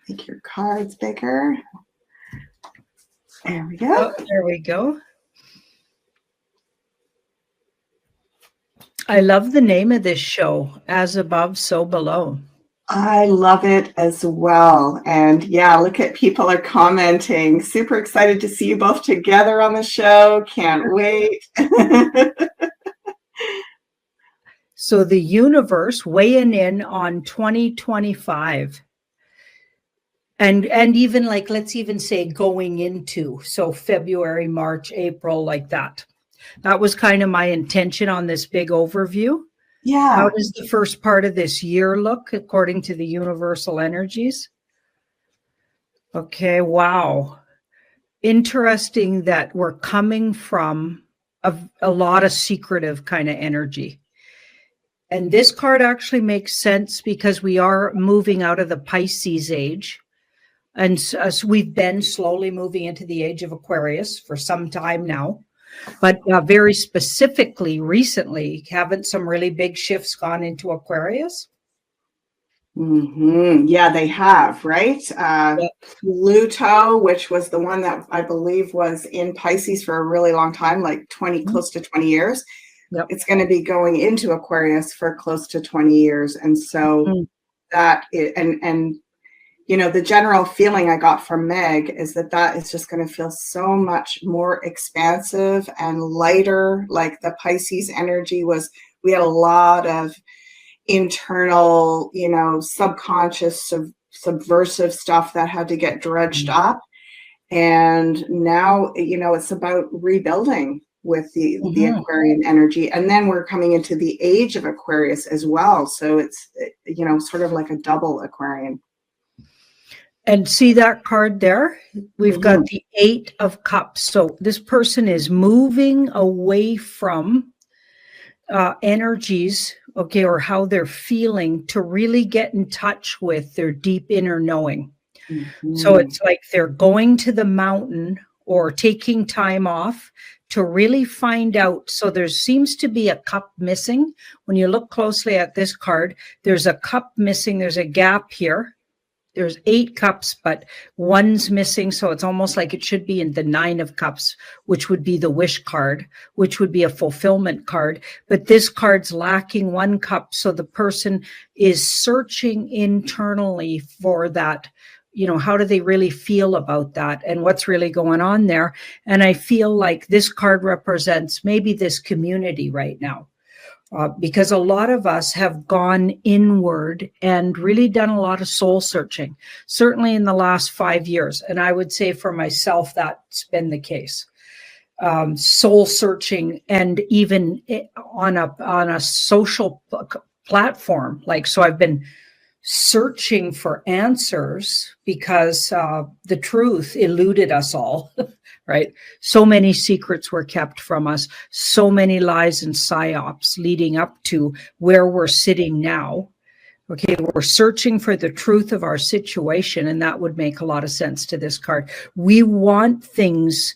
Make your cards bigger. There we go. Oh, there we go. I love the name of this show, As Above, So Below. I love it as well. And yeah, look at people are commenting. Super excited to see you both together on the show. Can't wait. So the universe weighing in on 2025. And even like, let's even say going into, so February, March, April, like that. That was kind of my intention on this big overview. Yeah. How does the first part of this year look according to the universal energies? Okay, wow. Interesting that we're coming from a lot of secretive kind of energy. And this card actually makes sense because we are moving out of the Pisces age. And so we've been slowly moving into the age of Aquarius for some time now. But very specifically, recently, haven't some really big shifts gone into Aquarius? Mm-hmm. Yeah, they have, right? Yep. Pluto, which was the one that I believe was in Pisces for a really long time, like close to 20 years. Yep. It's going to be going into Aquarius for close to 20 years. And so and you know, the general feeling I got from Meg is that is just going to feel so much more expansive and lighter. Like the Pisces energy we had a lot of internal, you know, subconscious, subversive stuff that had to get dredged up. And now, you know, it's about rebuilding with the Aquarian energy. And then we're coming into the age of Aquarius as well. So it's, you know, sort of like a double Aquarian. And see that card there? We've got the 8 of Cups. So this person is moving away from energies, okay, or how they're feeling to really get in touch with their deep inner knowing. So it's like they're going to the mountain or taking time off to really find out. So there seems to be a cup missing. When you look closely at this card, there's a cup missing. There's a gap here. There's 8 cups, but one's missing. So it's almost like it should be in the 9 of Cups, which would be the wish card, which would be a fulfillment card. But this card's lacking 1 cup. So the person is searching internally for that. You know, how do they really feel about that and what's really going on there? And I feel like this card represents maybe this community right now. Because a lot of us have gone inward and really done a lot of soul searching, certainly in the last 5 years. And I would say for myself, that's been the case. Soul searching, and even on a social platform. Like, so I've been searching for answers because the truth eluded us all. Right? So many secrets were kept from us, so many lies and psyops leading up to where we're sitting now. Okay, we're searching for the truth of our situation, and that would make a lot of sense to this card. We want things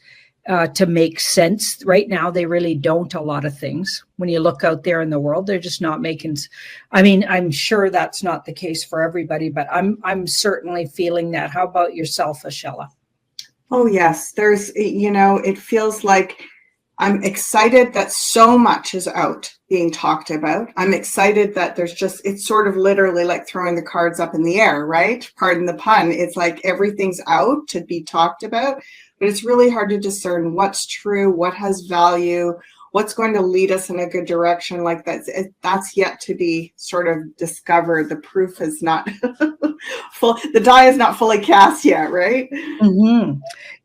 to make sense. Right now, they really don't, a lot of things. When you look out there in the world, they're just not making, I mean, I'm sure that's not the case for everybody, but I'm certainly feeling that. How about yourself, Ashella? Oh, yes. There's, you know, it feels like I'm excited that so much is out being talked about. I'm excited that it's sort of literally like throwing the cards up in the air, right? Pardon the pun. It's like everything's out to be talked about, but it's really hard to discern what's true, what has value, what's going to lead us in a good direction. Like that's yet to be sort of discovered. The proof is not full. The die is not fully cast yet, right? Mm-hmm.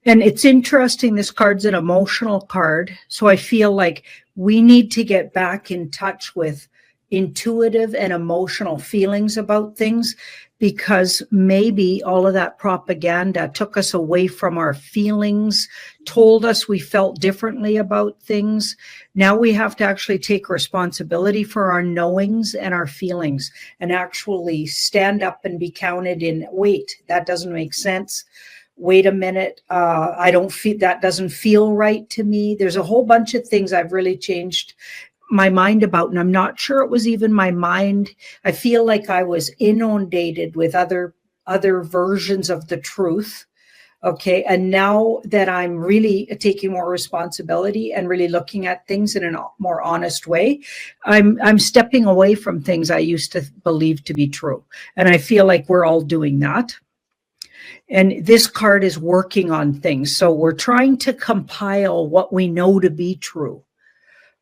And it's interesting. This card's an emotional card. So I feel like we need to get back in touch with intuitive and emotional feelings about things, because maybe all of that propaganda took us away from our feelings, told us we felt differently about things. Now we have to actually take responsibility for our knowings and our feelings and actually stand up and be counted in, wait, that doesn't make sense. Wait a minute, I don't feel, that doesn't feel right to me. There's a whole bunch of things I've really changed my mind about, and I'm not sure it was even my mind. I feel like I was inundated with other other versions of the truth. Okay. And now that I'm really taking more responsibility and really looking at things in a more honest way, I'm stepping away from things I used to believe to be true. And I feel like we're all doing that. And this card is working on things. So we're trying to compile what we know to be true.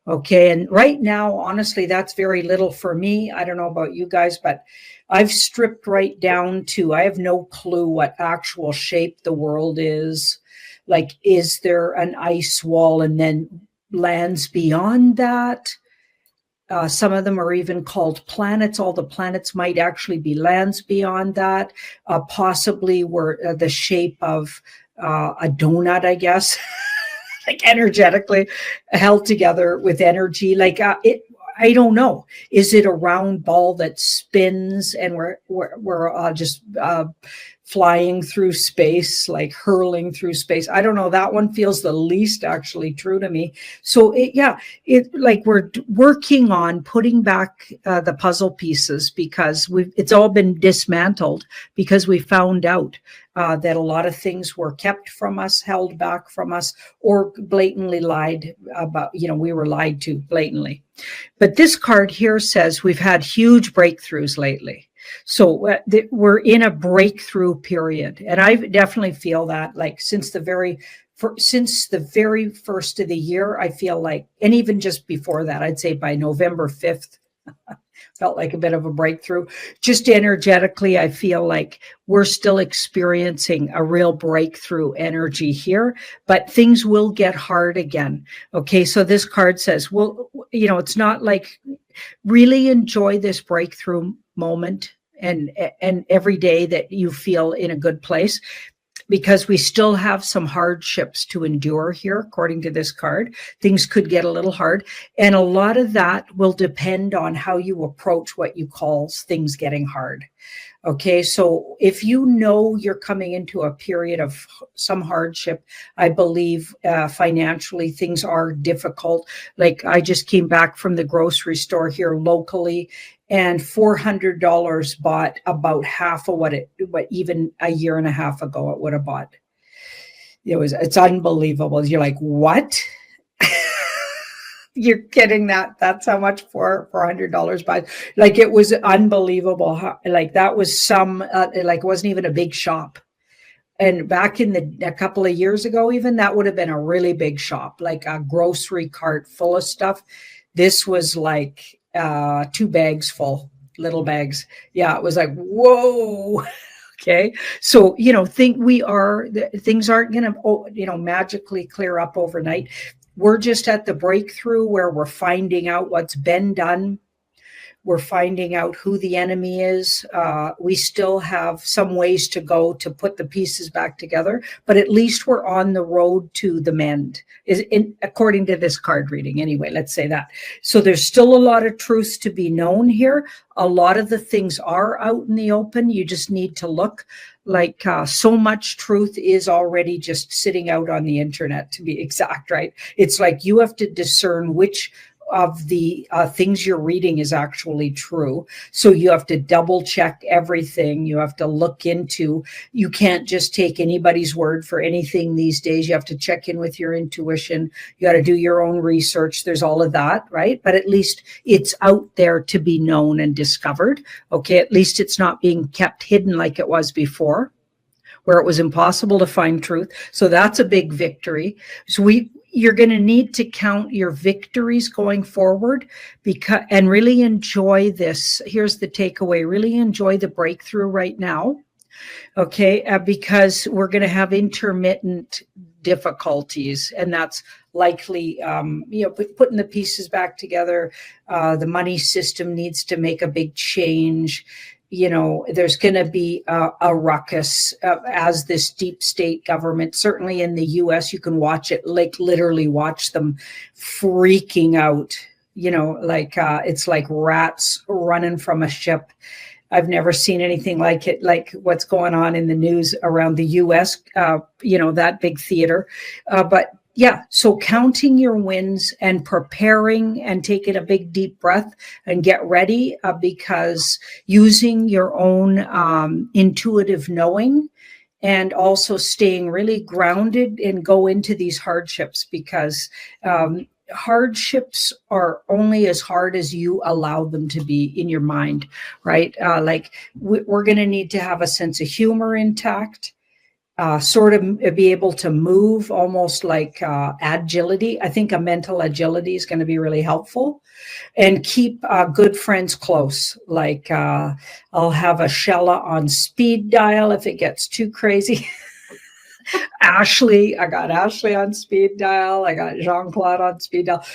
Okay. And right now, honestly, that's very little for me. I don't know about you guys, but I've stripped right down to, I have no clue what actual shape the world is. Like, is there an ice wall and then lands beyond that? Some of them are even called planets. All the planets might actually be lands beyond that. Possibly were the shape of a donut, I guess. Like energetically held together with energy. Like I don't know. Is it a round ball that spins and we're just flying through space, like hurling through space? I don't know. That one feels the least actually true to me. So it like we're working on putting back the puzzle pieces because it's all been dismantled because we found out that a lot of things were kept from us, held back from us, or blatantly lied about. We were lied to blatantly. But this card here says we've had huge breakthroughs lately. So we're in a breakthrough period. And I definitely feel that, like, since the very first of the year, I feel like, and even just before that, I'd say by November 5th, felt like a bit of a breakthrough. Just energetically, I feel like we're still experiencing a real breakthrough energy here, but things will get hard again. Okay, so this card says, well, it's not like, really enjoy this breakthrough moment and every day that you feel in a good place, because we still have some hardships to endure here. According to this card, things could get a little hard. And a lot of that will depend on how you approach what you call things getting hard. Okay, so if you're coming into a period of some hardship, I believe financially things are difficult. Like, I just came back from the grocery store here locally, and $400 bought about half of what even a year and a half ago it would have bought. It's unbelievable. You're like, what? You're kidding that's how much $400 buys. Like, it was unbelievable. Like, that was it wasn't even a big shop. And back in a couple of years ago, even, that would have been a really big shop, like a grocery cart full of stuff. This was like 2 bags full, little bags. Yeah, it was like, whoa. Okay. So, things aren't going to, magically clear up overnight. We're just at the breakthrough where we're finding out what's been done. We're finding out who the enemy is. We still have some ways to go to put the pieces back together, but at least we're on the road to the mend, according to this card reading. Anyway, let's say that. So there's still a lot of truths to be known here. A lot of the things are out in the open. You just need to look. Like, so much truth is already just sitting out on the internet, to be exact, right? It's like you have to discern which of the things you're reading is actually true. So you have to double check everything. You have to look into, you can't just take anybody's word for anything these days. You have to check in with your intuition. You got to do your own research. There's all of that, right? But at least it's out there to be known and discovered. Okay, at least it's not being kept hidden like it was before, where it was impossible to find truth. So that's a big victory. So you're going to need to count your victories going forward, and really enjoy this. Here's the takeaway. Really enjoy the breakthrough right now. Okay. Because we're going to have intermittent difficulties, and that's likely, putting the pieces back together. The money system needs to make a big change. There's going to be a ruckus as this deep state government, certainly in the US, you can watch it, like literally watch them freaking out, it's like rats running from a ship. I've never seen anything like it, like what's going on in the news around the US, that big theater. But Yeah, so counting your wins and preparing and taking a big deep breath and get ready, because using your own intuitive knowing, and also staying really grounded and go into these hardships, because hardships are only as hard as you allow them to be in your mind, right? Like we're going to need to have a sense of humor intact, sort of be able to move almost like agility. I think a mental agility is going to be really helpful, and keep good friends close. Like I'll have a Shella on speed dial if it gets too crazy. Ashley, I got Ashley on speed dial. I got Jean-Claude on speed dial,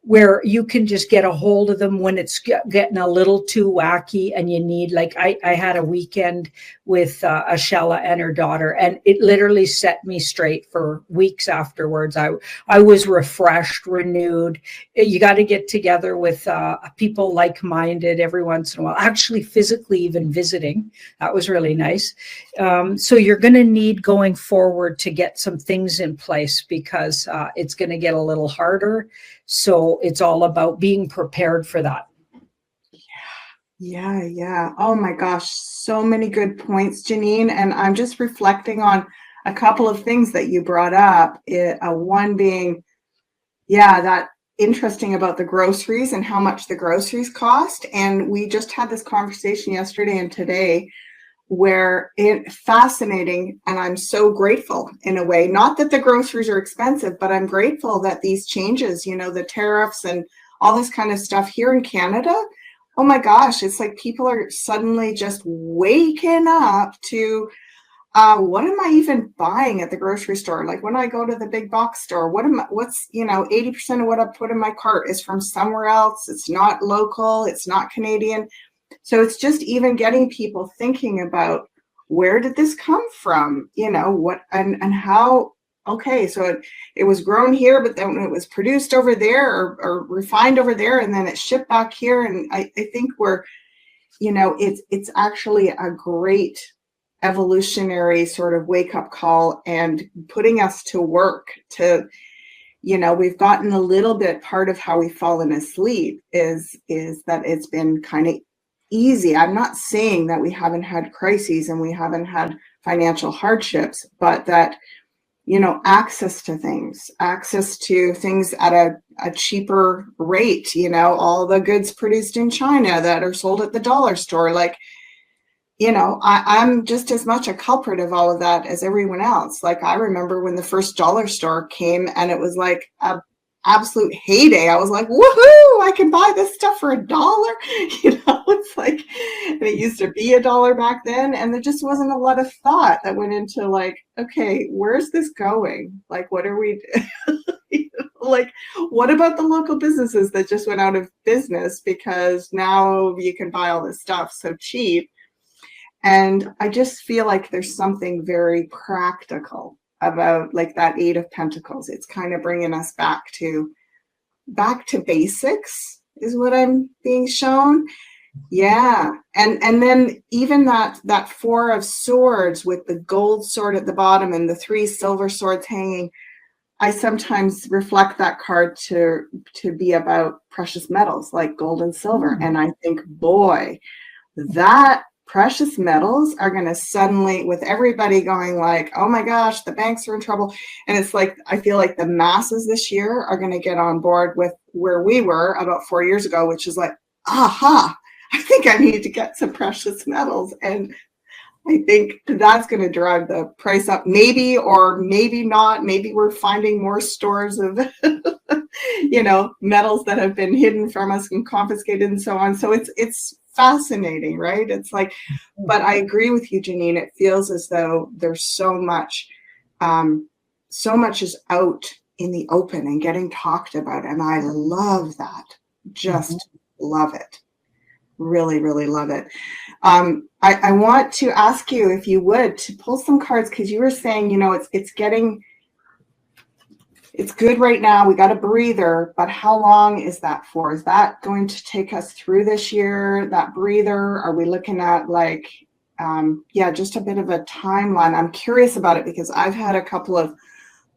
where you can just get a hold of them when it's getting a little too wacky and you need, like, I had a weekend with Ashella and her daughter, and it literally set me straight for weeks afterwards. I was refreshed, renewed. You got to get together with people like-minded every once in a while, actually physically even visiting. That was really nice. So you're going to need going forward to get some things in place, because it's going to get a little harder. So it's all about being prepared for that. Yeah. Oh my gosh, so many good points, Janine. And I'm just reflecting on a couple of things that you brought up. One being, that interesting about the groceries and how much the groceries cost. And we just had this conversation yesterday and today, where fascinating, and I'm so grateful in a way, not that the groceries are expensive, but I'm grateful that these changes, the tariffs and all this kind of stuff here in Canada, oh my gosh, it's like people are suddenly just waking up to what am I even buying at the grocery store? Like when I go to the big box store, what's 80% of what I put in my cart is from somewhere else. It's not local, it's not Canadian. So it's just even getting people thinking about, where did this come from? What and how, okay, so it was grown here, but then it was produced over there or refined over there, and then it's shipped back here. And I think we're, it's actually a great evolutionary sort of wake-up call, and putting us to work to, we've gotten a little bit, part of how we've fallen asleep is that it's been kind of easy. I'm not saying that we haven't had crises and we haven't had financial hardships, but that, access to things at a cheaper rate, all the goods produced in China that are sold at the dollar store. Like, I'm just as much a culprit of all of that as everyone else. Like, I remember when the first dollar store came and it was like a absolute heyday. I was like, woohoo, I can buy this stuff for $1. It's like, and it used to be $1 back then. And there just wasn't a lot of thought that went into like, okay, where's this going? Like, what are we like, what about the local businesses that just went out of business because now you can buy all this stuff so cheap? And I just feel like there's something very practical about like that 8 of Pentacles. It's kind of bringing us back to basics is what I'm being shown. Yeah. And then even that 4 of Swords with the gold sword at the bottom and the 3 silver swords hanging, I sometimes reflect that card to be about precious metals like gold and silver. And I think, boy, that precious metals are going to suddenly, with everybody going like, oh my gosh, the banks are in trouble. And it's like, I feel like the masses this year are going to get on board with where we were about 4 years ago, which is like, aha, I think I need to get some precious metals. And I think that's going to drive the price up, maybe, or maybe not. Maybe we're finding more stores of, metals that have been hidden from us and confiscated and so on. So it's fascinating, right? It's like, but I agree with you, Janine. It feels as though there's so much is out in the open and getting talked about. And I love that. Just love it. Really, really love it. I want to ask you, if you would, to pull some cards, because you were saying, it's good right now. We got a breather, but how long is that for? Is that going to take us through this year, that breather? Are we looking at like, just a bit of a timeline? I'm curious about it because I've had a couple of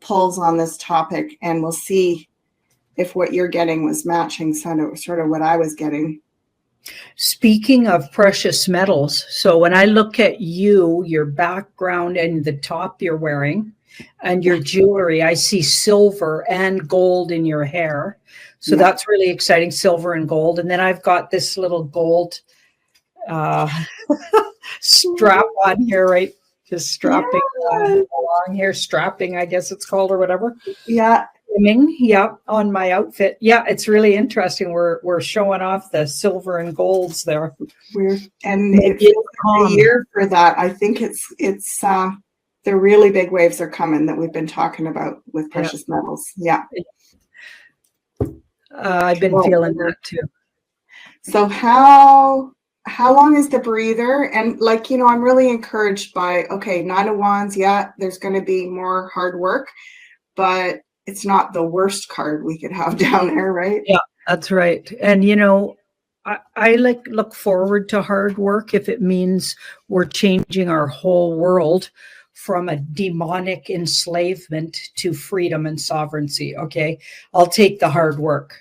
polls on this topic, and we'll see if what you're getting was matching sort of what I was getting. Speaking of precious metals, so when I look at you, your background and the top you're wearing and your jewelry, I see silver and gold in your hair. So that's really exciting, silver and gold. And then I've got this little gold strap on here, right? Just strapping along here, strapping, I guess it's called, or whatever. Yeah. On my outfit. Yeah, it's really interesting. We're showing off the silver and golds there. And it's a year for that. I think it's the really big waves are coming that we've been talking about with precious metals. Yeah. I've been feeling that too. So how long is the breather? And I'm really encouraged by, Nine of Wands. Yeah, there's going to be more hard work, but it's not the worst card we could have down there, right? Yeah, that's right. And, I look forward to hard work if it means we're changing our whole world from a demonic enslavement to freedom and sovereignty. Okay. I'll take the hard work.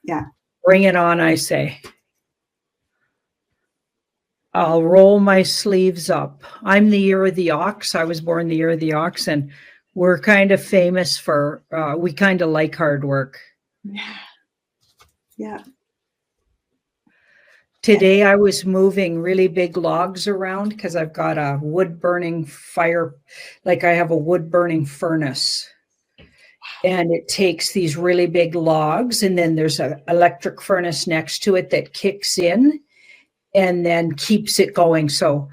Yeah. Bring it on, I say. I'll roll my sleeves up. I'm the year of the ox. I was born the year of the ox, and we're kind of famous for, we kind of like hard work. Yeah. Today I was moving really big logs around because I've got a wood burning fire, I have a wood burning furnace. And it takes these really big logs, and then there's an electric furnace next to it that kicks in and then keeps it going. So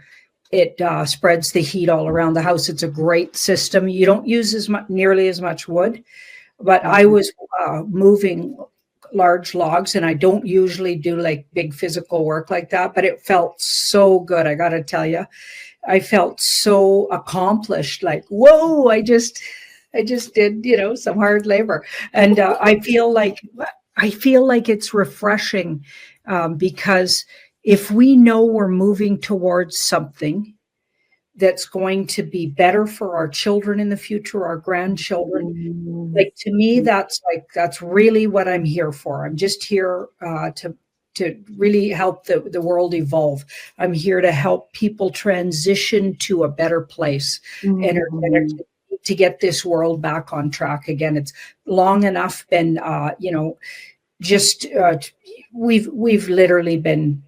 it spreads the heat all around the house. It's a great system. You don't use nearly as much wood, but I was moving large logs, and I don't usually do big physical work like that, but it felt so good. I got to tell you, I felt so accomplished. Whoa, I just did, some hard labor. And I feel like it's refreshing because if we know we're moving towards something that's going to be better for our children in the future, our grandchildren, to me, that's really what I'm here for. I'm just here to really help the world evolve. I'm here to help people transition to a better place and to get this world back on track again. It's long enough been, we've literally been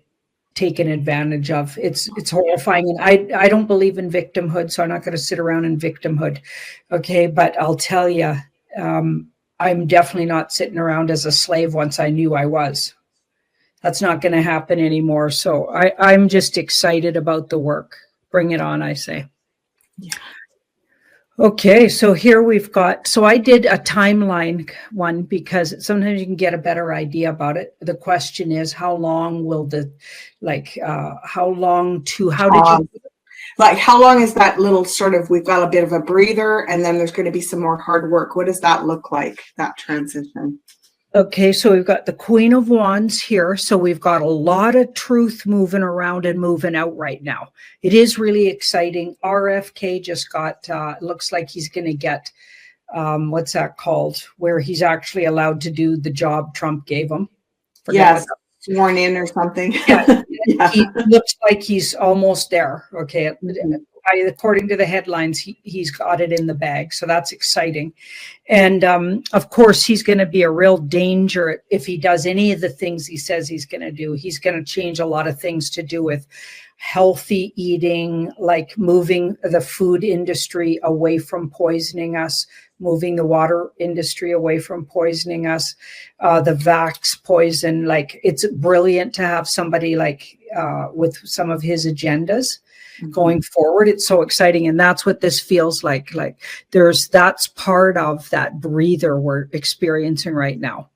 taken advantage of. It's horrifying. And I don't believe in victimhood, so I'm not going to sit around in victimhood. Okay. But I'll tell you, I'm definitely not sitting around as a slave once I knew I was. That's not going to happen anymore. So I'm just excited about the work. Bring it on, I say. Yeah. Okay, so here we've got, so I did a timeline one because sometimes you can get a better idea about it. The question is, how long will how long is that little sort of, we've got a bit of a breather and then there's going to be some more hard work. What does that look like, that transition? Okay, so we've got the Queen of Wands here. So we've got a lot of truth moving around and moving out right now. It is really exciting. RFK just got, looks like he's going to get, what's that called? Where he's actually allowed to do the job Trump gave him. Yes, sworn in or something. Yeah. He looks like he's almost there. Okay. According to the headlines, he's got it in the bag. So that's exciting. And of course, he's going to be a real danger if he does any of the things he says he's going to do. He's going to change a lot of things to do with healthy eating, like moving the food industry away from poisoning us, moving the water industry away from poisoning us, the vax poison. It's brilliant to have somebody with some of his agendas going forward. It's so exciting. And that's what this feels like. That's part of that breather we're experiencing right now.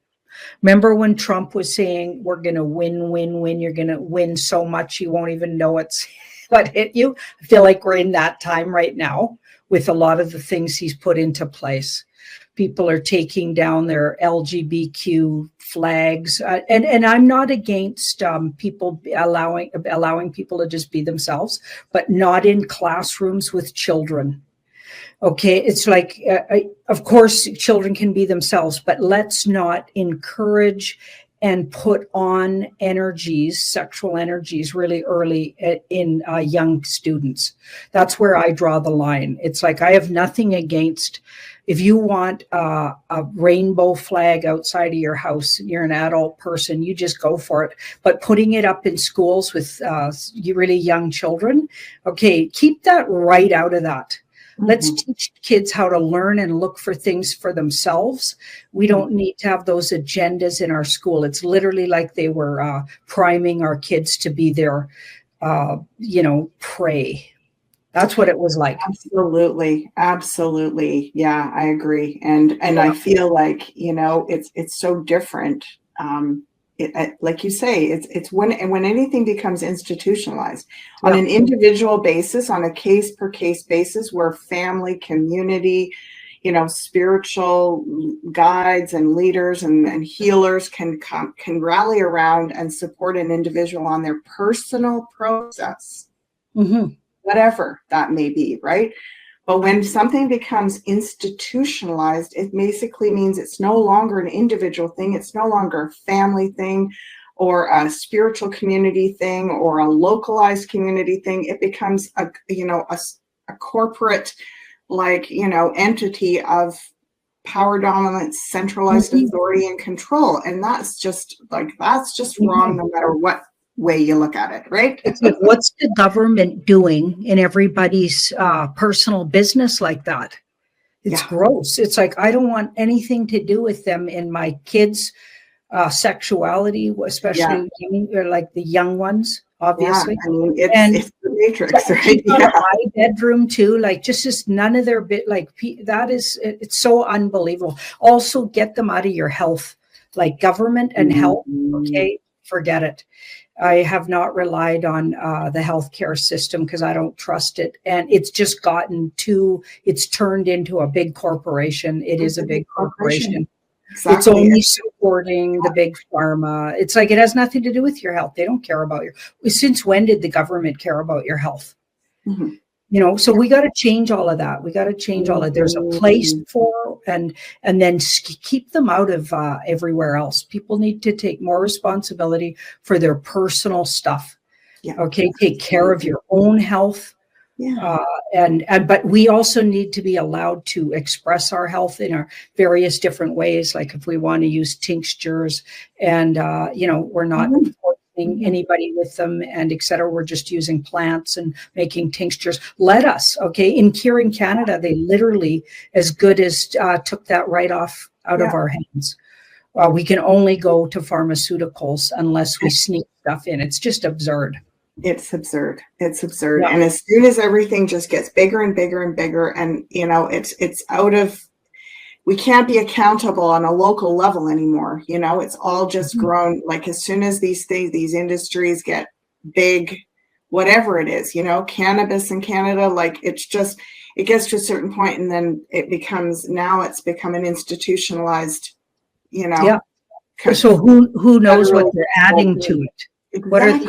Remember when Trump was saying, we're going to win, win, win. You're going to win so much you won't even know what hit you. I feel like we're in that time right now with a lot of the things he's put into place. People are taking down their LGBTQ flags. And I'm not against people allowing people to just be themselves, but not in classrooms with children. Okay, it's like, of course, children can be themselves, but let's not encourage and put on energies, sexual energies, really early in young students. That's where I draw the line. It's like I have nothing against if you want a rainbow flag outside of your house, you're an adult person, you just go for it. But putting it up in schools with really young children, okay, keep that right out of that. Let's teach kids how to learn and look for things for themselves. We don't need to have those agendas in our school. It's literally like they were priming our kids to be their, prey. That's what it was like. Absolutely. Absolutely. Yeah, I agree. And I feel like, it's so different. Like you say, it's when anything becomes institutionalized on an individual basis, on a case per case basis, where family, community, spiritual guides and leaders and healers can rally around and support an individual on their personal process, whatever that may be, right? But when something becomes institutionalized, it basically means it's no longer an individual thing. It's no longer a family thing or a spiritual community thing or a localized community thing. It becomes a corporate, entity of power dominance, centralized authority and control. And that's just wrong no matter what way you look at it, right? It's like, what's the government doing in everybody's personal business like that? It's gross. It's like, I don't want anything to do with them in my kids' sexuality, especially like the young ones, obviously. I mean, it's the matrix, right? My bedroom too, like just none of their bit, like that is, it's so unbelievable. Also get them out of your health, like government and health. Okay, forget it. I have not relied on the healthcare system because I don't trust it. And it's just it's turned into a big corporation. It is a big corporation. Exactly. It's only supporting the big pharma. It's like, it has nothing to do with your health. They don't care about since when did the government care about your health? So we got to change all of that. We got to change all of there's a place for, and then keep them out of everywhere else. People need to take more responsibility for their personal stuff. Okay. Take care of your own health. But we also need to be allowed to express our health in our various different ways. Like if we want to use tinctures and, we're not anybody with them and et cetera. We're just using plants and making tinctures. Let us, okay. In Curing Canada, they literally as good as took that right out of our hands. We can only go to pharmaceuticals unless we sneak stuff in. It's just absurd. It's absurd. It's absurd. And as soon as everything just gets bigger and bigger and bigger, and it's out of, we can't be accountable on a local level anymore. It's all just grown. Like as soon as these industries get big, whatever it is, cannabis in Canada, like it gets to a certain point and then it's become an institutionalized, So who knows what they're adding to it? Exactly. What are the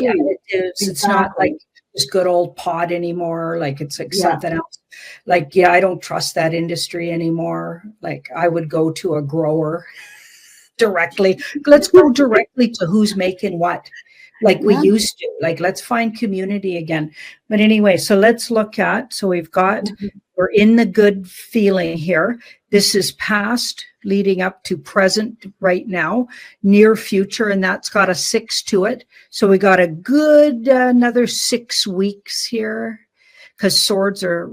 additives? It's not like just good old pot anymore. Like it's like something else. Like, I don't trust that industry anymore. Like I would go to a grower directly. Let's go directly to who's making what, like we used to. Like, let's find community again. But anyway, so let's look at, we're in the good feeling here. This is past leading up to present right now, near future, and that's got a 6 to it. So we got a good another 6 weeks here because swords are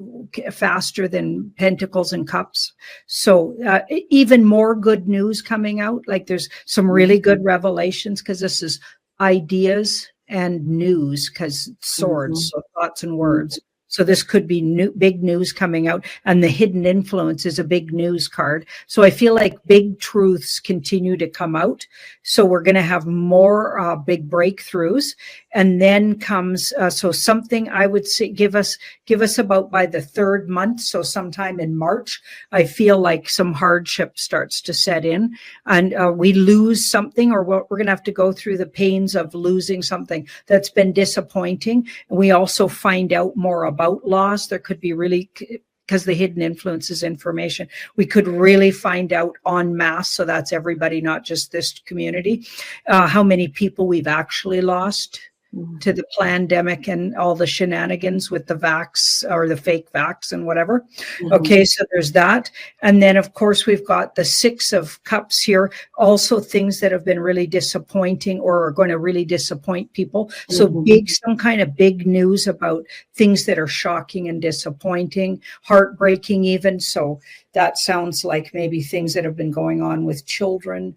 faster than pentacles and cups. So even more good news coming out. Like there's some really good revelations because this is ideas and news because swords, so thoughts and words. So this could be big news coming out, and the hidden influence is a big news card. So I feel like big truths continue to come out. So we're going to have more big breakthroughs, and then comes so something I would say give us about by the 3rd month. So sometime in March, I feel like some hardship starts to set in, and we lose something, or we're going to have to go through the pains of losing something that's been disappointing. And we also find out more about loss. There could be really because the hidden influences information, we could really find out en masse. So that's everybody, not just this community, how many people we've actually lost to the pandemic and all the shenanigans with the vax or the fake vax and whatever. Okay, so there's that. And then, of course, we've got the 6 of Cups here, also things that have been really disappointing or are going to really disappoint people. So some kind of big news about things that are shocking and disappointing, heartbreaking even. So that sounds like maybe things that have been going on with children,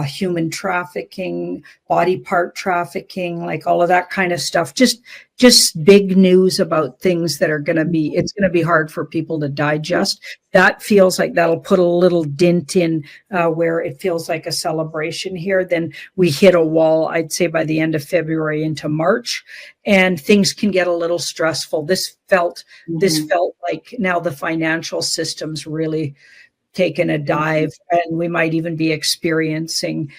human trafficking, body part trafficking, like all of that kind of stuff. Just big news about things that are going to be, it's going to be hard for people to digest. That feels like that'll put a little dent in where it feels like a celebration here. Then we hit a wall, I'd say, by the end of February into March, and things can get a little stressful. This felt like now the financial system's really taken a dive, and we might even be experiencing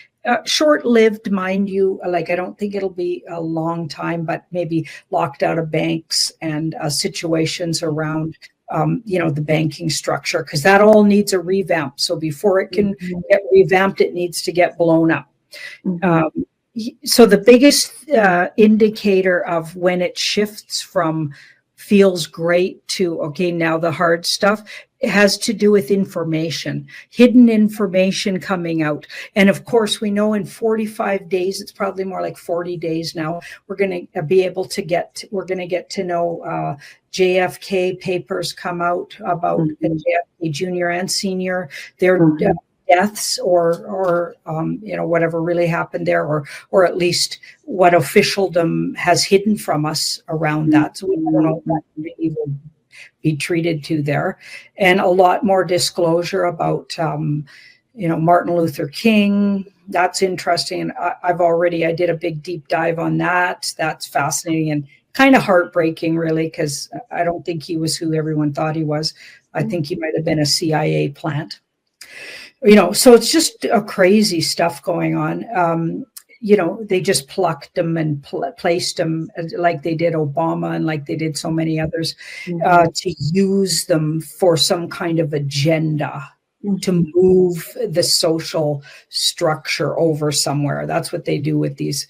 short-lived, mind you, like I don't think it'll be a long time, but maybe locked out of banks and situations around the banking structure, because that all needs a revamp. So before it can get revamped, it needs to get blown up. So the biggest indicator of when it shifts from feels great to, okay, now the hard stuff, it has to do with information, hidden information coming out. And of course, we know in 45 days, it's probably more like 40 days now, we're going to be able to get to know JFK papers come out about JFK Junior and Senior, their deaths or whatever really happened there, or at least what officialdom has hidden from us around that. So we don't know what really will be treated to there, and a lot more disclosure about Martin Luther King. That's interesting. And I did a big deep dive on that. That's fascinating and kind of heartbreaking, really, because I don't think he was who everyone thought he was. I think he might have been a CIA plant. So it's just a crazy stuff going on. They just plucked them and placed them like they did Obama and like they did so many others to use them for some kind of agenda to move the social structure over somewhere. That's what they do with these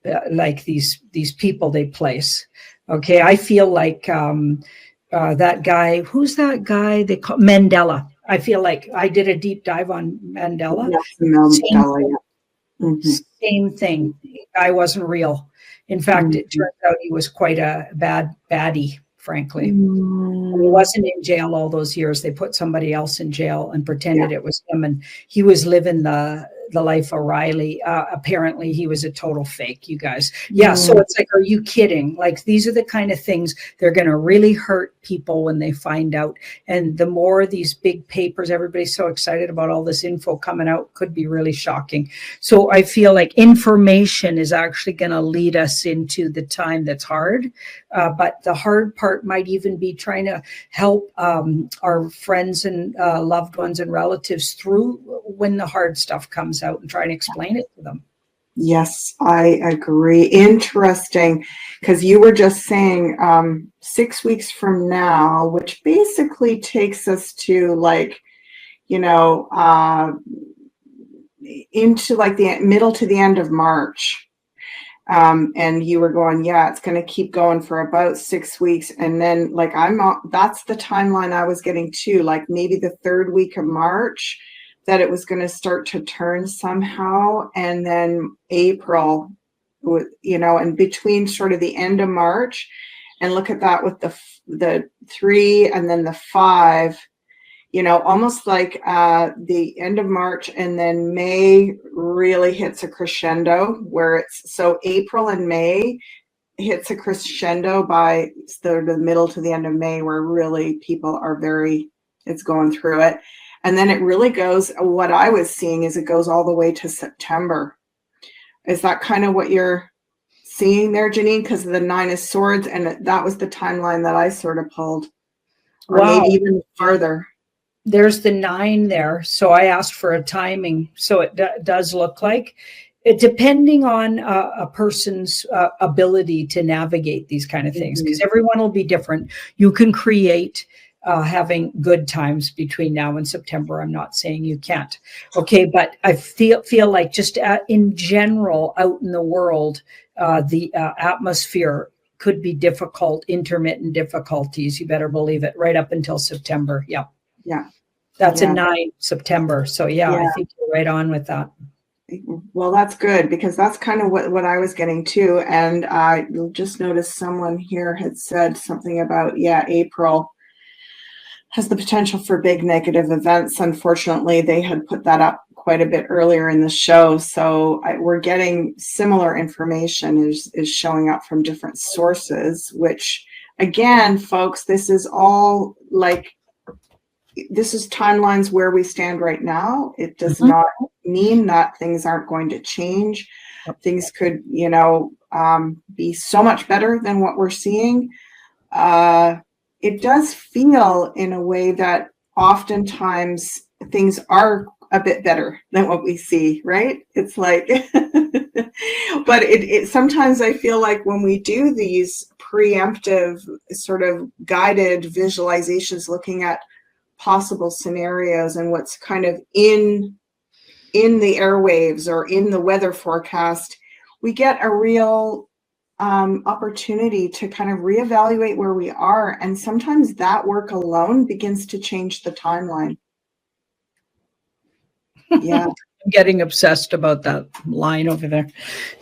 these people they place. Okay, I feel like that guy, who's that guy they call Mandela? I feel like I did a deep dive on Mandela. Same thing. The guy wasn't real. In fact, it turns out he was quite a bad baddie, frankly. He wasn't in jail all those years. They put somebody else in jail and pretended it was him, and he was living the life of Riley. Apparently he was a total fake, you guys. So it's like, are you kidding? Like, these are the kind of things they're going to really hurt people when they find out. And the more these big papers, everybody's so excited about all this info coming out, could be really shocking. So I feel like information is actually going to lead us into the time that's hard. But the hard part might even be trying to help our friends and loved ones and relatives through when the hard stuff comes out, and try and explain it to them. Yes, I agree. Interesting, because you were just saying 6 weeks from now, which basically takes us to into like the middle to the end of March. And you were going, it's going to keep going for about 6 weeks. And then that's the timeline I was getting to, like maybe the 3rd week of March, that it was going to start to turn somehow. And then April, and between sort of the end of March, and look at that with the 3 and then the 5, almost like the end of March, and then May really hits a crescendo where so April and May hits a crescendo by the middle to the end of May, where really people are it's going through it. And then it really goes, what I was seeing is it goes all the way to September. Is that kind of what you're seeing there, Janine? Because of the 9 of Swords, and that was the timeline that I sort of pulled. Or maybe even farther. There's the 9 there. So I asked for a timing. So it does look like it, depending on a person's ability to navigate these kind of things, because everyone will be different. You can create having good times between now and September. I'm not saying you can't. Okay, but I feel like just in general out in the world, the atmosphere could be difficult, intermittent difficulties. You better believe it, right up until September. Yeah. Yeah. That's a 9 September. So I think you're right on with that. Well, that's good, because that's kind of what I was getting to. And you'll just notice someone here had said something about, April has the potential for big negative events. Unfortunately, they had put that up quite a bit earlier in the show. So we're getting similar information is showing up from different sources, which again, folks, this is all this is timelines where we stand right now. It does not mean that things aren't going to change. Things could, be so much better than what we're seeing. It does feel in a way that oftentimes things are a bit better than what we see, right? It's like, but it sometimes I feel like when we do these preemptive sort of guided visualizations looking at possible scenarios and what's kind of in the airwaves or in the weather forecast, we get a real opportunity to kind of reevaluate where we are. And sometimes that work alone begins to change the timeline. Yeah. I'm getting obsessed about that line over there.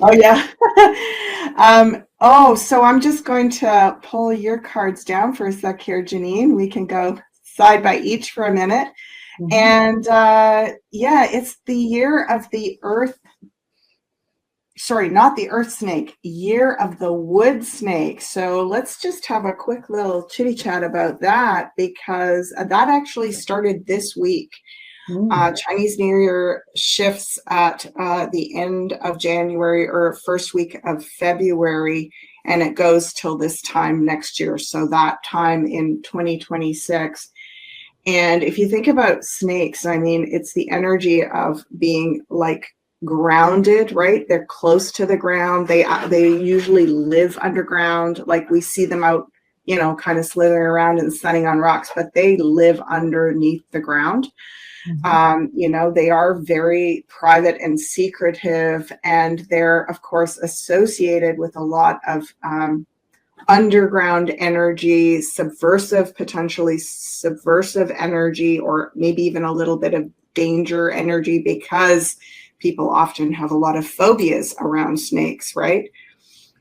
Oh, yeah. So I'm just going to pull your cards down for a sec here, Janine. We can go side by each for a minute. And it's the year of the earth. Sorry, not the earth snake, year of the wood snake. So let's just have a quick little chitty chat about that, because that actually started this week. Chinese New Year shifts at the end of January or first week of February, and it goes till this time next year. So that time in 2026. And if you think about snakes, I mean, it's the energy of being like grounded, right? They're close to the ground. They usually live underground. Like we see them out, kind of slithering around and sunning on rocks, but they live underneath the ground. They are very private and secretive, and they're of course associated with a lot of underground energy, potentially subversive energy, or maybe even a little bit of danger energy, because people often have a lot of phobias around snakes, right?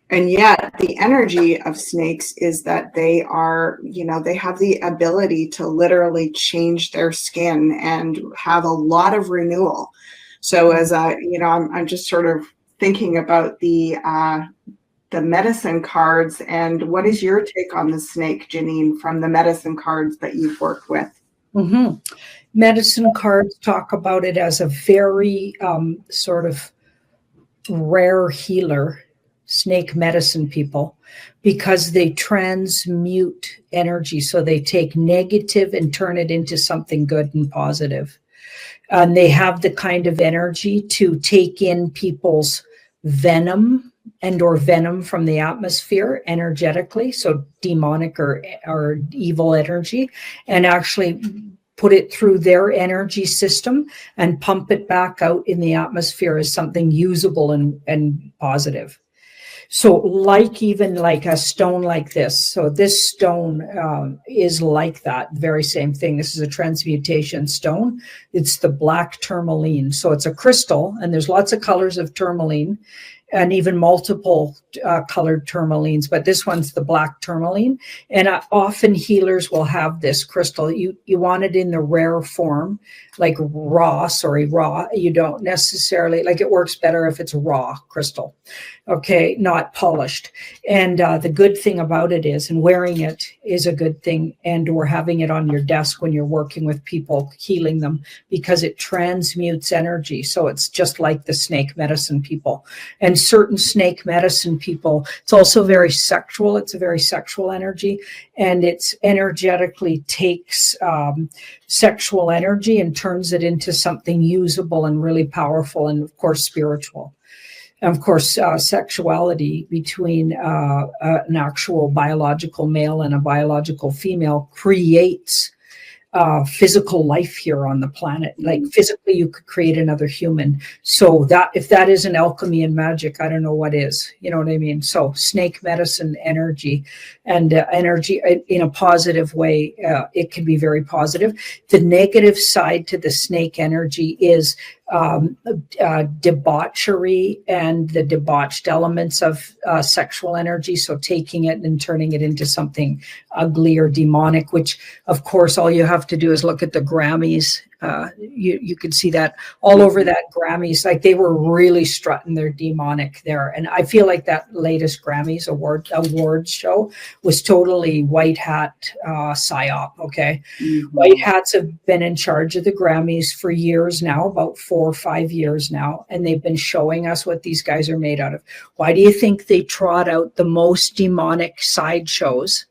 And yet the energy of snakes is that they are, they have the ability to literally change their skin and have a lot of renewal. So as I'm just sort of thinking about the medicine cards, and what is your take on the snake, Janine, from the medicine cards that you've worked with? Medicine cards talk about it as a very sort of rare healer, snake medicine people, because they transmute energy. So they take negative and turn it into something good and positive. And they have the kind of energy to take in people's venom from the atmosphere energetically, so demonic or evil energy, and actually put it through their energy system and pump it back out in the atmosphere as something usable and positive. So like a stone like this. So this stone is like that, very same thing. This is a transmutation stone. It's the black tourmaline. So it's a crystal, and there's lots of colors of tourmaline, and even multiple colored tourmalines, but this one's the black tourmaline. And often healers will have this crystal. You want it in the rare form, like raw. You don't necessarily, like, it works better if it's raw crystal, okay, not polished. And the good thing about it is, and wearing it is a good thing, or having it on your desk when you're working with people, healing them, because it transmutes energy. So it's just like the snake medicine people. And certain snake medicine people, it's also very sexual. It's a very sexual energy, and it's energetically takes sexual energy and turns it into something usable and really powerful, and of course spiritual. And of course, sexuality between an actual biological male and a biological female creates physical life here on the planet. Like physically, you could create another human. So that if that isn't alchemy and magic, I don't know what is. You know what I mean? So snake medicine energy, and energy in a positive way, it can be very positive. The negative side to the snake energy is debauchery and the debauched elements of sexual energy. So taking it and turning it into something ugly or demonic, which of course, all you have to do is look at the Grammys. You could see that all over that Grammys, like they were really strutting their demonic there. And I feel like that latest Grammys awards show was totally white hat psyop. Okay. Mm-hmm. White hats have been in charge of the Grammys for years now, about 4 or 5 years now. And they've been showing us what these guys are made out of. Why do you think they trot out the most demonic sideshows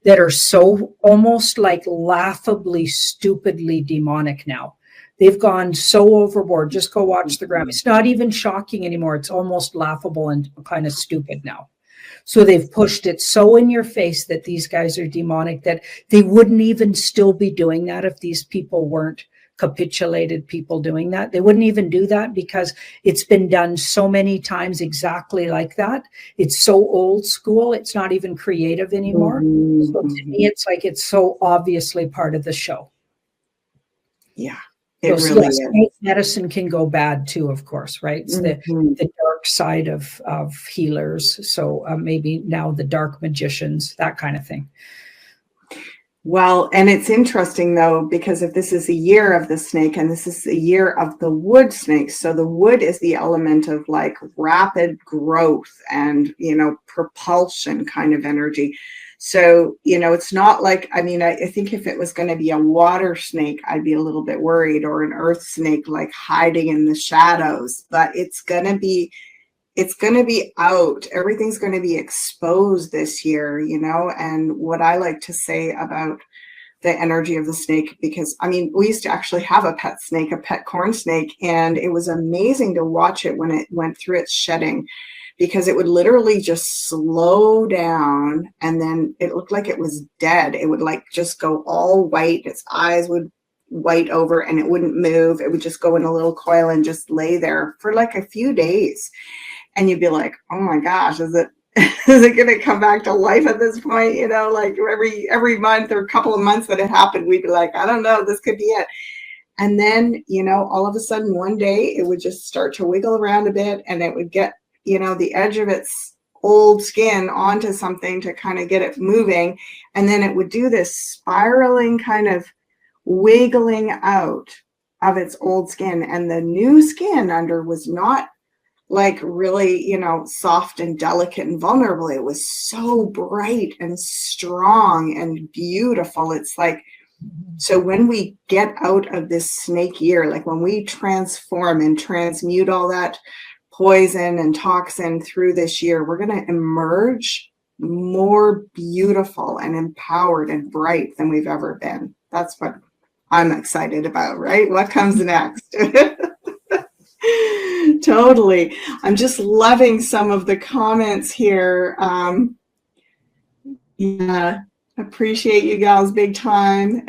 that are so almost like laughably, stupidly demonic now? They've gone so overboard. Just go watch the Grammys. It's not even shocking anymore. It's almost laughable and kind of stupid now. So they've pushed it so in your face that these guys are demonic that they wouldn't even still be doing that if these people weren't capitulated people doing that. They wouldn't even do that because it's been done so many times exactly like that. It's so old school. It's not even creative anymore. Mm-hmm. So to me, it's like it's so obviously part of the show. Yeah, it so, really is. Medicine can go bad too, of course, right? It's the dark side of healers. So maybe now the dark magicians, that kind of thing. Well, and it's interesting though, because if this is a year of the snake and this is a year of the wood snake, so the wood is the element of like rapid growth and, propulsion kind of energy. So, it's not like, I think if it was going to be a water snake, I'd be a little bit worried, or an earth snake, like hiding in the shadows, but it's going to be out. Everything's going to be exposed this year, and what I like to say about the energy of the snake, because we used to actually have a pet snake, a pet corn snake, and it was amazing to watch it when it went through its shedding, because it would literally just slow down and then it looked like it was dead. It would like just go all white. Its eyes would white over and it wouldn't move. It would just go in a little coil and just lay there for like a few days. And you'd be like, oh my gosh, is it going to come back to life at this point? Like every month or a couple of months that it happened, we'd be like, I don't know, this could be it. And then, all of a sudden one day it would just start to wiggle around a bit and it would get, the edge of its old skin onto something to kind of get it moving. And then it would do this spiraling kind of wiggling out of its old skin. And the new skin under was not like really, soft and delicate and vulnerable. It was so bright and strong and beautiful. It's like, so when we get out of this snake year, like when we transform and transmute all that poison and toxin through this year, we're going to emerge more beautiful and empowered and bright than we've ever been. That's what I'm excited about, right? What comes next? Totally. I'm just loving some of the comments here. Yeah, appreciate you gals big time.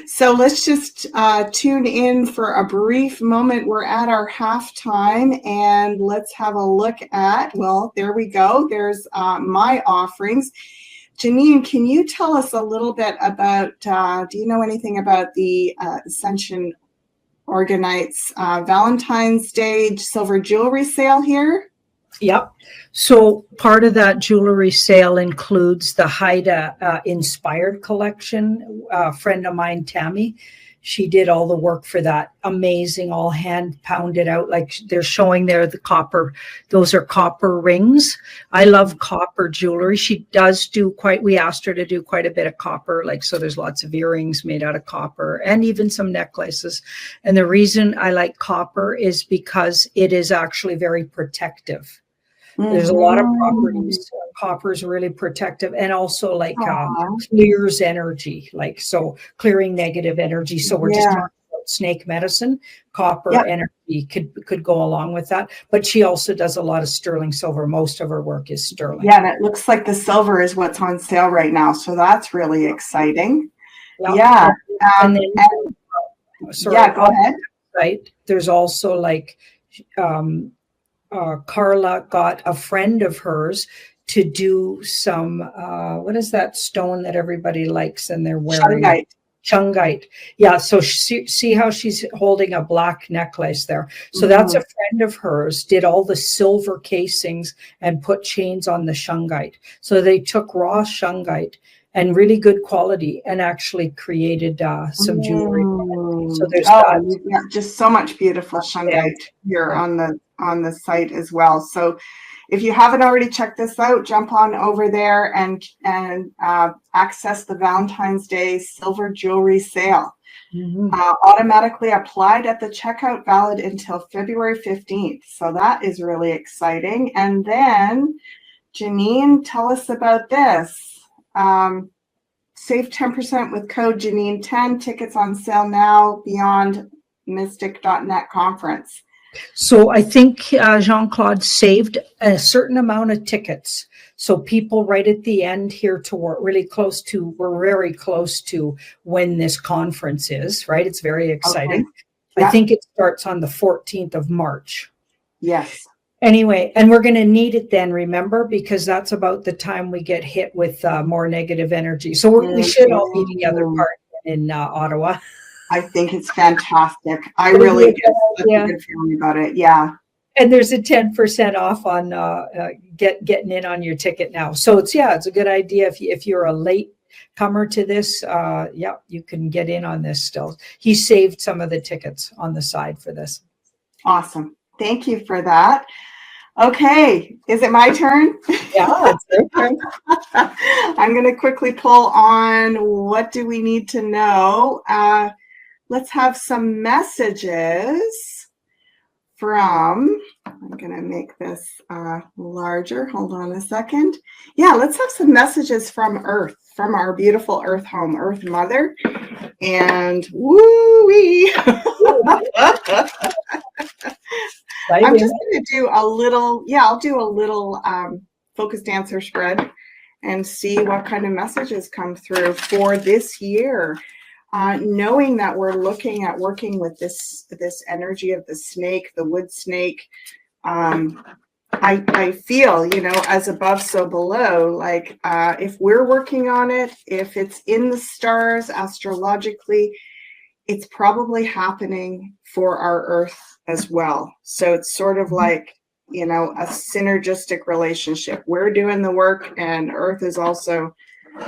So let's just tune in for a brief moment. We're at our halftime and let's have a look at, well, there we go. There's my offerings. Janine, can you tell us a little bit about, do you know anything about the Ascension Organites Valentine's Day silver jewelry sale here? Yep. So part of that jewelry sale includes the Haida inspired collection. A friend of mine, Tammy, she did all the work for that. Amazing, all hand pounded out. Like they're showing there the copper. Those are copper rings. I love copper jewelry. She does do we asked her to do quite a bit of copper. Like, so there's lots of earrings made out of copper and even some necklaces. And the reason I like copper is because it is actually very protective. There's a lot of properties. Copper is really protective and also like clears energy, like so clearing negative energy. So we're just talking about snake medicine, copper energy could go along with that. But she also does a lot of sterling silver. Most of her work is sterling. Yeah, and it looks like the silver is what's on sale right now. So that's really exciting. Yeah. And then, yeah, go ahead. Right. There's also like Carla got a friend of hers to do some, what is that stone that everybody likes and they're wearing? Shungite. Yeah. So see how she's holding a black necklace there. So that's a friend of hers, did all the silver casings and put chains on the shungite. So they took raw shungite and really good quality and actually created some jewelry. So there's just so much beautiful shungite here on the site as well. So if you haven't already checked this out, jump on over there and access the Valentine's Day silver jewelry sale. Automatically applied at the checkout, valid until February 15th. So that is really exciting. And then, Janine, tell us about this. Save 10% with code Janine10. Tickets on sale now, beyond mystic.net conference. So I think Jean-Claude saved a certain amount of tickets. So people right at the end here we're very close to when this conference is, right? It's very exciting. Okay. Yeah. I think it starts on the 14th of March. Yes. Anyway, and we're going to need it then, remember, because that's about the time we get hit with more negative energy. So we should all be together in Ottawa. I think it's fantastic. I really get such a good feeling about it. Yeah. And there's a 10% off on getting in on your ticket now. So it's a good idea if you're a late comer to this. You can get in on this still. He saved some of the tickets on the side for this. Awesome. Thank you for that. Okay, is it my turn? Yeah, it's your turn. I'm going to quickly pull on what do we need to know. Let's have some messages from, I'm going to make this larger. Hold on a second. Yeah, let's have some messages from Earth, from our beautiful Earth home, Earth Mother. And woo-wee. I'm just going to do a little, I'll do a little focused answer spread and see what kind of messages come through for this year. Knowing that we're looking at working with this energy of the snake, the wood snake, I feel, as above, so below, like if we're working on it, if it's in the stars astrologically, it's probably happening for our Earth as well. So it's sort of like, a synergistic relationship. We're doing the work and Earth is also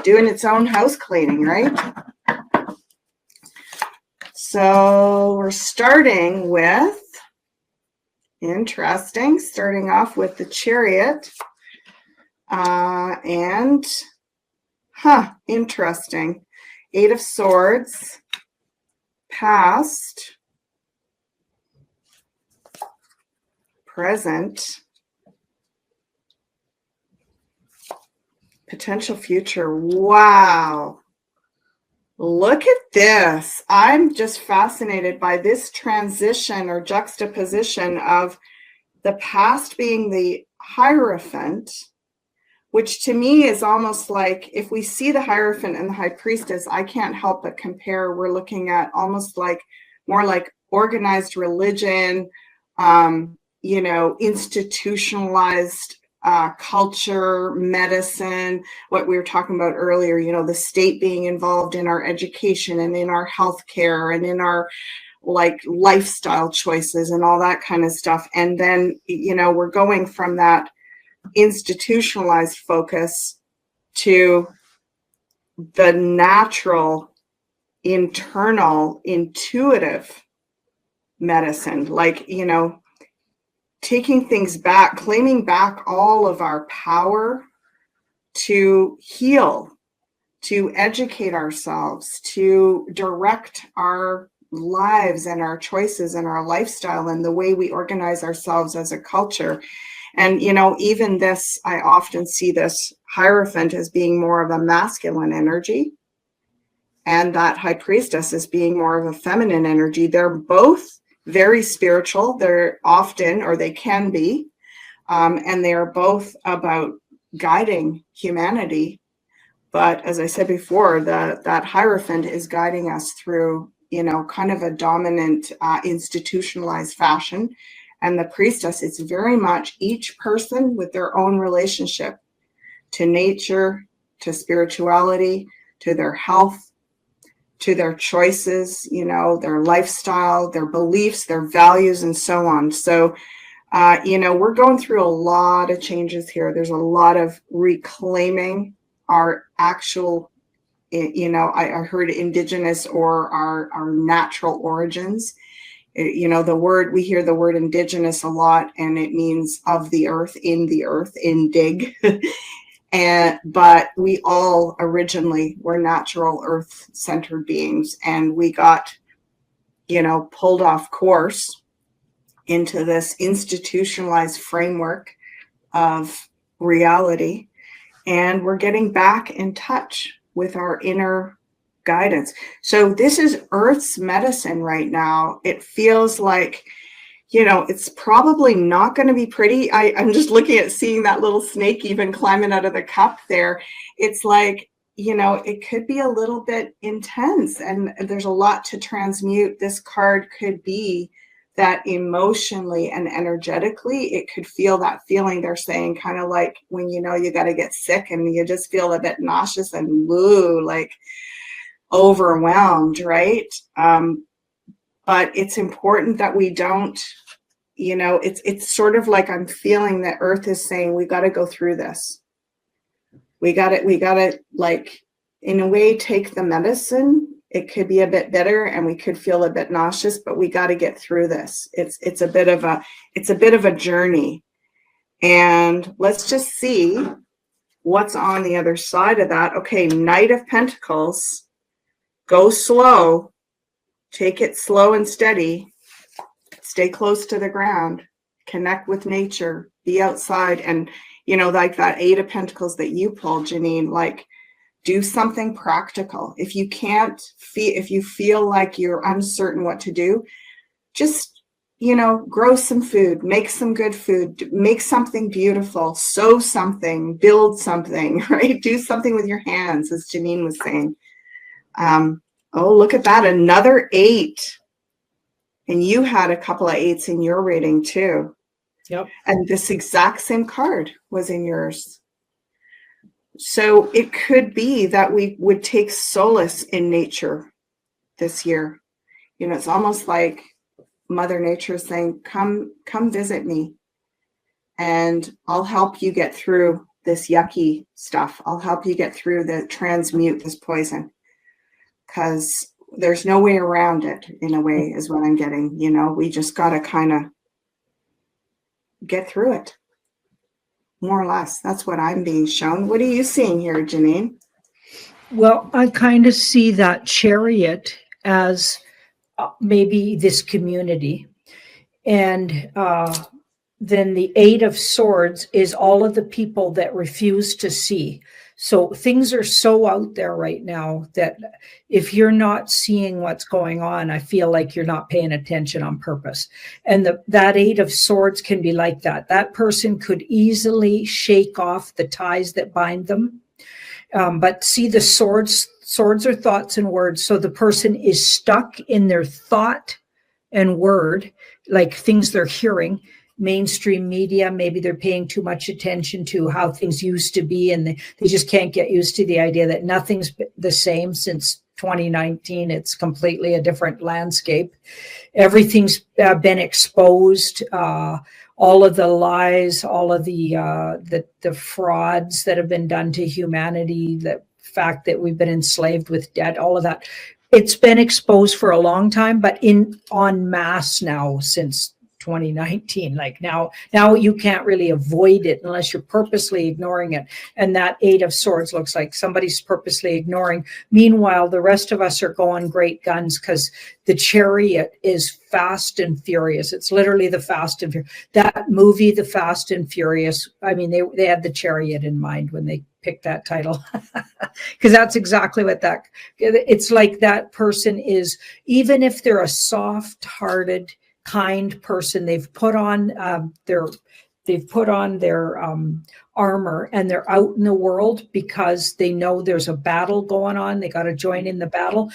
doing its own house cleaning, right? So we're starting off with the Chariot. Interesting. 8 of Swords, past, present, potential future. Wow. Look at this. I'm just fascinated by this transition or juxtaposition of the past being the Hierophant, which to me is almost like, if we see the Hierophant and the High Priestess, I can't help but compare. We're looking at almost like more like organized religion, institutionalized culture, medicine, what we were talking about earlier, the state being involved in our education and in our healthcare and in our lifestyle choices and all that kind of stuff. And then, we're going from that institutionalized focus to the natural, internal, intuitive medicine, taking things back, claiming back all of our power to heal, to educate ourselves, to direct our lives and our choices and our lifestyle and the way we organize ourselves as a culture. And, even this, I often see this Hierophant as being more of a masculine energy. and that high priestess is being more of a feminine energy. They're both very spiritual. They're often, or they can be, and they are both about guiding humanity. But as I said before, that Hierophant is guiding us through, kind of a dominant, institutionalized fashion. And the priestess, it's very much each person with their own relationship to nature, to spirituality, to their health, to their choices, their lifestyle, their beliefs, their values, and so on. So, we're going through a lot of changes here. There's a lot of reclaiming our actual, I heard indigenous or our natural origins. We hear the word indigenous a lot, and it means of the earth, in dig. But we all originally were natural earth-centered beings, and we got, pulled off course into this institutionalized framework of reality, and we're getting back in touch with our inner guidance. So this is Earth's medicine right now. It feels like, it's probably not going to be pretty. I'm just looking at seeing that little snake even climbing out of the cup there. It's like, it could be a little bit intense, and there's a lot to transmute. This card could be that emotionally and energetically, it could feel that feeling they're saying, kind of like when, you got to get sick and you just feel a bit nauseous and like overwhelmed, right? But it's important that we don't, it's sort of like I'm feeling that Earth is saying, we got to go through this. We got to like, in a way, take the medicine. It could be a bit bitter and we could feel a bit nauseous, but we got to get through this. It's a bit of a journey. And let's just see what's on the other side of that. Okay, Knight of Pentacles. Go slow. Take it slow and steady. Stay close to the ground. Connect with nature. Be outside. And, like that Eight of Pentacles that you pulled, Janine, like do something practical. If you feel like you're uncertain what to do, just, grow some food, make some good food, make something beautiful, sew something, build something, right? Do something with your hands, as Janine was saying. Oh, look at that. Another 8. And you had a couple of 8s in your reading too. Yep. And this exact same card was in yours. So it could be that we would take solace in nature this year. It's almost like Mother Nature is saying, come visit me, and I'll help you get through this yucky stuff. I'll help you get through transmute this poison. Because there's no way around it, in a way, is what I'm getting. We just got to kind of get through it, more or less. That's what I'm being shown. What are you seeing here, Janine? Well, I kind of see that Chariot as maybe this community. And then the 8 of Swords is all of the people that refuse to see. So things are so out there right now that if you're not seeing what's going on, I feel like you're not paying attention on purpose. And that 8 of Swords can be like that. That person could easily shake off the ties that bind them. But see, the swords are thoughts and words. So the person is stuck in their thought and word, like things they're hearing. Mainstream media, maybe they're paying too much attention to how things used to be, and they just can't get used to the idea that nothing's the same since 2019. It's completely a different landscape. Everything's been exposed. All of the lies, all of the frauds that have been done to humanity, the fact that we've been enslaved with debt, all of that. It's been exposed for a long time, but en masse now since 2019. Like now you can't really avoid it unless you're purposely ignoring it. And that 8 of Swords looks like somebody's purposely ignoring. Meanwhile, the rest of us are going great guns because the Chariot is fast and furious. It's literally the Fast and Furious. That movie, The Fast and Furious, I mean, they had the Chariot in mind when they pick that title because that's exactly what it's like. That person is, even if they're a soft-hearted, kind person, they've put on their armor and they're out in the world because they know there's a battle going on. They got to join in the battle.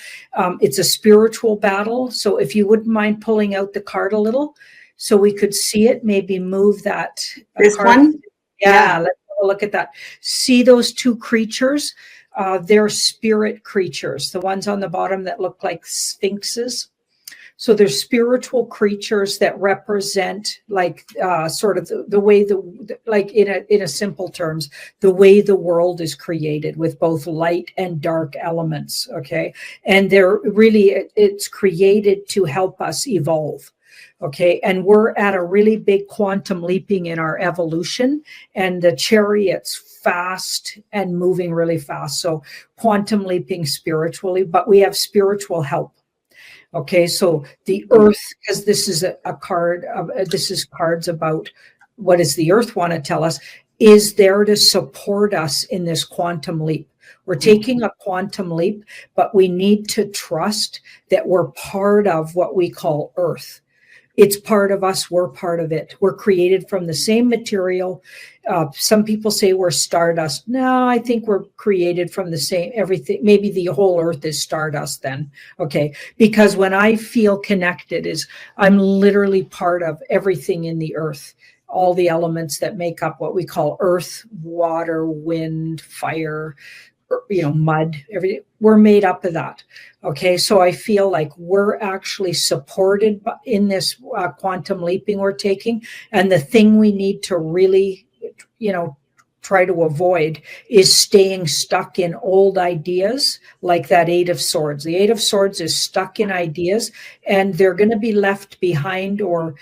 It's a spiritual battle. So if you wouldn't mind pulling out the card a little so we could see it, maybe move that this card. one. Yeah, let's have a look at that. See those two creatures? They're spirit creatures, the ones on the bottom that look like sphinxes. So they're spiritual creatures that represent, like, sort of the way like in a simple terms, the way the world is created with both light and dark elements. Okay, and they're really, it's created to help us evolve. Okay, and we're at a really big quantum leaping in our evolution, and the chariot's fast and moving really fast. So quantum leaping spiritually, but we have spiritual help. Okay, so the earth, because this is a card, this is cards about what does the earth want to tell us, is there to support us in this quantum leap. We're taking a quantum leap, but we need to trust that we're part of what we call earth. It's part of us. We're part of it. We're created from the same material. Some people say we're stardust. No, I think we're created from the same everything. Maybe the whole earth is stardust then. Okay. Because when I feel connected, I'm literally part of everything in the earth. All the elements that make up what we call earth, water, wind, fire, mud, everything. We're made up of that. Okay, so I feel like we're actually supported in this quantum leaping we're taking. And the thing we need to really, try to avoid is staying stuck in old ideas, like that Eight of Swords. The Eight of Swords is stuck in ideas, and they're going to be left behind, or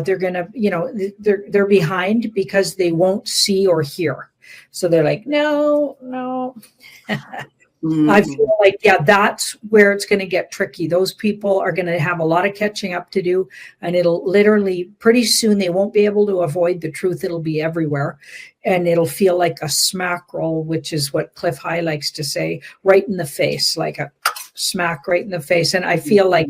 they're going to, they're behind because they won't see or hear. So they're like, no. I feel like, that's where it's going to get tricky. Those people are going to have a lot of catching up to do, and it'll literally, pretty soon, they won't be able to avoid the truth. It'll be everywhere, and it'll feel like a smack roll, which is what Cliff High likes to say, right in the face, like a smack right in the face. And I feel like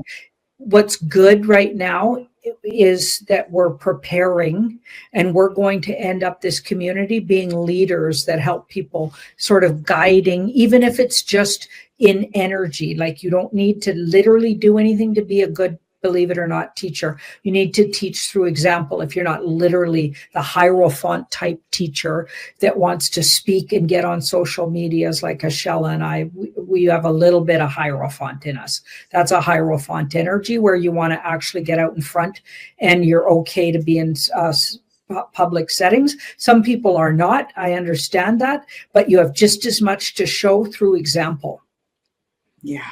what's good right now is that we're preparing, and we're going to end up this community being leaders that help people, sort of guiding, even if it's just in energy. Like, you don't need to literally do anything to be a good, believe it or not, teacher. You need to teach through example. If you're not literally the Hierophant type teacher that wants to speak and get on social medias like Ashella and I, we have a little bit of Hierophant in us. That's a Hierophant energy where you want to actually get out in front, and you're okay to be in public settings. Some people are not. I understand that, but you have just as much to show through example. Yeah.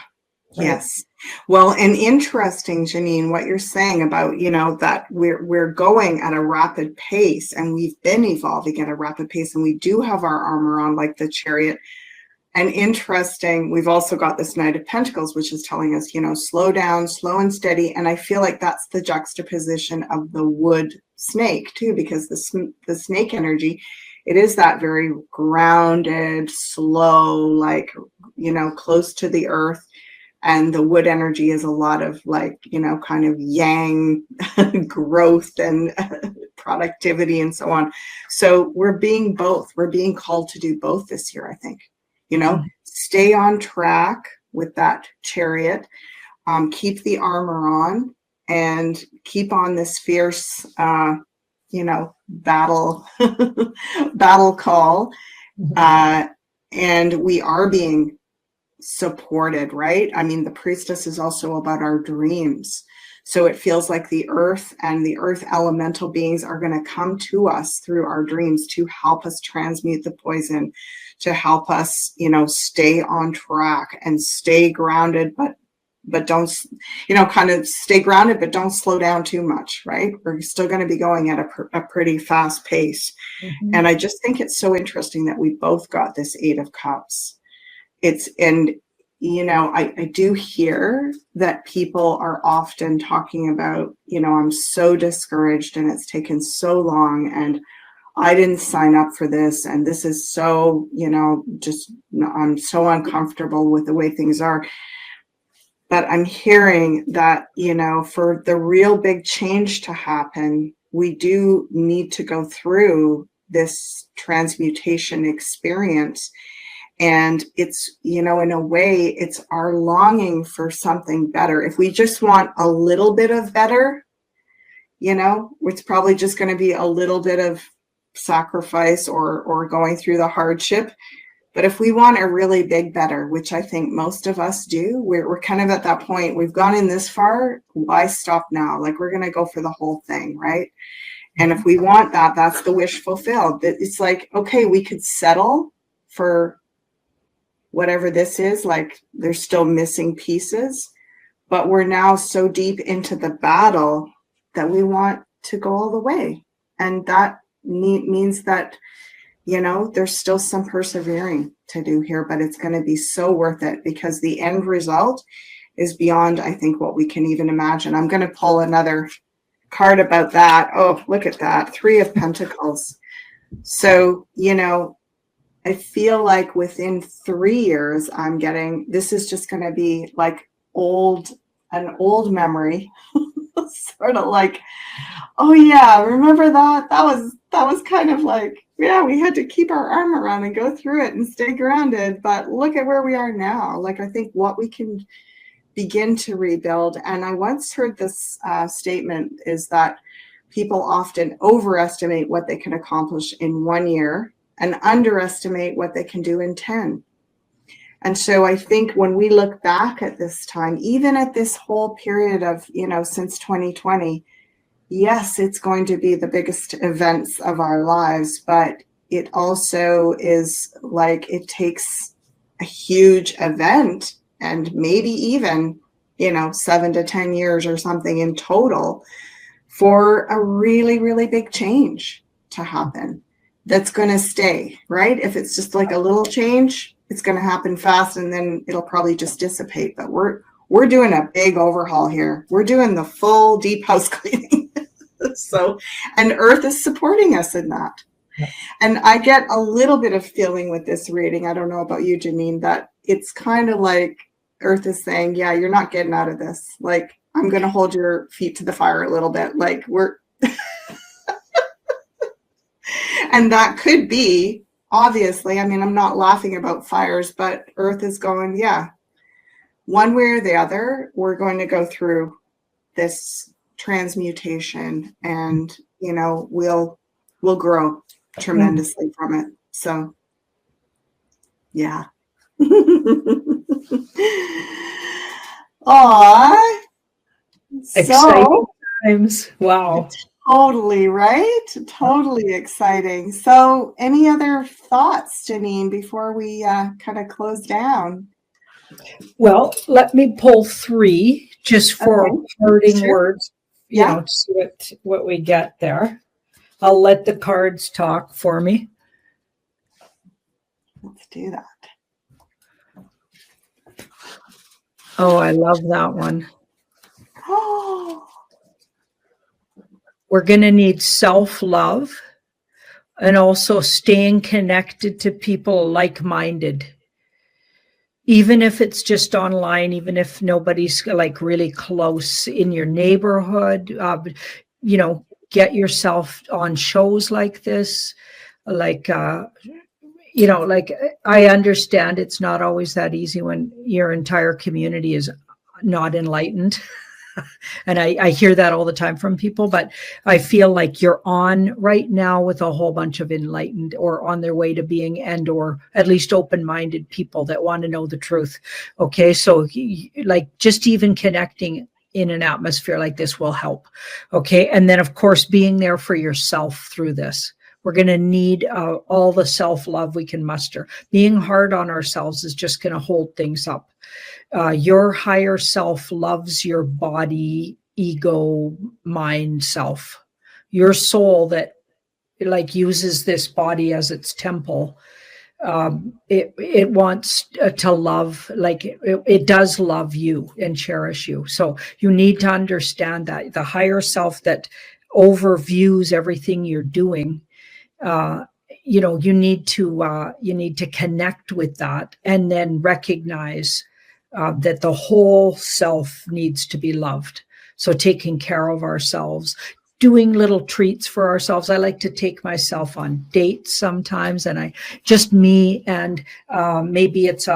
Right. Yes. Well, and interesting, Janine, what you're saying about, that we're going at a rapid pace, and we've been evolving at a rapid pace, and we do have our armor on, like the chariot. And interesting, we've also got this Knight of Pentacles, which is telling us, slow down, slow and steady. And I feel like that's the juxtaposition of the wood snake too, because the snake energy, it is that very grounded, slow, like, close to the earth. And the wood energy is a lot of, like, kind of yang growth and productivity and so on. So we're being both. We're being called to do both this year, I think. Stay on track with that chariot, keep the armor on, and keep on this fierce, battle call. And we are being supported, right? I mean, the priestess is also about our dreams. So it feels like the earth and the earth elemental beings are going to come to us through our dreams to help us transmute the poison, to help us, stay on track and stay grounded, but don't, kind of stay grounded, but don't slow down too much, right? We're still going to be going at a pretty fast pace. Mm-hmm. And I just think it's so interesting that we both got this Eight of Cups. I do hear that people are often talking about, I'm so discouraged and it's taken so long, and I didn't sign up for this, and this is so, just, I'm so uncomfortable with the way things are. But I'm hearing that, for the real big change to happen, we do need to go through this transmutation experience. And it's, in a way, it's our longing for something better. If we just want a little bit of better, it's probably just going to be a little bit of sacrifice or going through the hardship. But if we want a really big better, which I think most of us do, we're kind of at that point. We've gone in this far. Why stop now? Like, we're going to go for the whole thing, right? And if we want that, that's the wish fulfilled. It's like, okay, we could settle for whatever this is. Like, there's still missing pieces, but we're now so deep into the battle that we want to go all the way. And that means that, there's still some persevering to do here, but it's going to be so worth it, because the end result is beyond, I think, what we can even imagine. I'm going to pull another card about that. Oh, look at that. 3 of Pentacles. So, I feel like within 3 years, I'm getting, this is just going to be like an old memory, sort of like, oh yeah, remember that? That was kind of like, yeah, we had to keep our arm around and go through it and stay grounded. But look at where we are now. Like, I think what we can begin to rebuild. And I once heard this statement is that people often overestimate what they can accomplish in 1 year and underestimate what they can do in 10. And so I think when we look back at this time, even at this whole period of, since 2020, yes, it's going to be the biggest events of our lives, but it also is like, it takes a huge event and maybe even, 7 to 10 years or something in total for a really, really big change to happen that's going to stay, right? If it's just like a little change, it's going to happen fast and then it'll probably just dissipate. But we're doing a big overhaul here. We're doing the full deep house cleaning. So, and Earth is supporting us in that. Yeah. And I get a little bit of feeling with this reading. I don't know about you, Janine, that it's kind of like Earth is saying, yeah, you're not getting out of this. Like, I'm going to hold your feet to the fire a little bit. Like, and that could be, obviously, I mean, I'm not laughing about fires, but Earth is going, yeah, one way or the other, we're going to go through this transmutation and, we'll grow tremendously from it. So, yeah. Aw. Exciting times. Wow. Totally, right? Totally exciting. So, any other thoughts, Janine, before we kind of close down? Well, let me pull 3 just for parting words, to see what we get there. I'll let the cards talk for me. Let's do that. Oh, I love that one. Oh. We're going to need self-love and also staying connected to people like-minded. Even if it's just online, even if nobody's like really close in your neighborhood, get yourself on shows like this. Like, like I understand it's not always that easy when your entire community is not enlightened. And I hear that all the time from people, but I feel like you're on right now with a whole bunch of enlightened or on their way to being and or at least open-minded people that want to know the truth. Okay, so like just even connecting in an atmosphere like this will help. Okay, and then of course being there for yourself through this. We're going to need all the self-love we can muster. Being hard on ourselves is just going to hold things up. Your higher self loves your body, ego, mind self. Your soul that like uses this body as its temple. It wants to love, like it does love you and cherish you. So you need to understand that the higher self that overviews everything you're doing you need to connect with that, and then recognize that the whole self needs to be loved. So taking care of ourselves, doing little treats for ourselves. I like to take myself on dates sometimes, and just me, and maybe it's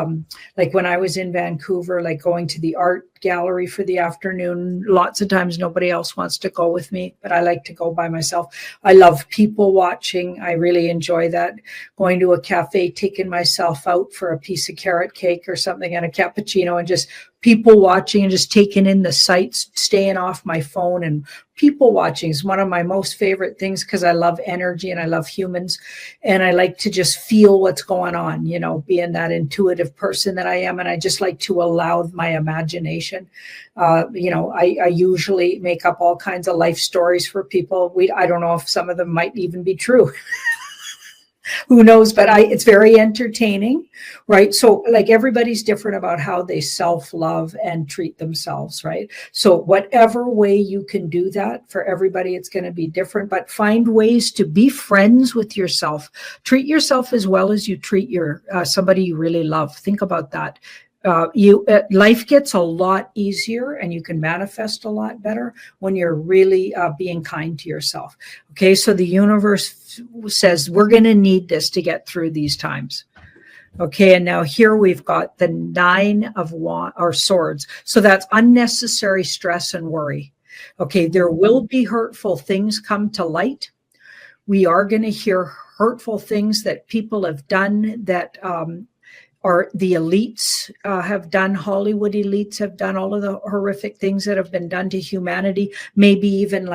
like when I was in Vancouver, like going to the art gallery for the afternoon. Lots of times nobody else wants to go with me, but I like to go by myself. I love people watching. I really enjoy that. Going to a cafe, taking myself out for a piece of carrot cake or something and a cappuccino, and just people watching and just taking in the sights, staying off my phone. And people watching is one of my most favorite things, because I love energy and I love humans, and I like to just feel what's going on, being that intuitive person that I am. And I just like to allow my imagination. I usually make up all kinds of life stories for people. I don't know if some of them might even be true. Who knows? But it's very entertaining, right? So like everybody's different about how they self-love and treat themselves, right? So whatever way you can do that for everybody, it's going to be different, but find ways to be friends with yourself. Treat yourself as well as you treat somebody you really love. Think about that. Life gets a lot easier, and you can manifest a lot better when you're really being kind to yourself. Okay, so the universe says we're going to need this to get through these times. Okay, and now here we've got the 9 of Swords. So that's unnecessary stress and worry. Okay, there will be hurtful things come to light. We are going to hear hurtful things that people have done that or the elites have done. Hollywood elites have done all of the horrific things that have been done to humanity. Maybe even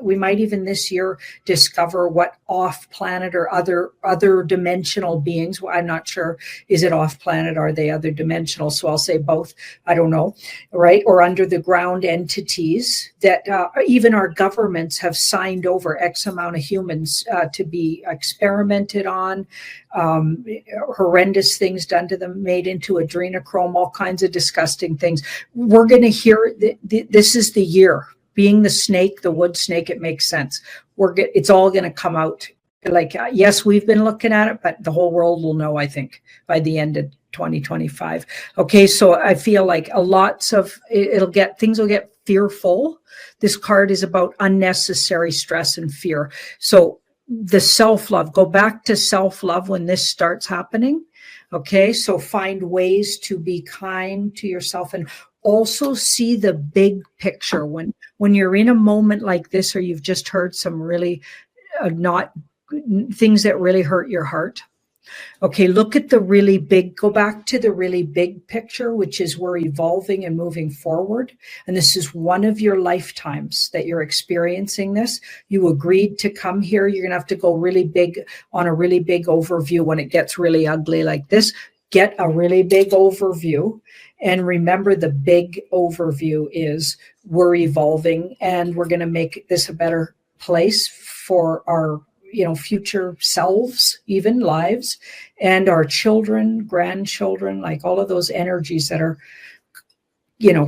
we might even this year discover what off-planet or other dimensional beings. I'm not sure. Is it off-planet? Are they other dimensional? So I'll say both. I don't know, right? Or under the ground entities that even our governments have signed over X amount of humans to be experimented on. Horrendous things done to them, made into adrenochrome, all kinds of disgusting things. We're going to hear this is the year. Being the snake, the wood snake, it makes sense. It's all going to come out. Like, yes, we've been looking at it, but the whole world will know, I think, by the end of 2025. Okay, so I feel like things will get fearful. This card is about unnecessary stress and fear. So the self-love, go back to self-love when this starts happening. Okay, so find ways to be kind to yourself, and also see the big picture. When you're in a moment like this, or you've just heard some really not things that really hurt your heart. Okay, look at go back to the really big picture, which is we're evolving and moving forward. And this is one of your lifetimes that you're experiencing this. You agreed to come here. You're going to have to go really big on a really big overview when it gets really ugly like this. Get a really big overview. And remember, the big overview is we're evolving, and we're going to make this a better place for our future selves, even lives, and our children, grandchildren, like all of those energies that are,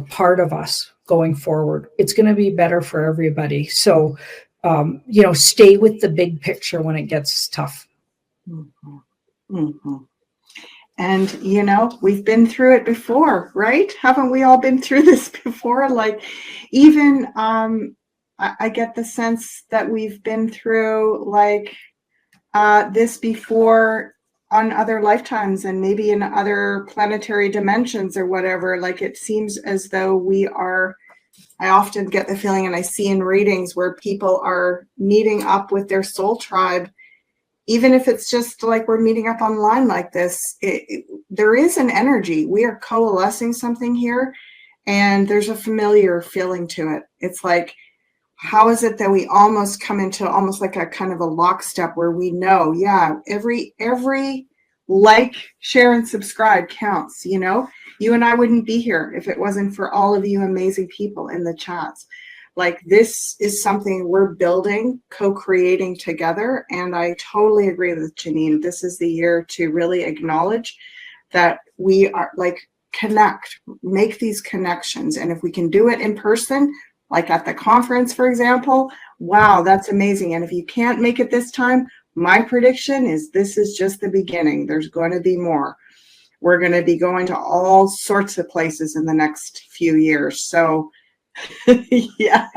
part of us going forward. It's going to be better for everybody. So, stay with the big picture when it gets tough. Mm-hmm. Mm-hmm. And, we've been through it before, right? Haven't we all been through this before? Like, even, I get the sense that we've been through this before on other lifetimes, and maybe in other planetary dimensions or whatever. Like, it seems as though I often get the feeling, and I see in readings where people are meeting up with their soul tribe, even if it's just like we're meeting up online like this. There is an energy. We are coalescing something here, and there's a familiar feeling to it. It's like, how is it that we almost come into almost like a kind of a lockstep where we know, every like, share, and subscribe counts. You and I wouldn't be here if it wasn't for all of you amazing people in the chats. Like, this is something we're building, co-creating together. And I totally agree with Janine. This is the year to really acknowledge that we are connect, make these connections. And if we can do it in person, like at the conference, for example, wow, that's amazing. And if you can't make it this time, My prediction is this is just the beginning. There's going to be more. We're going to be going to all sorts of places in the next few years. So, yeah,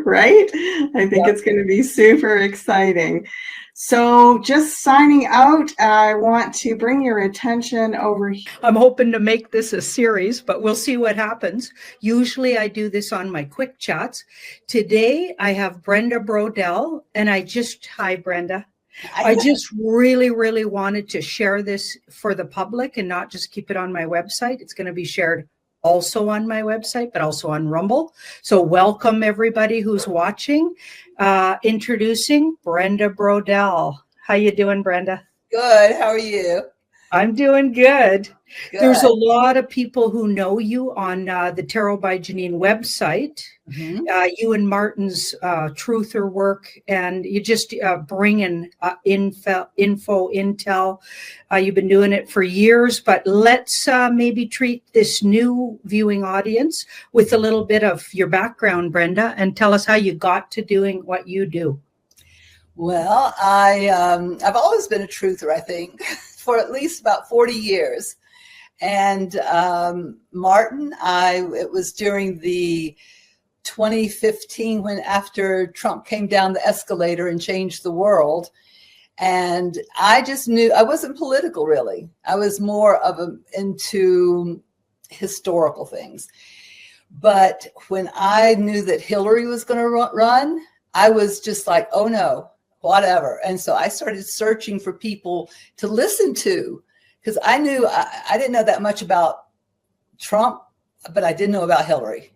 right? I think it's going to be super exciting. So just signing out, I want to bring your attention over here. I'm hoping to make this a series, but we'll see what happens. Usually I do this on my quick chats. Today I have Brenda Brodell, and hi, Brenda. I just really, really wanted to share this for the public and not just keep it on my website. It's going to be shared also on my website, but also on Rumble. So welcome everybody who's watching. Introducing Brenda Brodell. How you doing, Brenda? Good. How are you? I'm doing good. There's a lot of people who know you on the Tarot by Janine website. Mm-hmm. You and Martin's truther work, and you just bring in intel. You've been doing it for years, but let's maybe treat this new viewing audience with a little bit of your background, Brenda, and tell us how you got to doing what you do. Well, I've always been a truther, I think, for at least about 40 years. And Martin, it was during the 2015 when after Trump came down the escalator and changed the world. And I just knew I wasn't political, really. I was more into historical things. But when I knew that Hillary was going to run, I was just like, oh no, whatever. And so I started searching for people to listen to, because I knew I didn't know that much about Trump, but I did know about Hillary.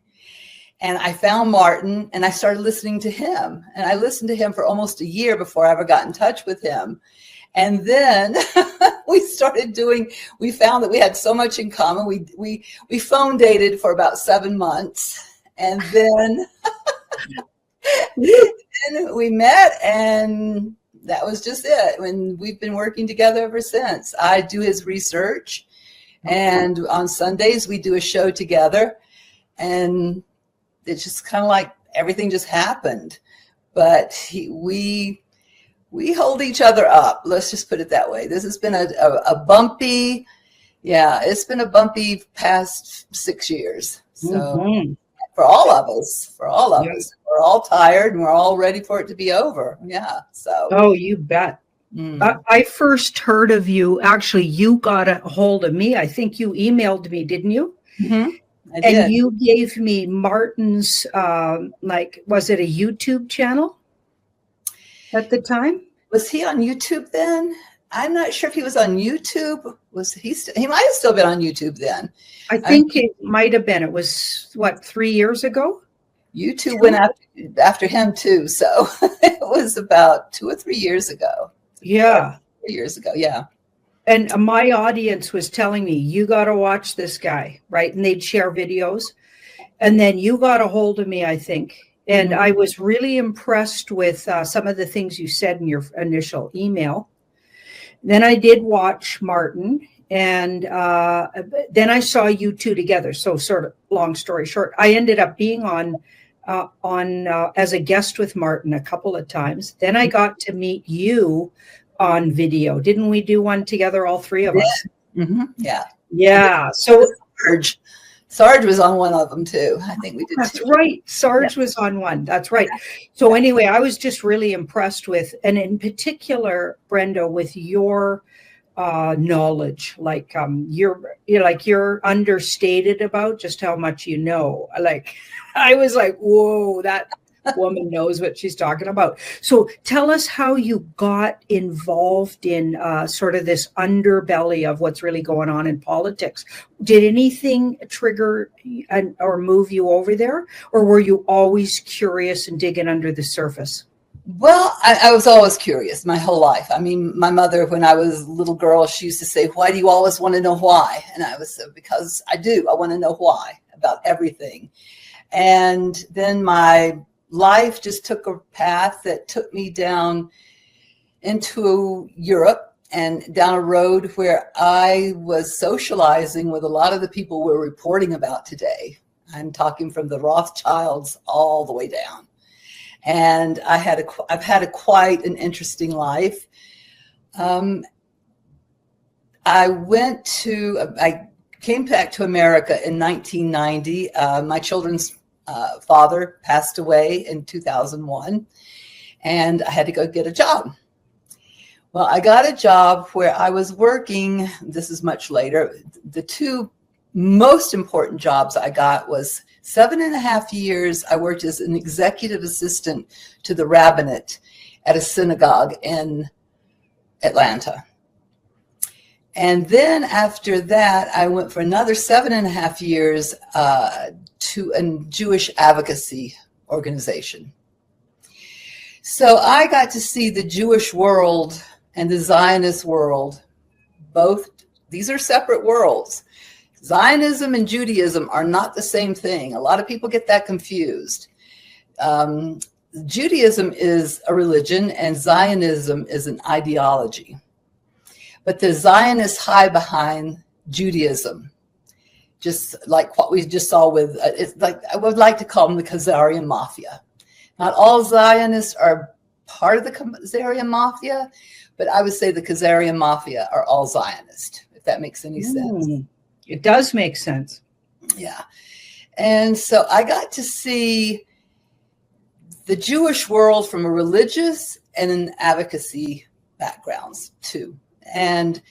And I found Martin and I started listening to him. And I listened to him for almost a year before I ever got in touch with him. And then we found that we had so much in common. We phone dated for about 7 months. And then we met, and that was just it. And we've been working together ever since. I do his research, and on Sundays we do a show together, and it's just kind of like everything just happened. But we hold each other up. Let's just put it that way. This has been a bumpy, it's been a bumpy past 6 years. So. Mm-hmm. For all of us, we're all tired and we're all ready for it to be over. Yeah. So. Oh, you bet. I first heard of you. Actually, you got a hold of me. I think you emailed me, didn't you? Mm-hmm. I did. And you gave me Martin's, was it a YouTube channel at the time? Was he on YouTube then? I'm not sure if he was on YouTube. He might have still been on YouTube then. I think it might have been. It was, 3 years ago? YouTube went after him too. So it was about 2 or 3 years ago. Yeah. 3 years ago, yeah. And my audience was telling me, you got to watch this guy, right? And they'd share videos. And then you got a hold of me, I think. And I was really impressed with some of the things you said in your initial email. Then I did watch Martin, and then I saw you two together. So sort of long story short, I ended up being on as a guest with Martin a couple of times. Then I got to meet you on video. Didn't we do one together, all three of us? Mm-hmm. Yeah. Yeah. So Sarge was on one of them too. I think we did. That's right. Sarge was on one. That's right. So anyway, I was just really impressed with, and in particular, Brenda, with your knowledge. Like you're understated about just how much you know. Like I was like, whoa, that woman knows what she's talking about. So tell us how you got involved in sort of this underbelly of what's really going on in politics. Did anything trigger or move you over there? Or were you always curious and digging under the surface? Well, I was always curious my whole life. I mean, my mother, when I was a little girl, she used to say, why do you always want to know why? And I was, because I do. I want to know why about everything. And then my life just took a path that took me down into Europe and down a road where I was socializing with a lot of the people we're reporting about today. I'm talking from the Rothschilds all the way down. And I've had quite an interesting life. I came back to America in 1990. My children's father passed away in 2001, and I had to go get a job. Well, I got a job where I was working, this is much later, the two most important jobs I got was 7.5 years. I worked as an executive assistant to the rabbinate at a synagogue in Atlanta. And then after that, I went for another 7.5 years to a Jewish advocacy organization. So I got to see the Jewish world and the Zionist world. Both, these are separate worlds. Zionism and Judaism are not the same thing. A lot of people get that confused. Judaism is a religion and Zionism is an ideology. But the Zionists hide behind Judaism, just like what we just saw with, it's like, I would like to call them the Khazarian Mafia. Not all Zionists are part of the Khazarian Mafia, but I would say the Khazarian Mafia are all Zionist, if that makes any sense. It does make sense. Yeah. And so I got to see the Jewish world from a religious and an advocacy backgrounds too. And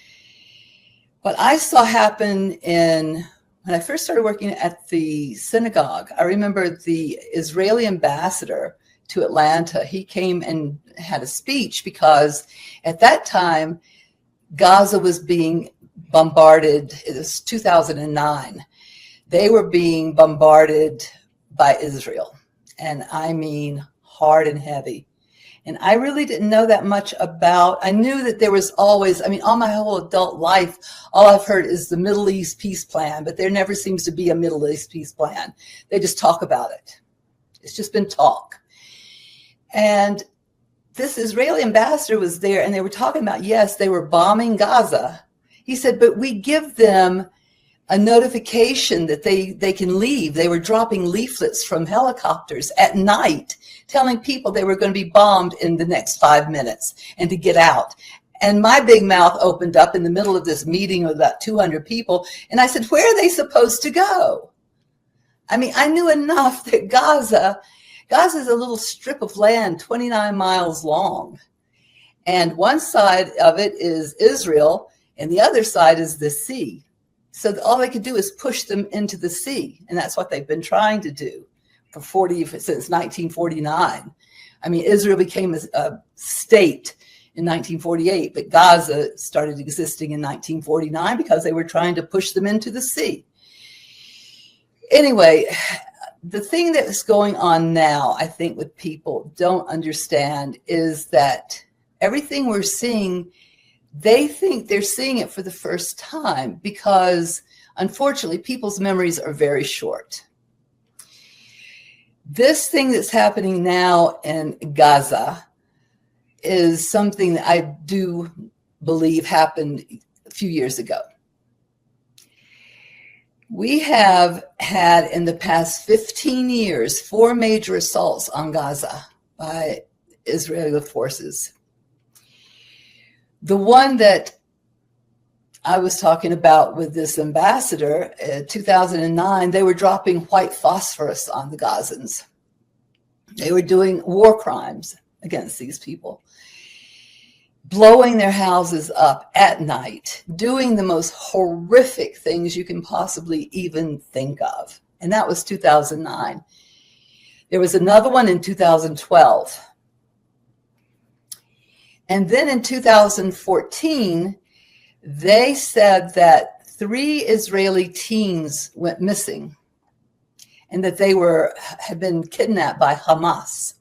what I saw happen when I first started working at the synagogue, I remember the Israeli ambassador to Atlanta, he came and had a speech because at that time, Gaza was being bombarded. It was 2009. They were being bombarded by Israel. And I mean hard and heavy. And I really didn't know that much I knew that there was always, all my whole adult life, all I've heard is the Middle East peace plan, but there never seems to be a Middle East peace plan. They just talk about it. It's just been talk. And this Israeli ambassador was there and they were talking about, yes, they were bombing Gaza. He said, but we give them a notification that they can leave. They were dropping leaflets from helicopters at night telling people they were going to be bombed in the next 5 minutes and to get out. And my big mouth opened up in the middle of this meeting with about 200 people. And I said, where are they supposed to go? I knew enough that Gaza is a little strip of land, 29 miles long. And one side of it is Israel and the other side is the sea. So all they could do is push them into the sea. And that's what they've been trying to do since 1949. Israel became a state in 1948, but Gaza started existing in 1949 because they were trying to push them into the sea. Anyway, the thing that's going on now, I think what people don't understand is that everything we're seeing, they think they're seeing it for the first time because, unfortunately, people's memories are very short. This thing that's happening now in Gaza is something that I do believe happened a few years ago. We have had in the past 15 years 4 major assaults on Gaza by Israeli forces. The one that I was talking about with this ambassador in 2009, they were dropping white phosphorus on the Gazans. They were doing war crimes against these people, blowing their houses up at night, doing the most horrific things you can possibly even think of. And that was 2009. There was another one in 2012. And then in 2014, they said that 3 Israeli teens went missing and that they had been kidnapped by Hamas.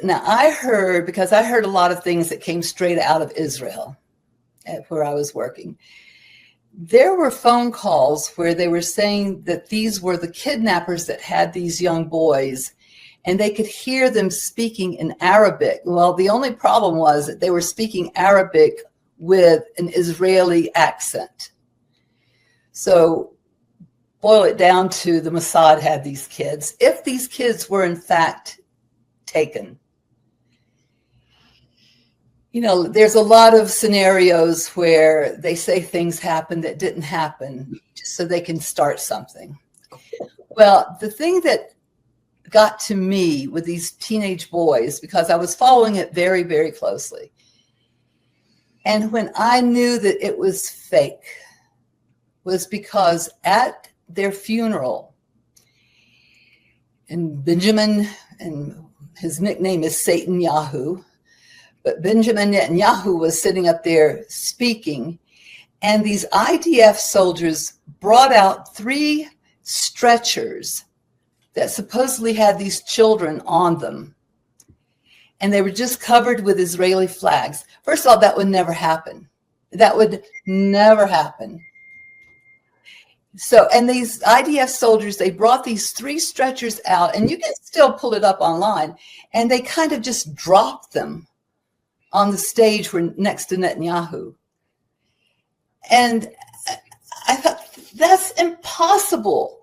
Now I heard, because I heard a lot of things that came straight out of Israel where I was working. There were phone calls where they were saying that these were the kidnappers that had these young boys and they could hear them speaking in Arabic. Well, the only problem was that they were speaking Arabic with an Israeli accent. So boil it down to the Mossad had these kids. If these kids were in fact taken, you know, there's a lot of scenarios where they say things happened that didn't happen just so they can start something. Well, the thing that got to me with these teenage boys, because I was following it very, very closely, and when I knew that it was fake, was because at their funeral, and Benjamin, and his nickname is Satan Yahoo, but Benjamin Netanyahu was sitting up there speaking, and these IDF soldiers brought out 3 stretchers that supposedly had these children on them, and they were just covered with Israeli flags. First of all, that would never happen. That would never happen. So, and these IDF soldiers, they brought these 3 stretchers out, and you can still pull it up online, and they kind of just dropped them on the stage next to Netanyahu. And I thought, that's impossible.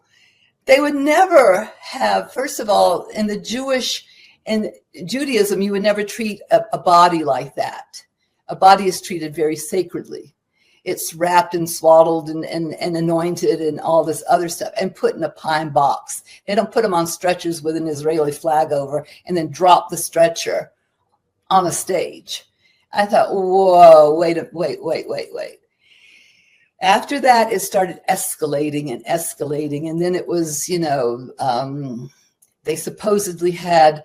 They would never have, first of all, in Judaism, you would never treat a body like that. A body is treated very sacredly. It's wrapped and swaddled and anointed and all this other stuff and put in a pine box. They don't put them on stretchers with an Israeli flag over and then drop the stretcher on a stage. I thought, whoa, wait. After that, it started escalating. And then it was, you know, they supposedly had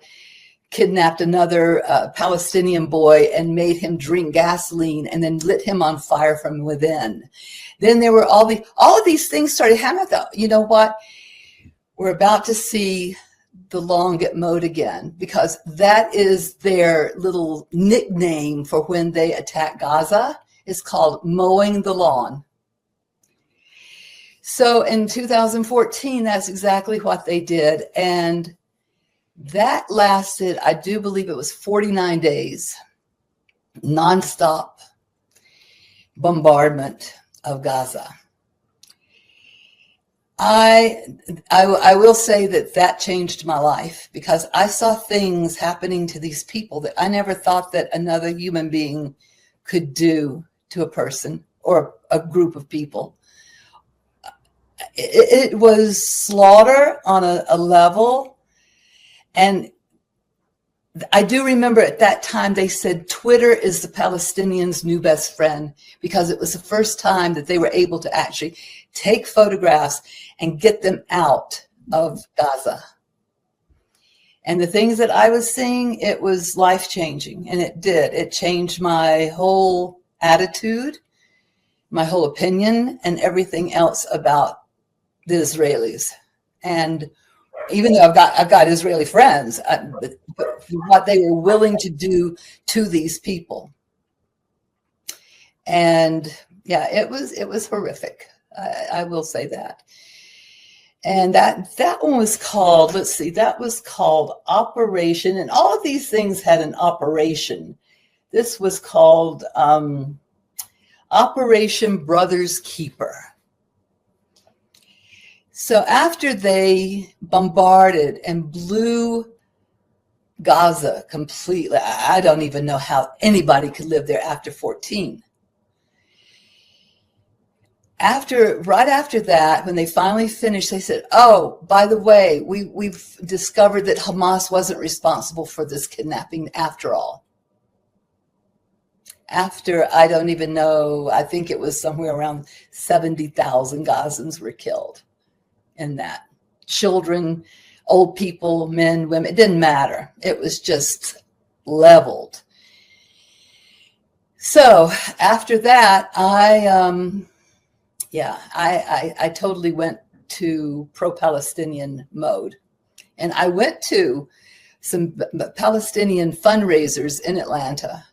kidnapped another Palestinian boy and made him drink gasoline and then lit him on fire from within. Then there were all of these things started happening. I thought, you know what? We're about to see the lawn get mowed again, because that is their little nickname for when they attack Gaza. It's called mowing the lawn. So in 2014, that's exactly what they did. And that lasted, I do believe it was 49 days, nonstop bombardment of Gaza. I will say that changed my life, because I saw things happening to these people that I never thought that another human being could do to a person or a group of people. It was slaughter on a level. And I do remember at that time they said Twitter is the Palestinians' new best friend, because it was the first time that they were able to actually take photographs and get them out of Gaza. And the things that I was seeing, it was life-changing, and it did. It changed my whole attitude, my whole opinion, and everything else about the Israelis. And even though I've got Israeli friends, but what they were willing to do to these people. And yeah, it was horrific. I will say that. And that one was called, let's see, that was called Operation, and all of these things had an operation. This was called Operation Brother's Keeper. So after they bombarded and blew Gaza completely, I don't even know how anybody could live there after 14. Right after that, when they finally finished, they said, oh, by the way, we've discovered that Hamas wasn't responsible for this kidnapping after all. After, I don't even know, I think it was somewhere around 70,000 Gazans were killed in that. Children, old people, men, women, it didn't matter. It was just leveled. So after that, I totally went to pro-Palestinian mode. And I went to some Palestinian fundraisers in Atlanta,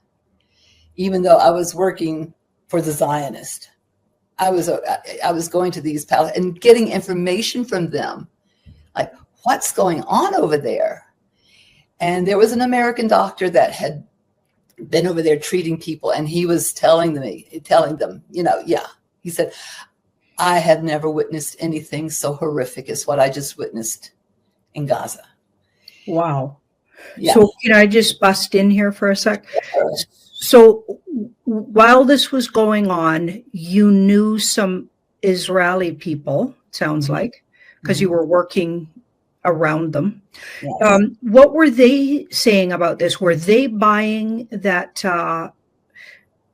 even though I was working for the Zionist. I was going to these and getting information from them, like what's going on over there. And there was an American doctor that had been over there treating people, and he was telling them, he said, I have never witnessed anything so horrific as what I just witnessed in Gaza. Wow. Yeah. So can I just bust in here for a sec? So while this was going on, you knew some Israeli people, sounds like, because you were working around them. Yes. What were they saying about this? Were they buying that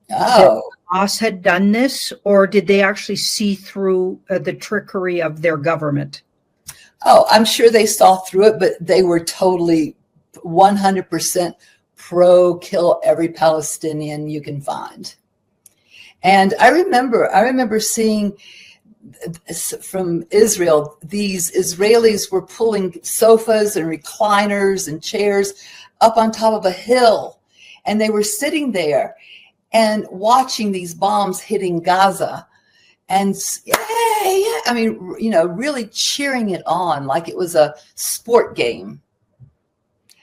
Hamas had done this, or did they actually see through the trickery of their government? Oh, I'm sure they saw through it, but they were totally 100% pro kill every Palestinian you can find. And I remember seeing from Israel, these Israelis were pulling sofas and recliners and chairs up on top of a hill, and they were sitting there and watching these bombs hitting Gaza, and yeah, I mean, you know, really cheering it on like it was a sport game.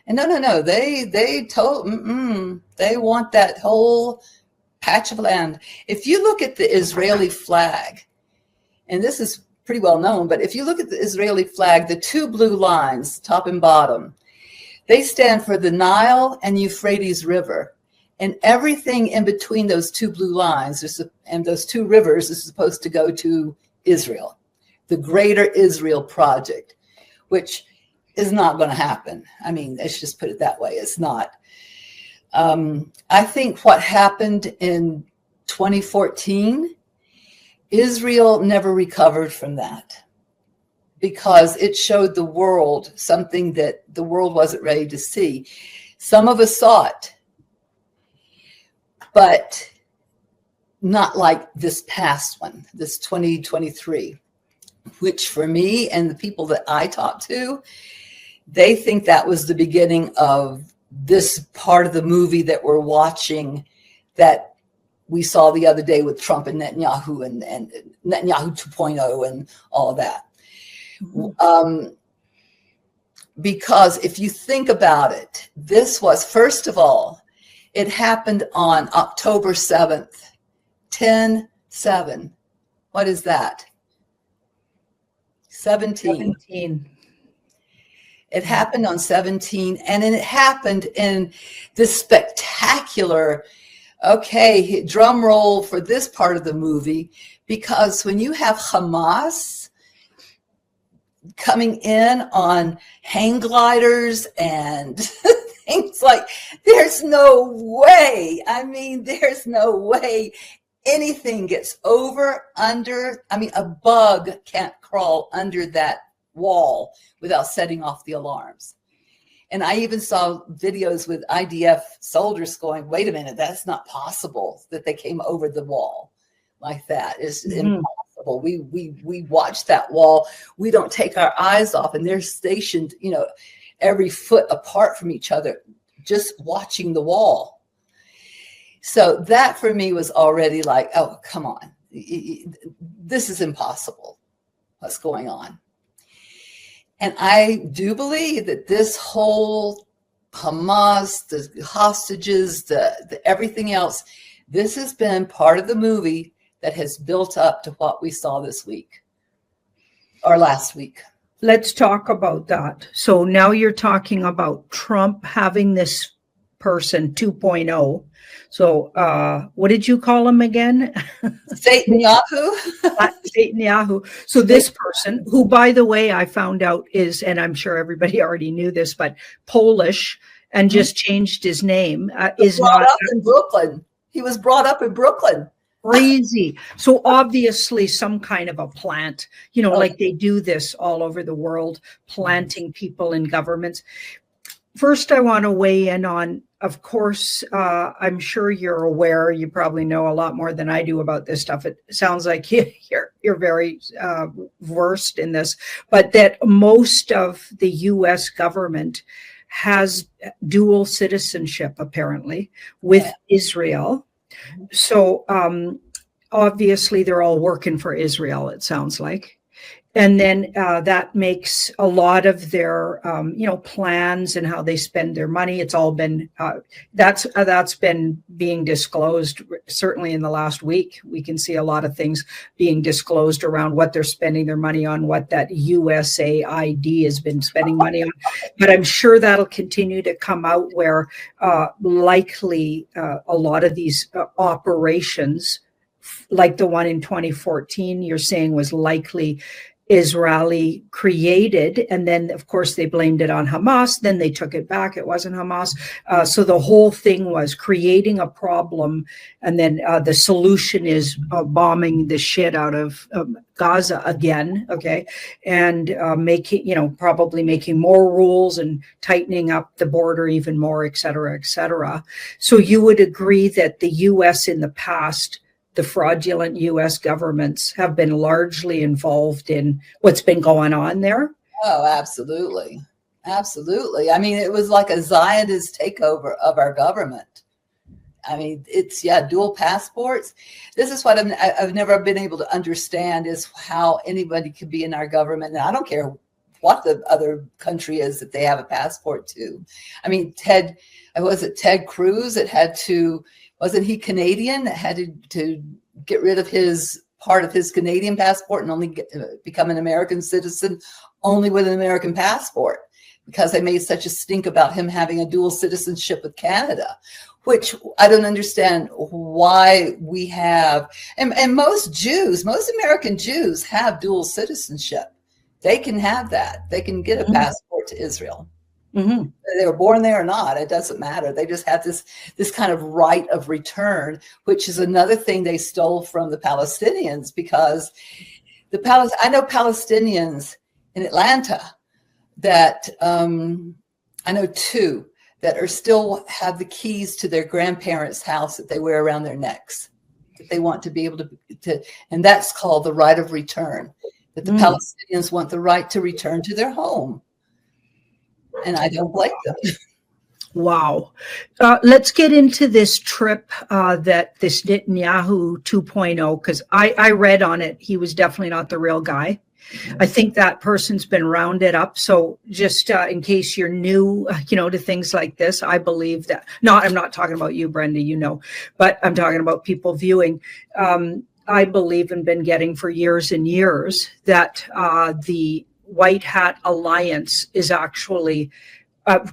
And no, they told they want that whole patch of land. If you look at the Israeli flag, and this is pretty well known, but if you look at the Israeli flag, the two blue lines, top and bottom, they stand for the Nile and Euphrates River. And everything in between those two blue lines and those two rivers is supposed to go to Israel, the Greater Israel Project, which is not going to happen. I mean, let's just put it that way. It's not. I think what happened in 2014, Israel never recovered from that because it showed the world something that the world wasn't ready to see. Some of us saw it, but not like this past one, this 2023, which for me and the people that I talked to, they think that was the beginning of this part of the movie that we're watching that we saw the other day with Trump and Netanyahu and Netanyahu 2.0 and all of that. Because if you think about it, this was, first of all, it happened on October 7th, 10/7. What is that? 17. It happened on 17, and then it happened in this spectacular, okay, drum roll for this part of the movie, because when you have Hamas coming in on hang gliders and things like, there's no way. I mean, there's no way anything gets over, under. I mean, a bug can't crawl under that wall without setting off the alarms. And I even saw videos with IDF soldiers going, wait a minute, that's not possible that they came over the wall like that. It's impossible. We watch that wall. We don't take our eyes off, and they're stationed, you know, every foot apart from each other, just watching the wall. So that for me was already like, oh, come on. This is impossible. What's going on? And I do believe that this whole Hamas, the hostages, the everything else, this has been part of the movie that has built up to what we saw this week or last week. Let's talk about that. So now you're talking about Trump having this person 2.0. So what did you call him again? Netanyahu. Netanyahu. So this person, who, by the way, I found out is, and I'm sure everybody already knew this, but Polish, and just changed his name, is not up in Brooklyn. He was brought up in Brooklyn. Crazy. So obviously some kind of a plant, you know, like they do this all over the world, planting people in governments. First, I want to weigh in on, of course, I'm sure you're aware, you probably know a lot more than I do about this stuff. It sounds like you're very versed in this, but that most of the US government has dual citizenship, apparently, with Israel. So obviously they're all working for Israel, it sounds like. And then that makes a lot of their, plans and how they spend their money. It's all been that's been being disclosed. Certainly in the last week, we can see a lot of things being disclosed around what they're spending their money on, what that USAID has been spending money on. But I'm sure that'll continue to come out where likely a lot of these operations, like the one in 2014, you're saying was likely Israeli created, and then of course they blamed it on Hamas. Then they took it back; it wasn't Hamas. So the whole thing was creating a problem, and then the solution is bombing the shit out of Gaza again. Okay, and probably making more rules and tightening up the border even more, et cetera, et cetera. So you would agree that the U.S. in the past, the fraudulent U.S. governments have been largely involved in what's been going on there? Oh, absolutely. Absolutely. I mean, it was like a Zionist takeover of our government. I mean, it's, dual passports. This is what I've never been able to understand, is how anybody could be in our government. And I don't care what the other country is that they have a passport to. I mean, Ted Cruz wasn't he Canadian, that had to get rid of his part of his Canadian passport and only become an American citizen only with an American passport, because they made such a stink about him having a dual citizenship with Canada, which I don't understand why we have. And most American Jews have dual citizenship. They can have that. They can get a passport to Israel. Mm-hmm. They were born there or not, it doesn't matter. They just have this kind of right of return, which is another thing they stole from the Palestinians, because I know Palestinians in Atlanta that I know two that are still have the keys to their grandparents' house that they wear around their necks, that they want to be able to, and that's called the right of return, that the Palestinians want the right to return to their home. And I don't blame them. Wow. Let's get into this trip that this Netanyahu 2.0, because I read on it. He was definitely not the real guy. I think that person's been rounded up. So just in case you're new, to things like this, I believe that. No, I'm not talking about you, Brenda, but I'm talking about people viewing. I believe and been getting for years and years that the White Hat Alliance is actually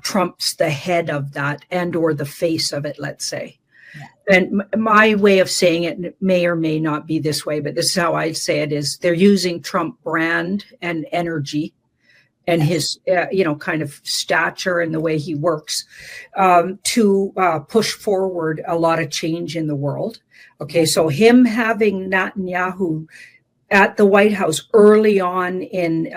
Trump's the head of that, and or the face of it, let's say. Yeah. And my way of saying it may or may not be this way, but this is how I say it, is they're using Trump brand and energy and his, kind of stature and the way he works to push forward a lot of change in the world. Okay, so him having Netanyahu at the White House early on in,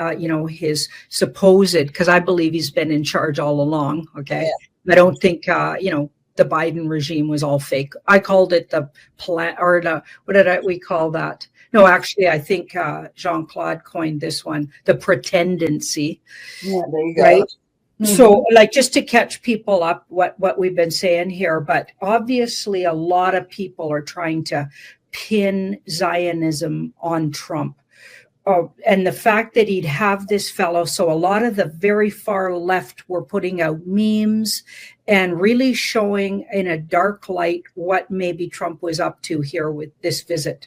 his supposed, because I believe he's been in charge all along. Okay. Yeah. I don't think, the Biden regime was all fake. I called it the plan, or what did we call that? No, actually, I think Jean-Claude coined this one, the pretendency. Yeah, there you go. Right. Mm-hmm. So just to catch people up, what we've been saying here, but obviously a lot of people are trying to pin Zionism on Trump. And the fact that he'd have this fellow, so a lot of the very far left were putting out memes and really showing in a dark light what maybe Trump was up to here with this visit.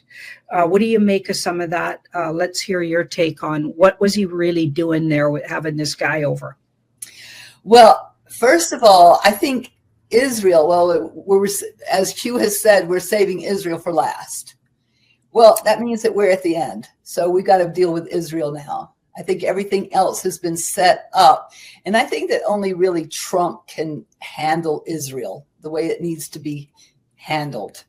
What do you make of some of that? Let's hear your take on what was he really doing there with having this guy over? Well, first of all, I think Israel, we're, as Hugh has said, we're saving Israel for last. Well, that means that we're at the end. So we've got to deal with Israel now. I think everything else has been set up. And I think that only really Trump can handle Israel the way it needs to be handled.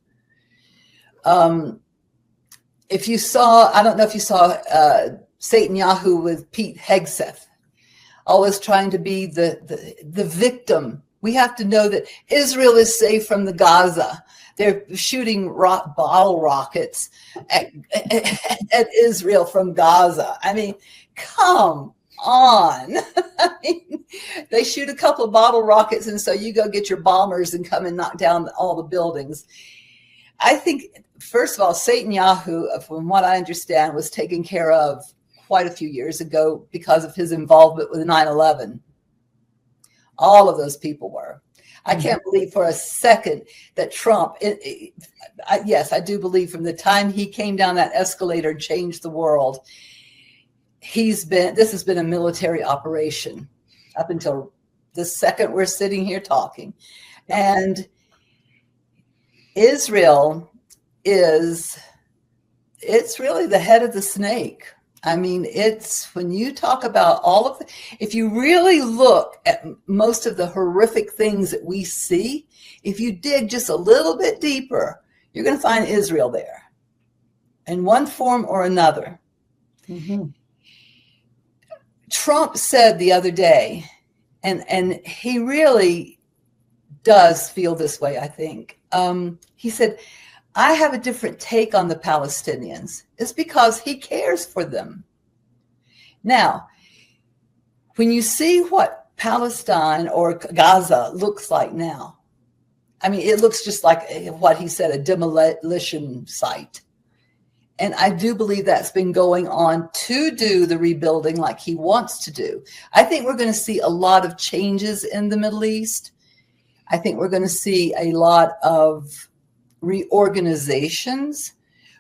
If you saw, I don't know if you saw Netanyahu with Pete Hegseth, always trying to be the victim. We have to know that Israel is safe from the Gaza. They're shooting bottle rockets at Israel from Gaza. I mean, come on. I mean, they shoot a couple of bottle rockets, and so you go get your bombers and come and knock down all the buildings. I think, first of all, Netanyahu, from what I understand, was taken care of quite a few years ago because of his involvement with 9/11. All of those people were. I can't believe for a second that Trump, yes, I do believe from the time he came down that escalator and changed the world, this has been a military operation up until the second we're sitting here talking. And Israel it's really the head of the snake. I mean, it's when you talk about all of if you really look at most of the horrific things that we see, if you dig just a little bit deeper, you're going to find Israel there in one form or another. Mm-hmm. Trump said the other day, and he really does feel this way, I think. He said, I have a different take on the Palestinians. It's because he cares for them. Now, when you see what Palestine or Gaza looks like now, I mean, it looks just like what he said, a demolition site. And I do believe that's been going on to do the rebuilding like he wants to do. I think we're going to see a lot of changes in the Middle East. I think we're going to see a lot of reorganizations.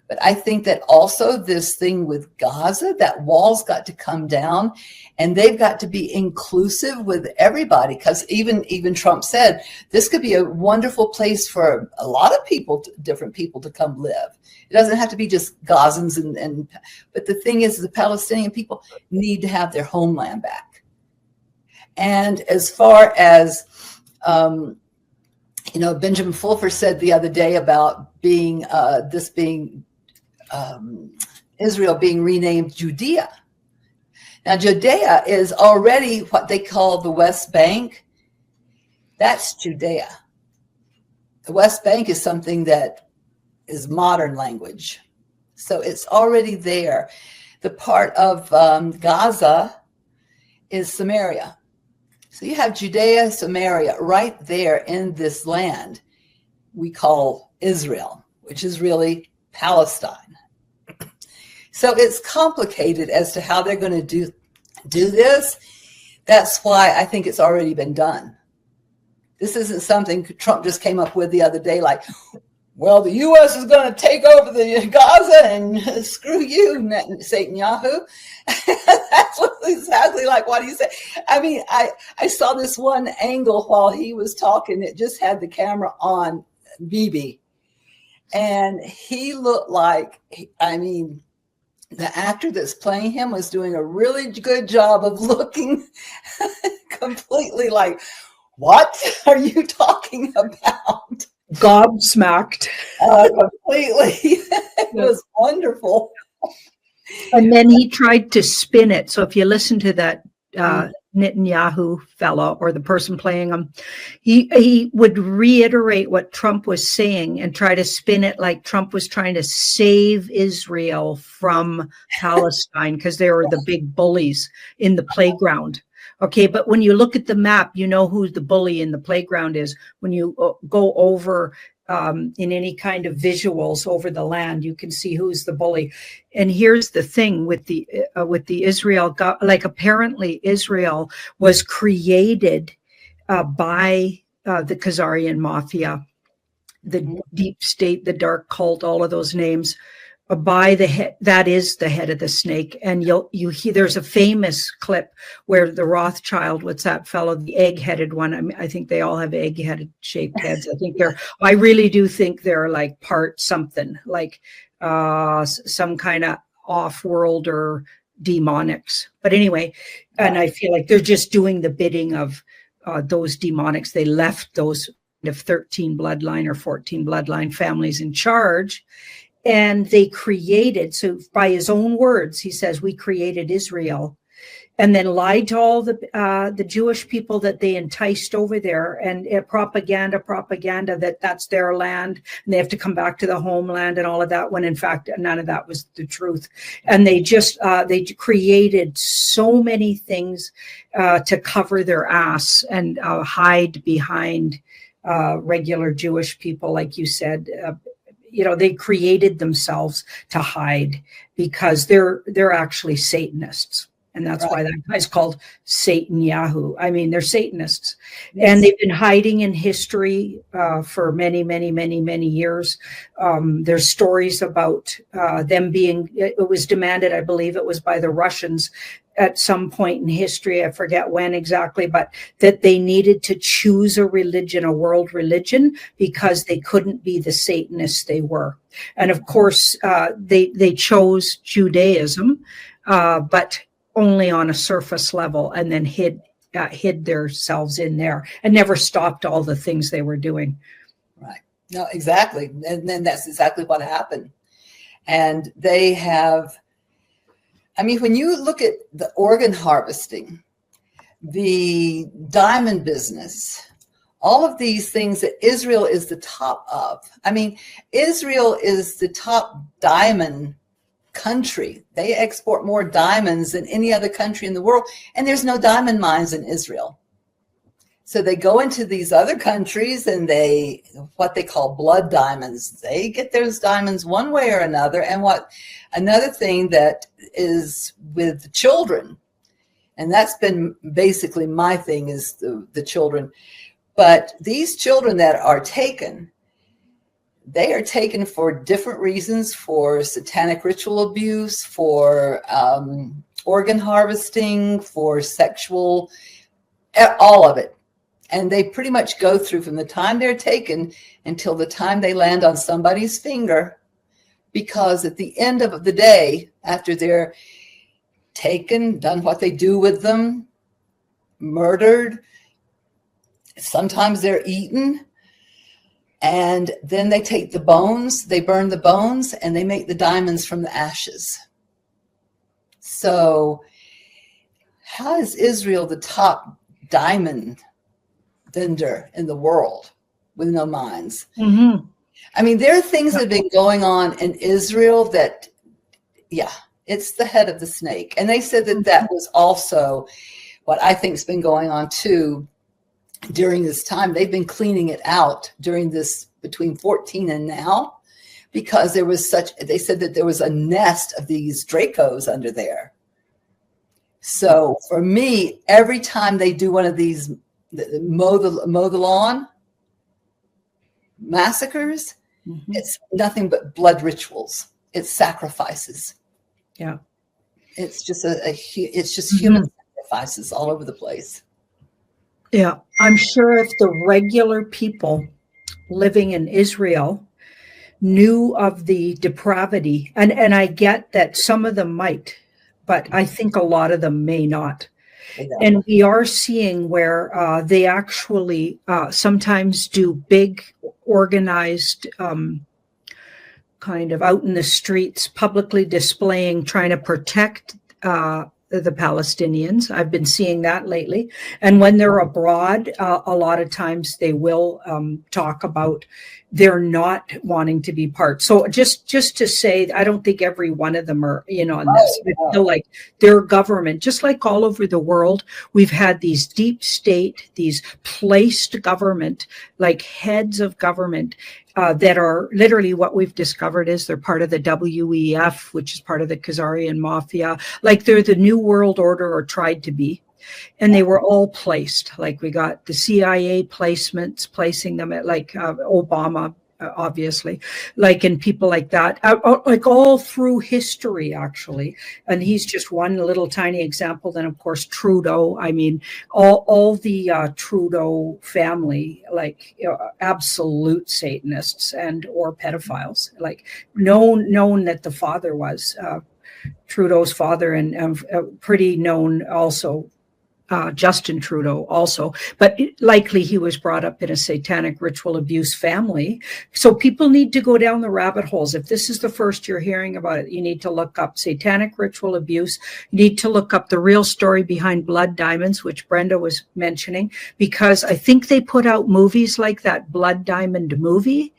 But I think that also this thing with Gaza, that wall's got to come down and they've got to be inclusive with everybody. Because even Trump said this could be a wonderful place for a lot of people, different people to come live. It doesn't have to be just Gazans. But the thing is, the Palestinian people need to have their homeland back. And as far as, Benjamin Fulford said the other day about Israel being renamed Judea. Now, Judea is already what they call the West Bank. That's Judea. The West Bank is something that is modern language. So it's already there. The part of Gaza is Samaria. So you have Judea, Samaria right there in this land we call Israel, which is really Palestine. So it's complicated as to how they're going to do this. That's why I think it's already been done. This isn't something Trump just came up with the other day, like, well, the U.S. is going to take over the Gaza and screw you, Netanyahu. That's exactly like what he said. I mean, I saw this one angle while he was talking. It just had the camera on Bibi. And he looked like, the actor that's playing him was doing a really good job of looking completely like, what are you talking about? Gobsmacked. Completely. It was wonderful. And then he tried to spin it. So if you listen to that Netanyahu fellow or the person playing him, he would reiterate what Trump was saying and try to spin it like Trump was trying to save Israel from Palestine because they were the big bullies in the playground. Okay, but when you look at the map, you know who the bully in the playground is. When you go over in any kind of visuals over the land, you can see who's the bully. And here's the thing with the Israel, like apparently Israel was created by the Khazarian mafia, the deep state, the dark cult, all of those names. By the head, that is the head of the snake. And you hear, there's a famous clip where the Rothschild, what's that fellow, the egg-headed one? I think they all have egg-headed shaped heads. I really do think they're like part something, like some kind of off-world or demonics. But anyway, and I feel like they're just doing the bidding of those demonics. They left those 13 bloodline or 14 bloodline families in charge. And they created, so by his own words, he says, we created Israel, and then lied to all the Jewish people that they enticed over there, and propaganda that that's their land, and they have to come back to the homeland and all of that, when in fact, none of that was the truth. And they just, they created so many things to cover their ass and hide behind regular Jewish people, like you said, they created themselves to hide because they're actually Satanists. And that's why that guy's called Satan Yahoo. I mean, they're Satanists. Yes. And they've been hiding in history for many, many, many, many years. There's stories about them being, it was demanded, I believe it was by the Russians at some point in history, I forget when exactly, but that they needed to choose a religion, a world religion, because they couldn't be the Satanists they were. And of course, they chose Judaism, but only on a surface level, and then hid themselves in there and never stopped all the things they were doing. Right. No, exactly. And then that's exactly what happened. And they have, I mean, when you look at the organ harvesting, the diamond business, all of these things that Israel is the top of. I mean, Israel is the top diamond country. They export more diamonds than any other country in the world, and there's no diamond mines in Israel. So they go into these other countries and they, what they call blood diamonds, they get those diamonds one way or another. And another thing that is with children, and that's been basically my thing, is the children. But these children that are taken, they are taken for different reasons, for satanic ritual abuse, for organ harvesting, for sexual, all of it. And they pretty much go through from the time they're taken until the time they land on somebody's finger, because at the end of the day, after they're taken, done what they do with them, murdered, sometimes they're eaten, and then they take the bones, they burn the bones, and they make the diamonds from the ashes. So how is Israel the top diamond vendor in the world with no mines? Mm-hmm. I mean, there are things that have been going on in Israel that, yeah, it's the head of the snake. And they said that that was also what I think has been going on too during this time. They've been cleaning it out during this, between 14 and now, because there was they said that there was a nest of these Dracos under there. So for me, every time they do one of these mow the lawn massacres, mm-hmm. It's nothing but blood rituals. It's sacrifices. Yeah. It's just it's just mm-hmm. human sacrifices all over the place. Yeah. I'm sure if the regular people living in Israel knew of the depravity, and I get that some of them might, but I think a lot of them may not. And we are seeing where they actually sometimes do big organized kind of out in the streets, publicly displaying, trying to protect the Palestinians. I've been seeing that lately. And when they're abroad, a lot of times they will talk about they're not wanting to be part. So just to say, I don't think every one of them are, on this. I feel like their government, just like all over the world, we've had these deep state, these placed government, like heads of government that are literally what we've discovered is they're part of the WEF, which is part of the Khazarian mafia. Like they're the New World Order, or tried to be. And they were all placed. Like we got the CIA placements, placing them at like Obama, obviously, like, and people like that, like all through history, actually. And he's just one little tiny example. Then, of course, Trudeau. I mean, all the Trudeau family, like absolute Satanists and or pedophiles, like known that the father was Trudeau's father, and pretty known also. Justin Trudeau also, but likely he was brought up in a satanic ritual abuse family. So people need to go down the rabbit holes. If this is the first you're hearing about it, you need to look up satanic ritual abuse. You need to look up the real story behind blood diamonds, which Brenda was mentioning, because I think they put out movies like that Blood Diamond movie.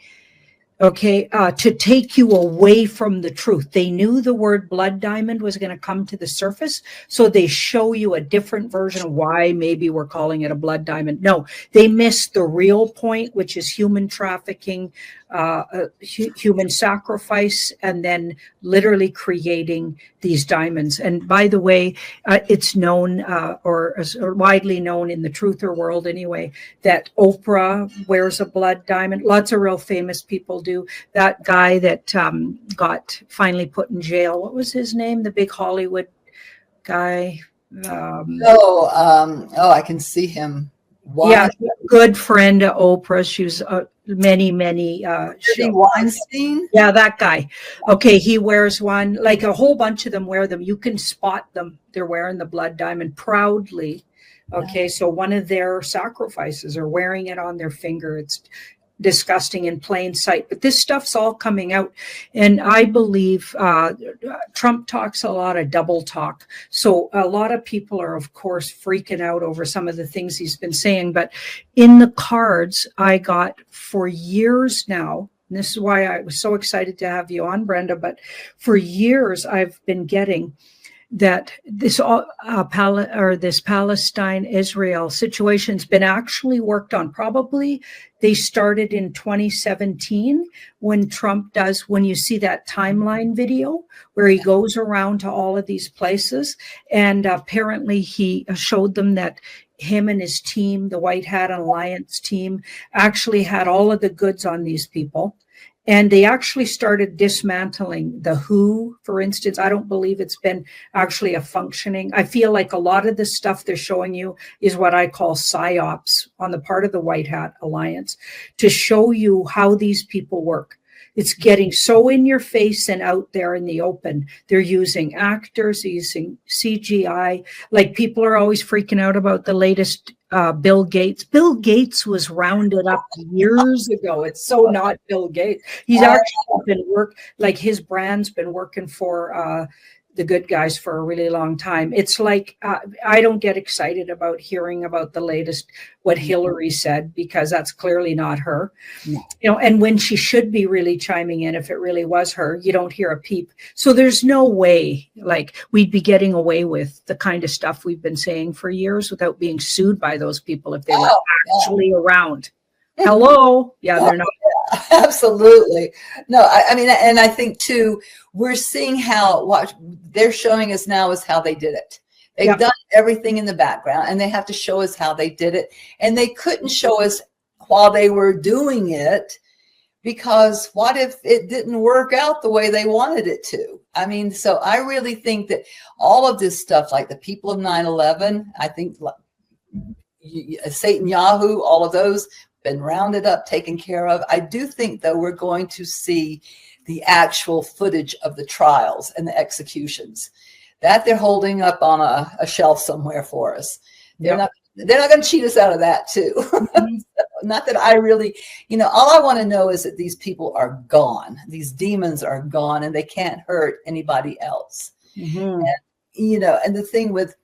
Okay, to take you away from the truth. They knew the word blood diamond was going to come to the surface, so they show you a different version of why maybe we're calling it a blood diamond. No, they missed the real point, which is human trafficking, human sacrifice, and then literally creating these diamonds. And by the way, it's known or widely known in the truther world anyway, that Oprah wears a blood diamond. Lots of real famous people do. That guy that got finally put in jail, what was his name? The big Hollywood guy. I can see him. Yeah, good friend of Oprah. She was many Weinstein. Yeah, that guy. Okay, he wears one. Like a whole bunch of them wear them. You can spot them. They're wearing the blood diamond proudly. Okay, so one of their sacrifices are wearing it on their finger. It's disgusting in plain sight, but this stuff's all coming out. And I believe Trump talks a lot of double talk. So a lot of people are, of course, freaking out over some of the things he's been saying. But in the cards I got for years now, and this is why I was so excited to have you on, Brenda, but for years I've been getting that this Palestine-Israel situation's been actually worked on. Probably they started in 2017 when Trump does, when you see that timeline video where he goes around to all of these places, and apparently he showed them that him and his team, the White Hat Alliance team, actually had all of the goods on these people. And they actually started dismantling the WHO, for instance. I don't believe it's been actually a functioning. I feel like a lot of the stuff they're showing you is what I call psyops on the part of the White Hat Alliance to show you how these people work. It's getting so in your face and out there in the open. They're using actors, they're using CGI. Like people are always freaking out about the latest Bill Gates. Bill Gates was rounded up years ago. It's so not Bill Gates. He's actually been like his brand's been working for the good guys for a really long time. It's like I don't get excited about hearing about the latest, what Hillary said, because that's clearly not her. No. You know, and when she should be really chiming in, if it really was her, you don't hear a peep. So there's no way like we'd be getting away with the kind of stuff we've been saying for years without being sued by those people if they were actually around. Hello. Yeah, they're not. Absolutely. No, I mean, and I think too, we're seeing how what they're showing us now is how they did it. They've done everything in the background and they have to show us how they did it. And they couldn't show us while they were doing it, because what if it didn't work out the way they wanted it to? I mean, so I really think that all of this stuff, like the people of 9/11, I think Satan Yahoo, all of those, been rounded up, taken care of. I do think, though, we're going to see the actual footage of the trials and the executions that they're holding up on a shelf somewhere for us. They're not going to cheat us out of that too. Not that I really, all I want to know is that these people are gone. These demons are gone and they can't hurt anybody else. Mm-hmm. And, and the thing with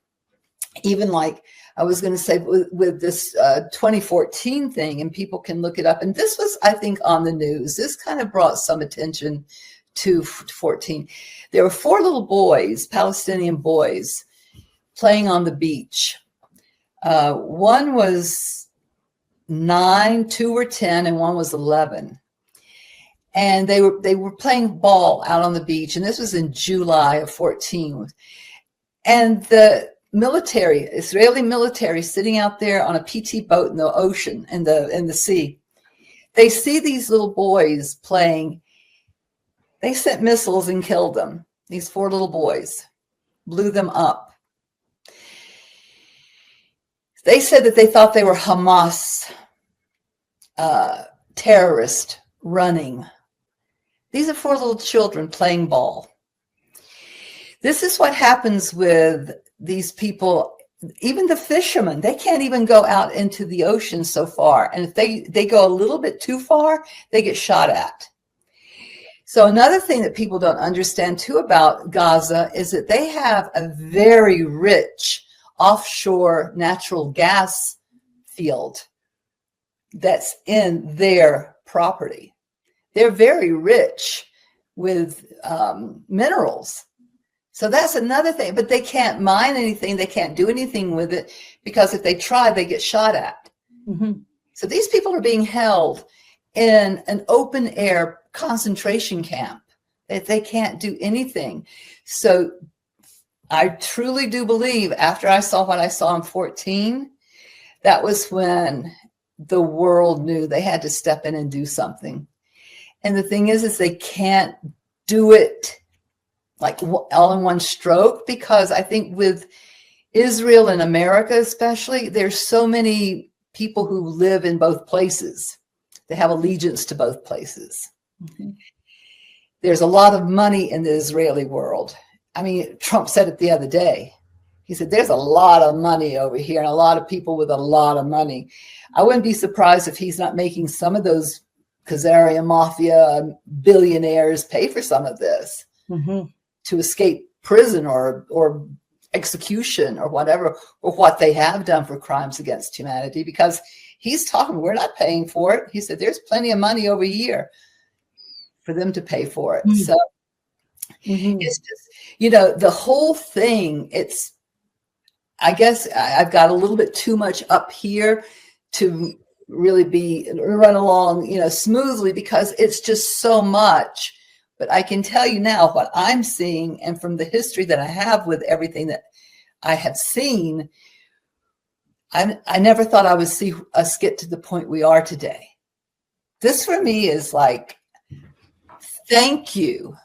even like, I was going to say with this 2014 thing, and people can look it up. And this was, I think, on the news. This kind of brought some attention to 14. There were 4 little boys, Palestinian boys, playing on the beach. One was 9, 2 were 10, and 1 was 11. And they were playing ball out on the beach. And this was in July of 14. And the Israeli military sitting out there on a PT boat in the ocean, in the sea. They see these little boys playing. They sent missiles and killed them. These 4 little boys, blew them up. They said that they thought they were Hamas terrorists running. These are 4 little children playing ball. This is what happens with these people. Even the fishermen, they can't even go out into the ocean so far. And if they go a little bit too far, they get shot at. So another thing that people don't understand too about Gaza is that they have a very rich offshore natural gas field that's in their property. They're very rich with minerals. So that's another thing, but they can't mine anything. They can't do anything with it because if they try, they get shot at. Mm-hmm. So these people are being held in an open air concentration camp. They can't do anything. So I truly do believe after I saw what I saw in 14, that was when the world knew they had to step in and do something. And the thing is they can't do it like all in one stroke, because I think with Israel and America especially, there's so many people who live in both places. They have allegiance to both places. Mm-hmm. There's a lot of money in the Israeli world. I mean, Trump said it the other day. He said, there's a lot of money over here and a lot of people with a lot of money. I wouldn't be surprised if he's not making some of those Khazarian mafia billionaires pay for some of this to escape prison or execution or whatever, or what they have done for crimes against humanity, because he's talking, we're not paying for it. He said, there's plenty of money over here for them to pay for it. So it's just, the whole thing, I guess I've got a little bit too much up here to really run along, smoothly, because it's just so much. But I can tell you now what I'm seeing, and from the history that I have with everything that I have seen, I never thought I would see us get to the point we are today. This for me is like, thank you,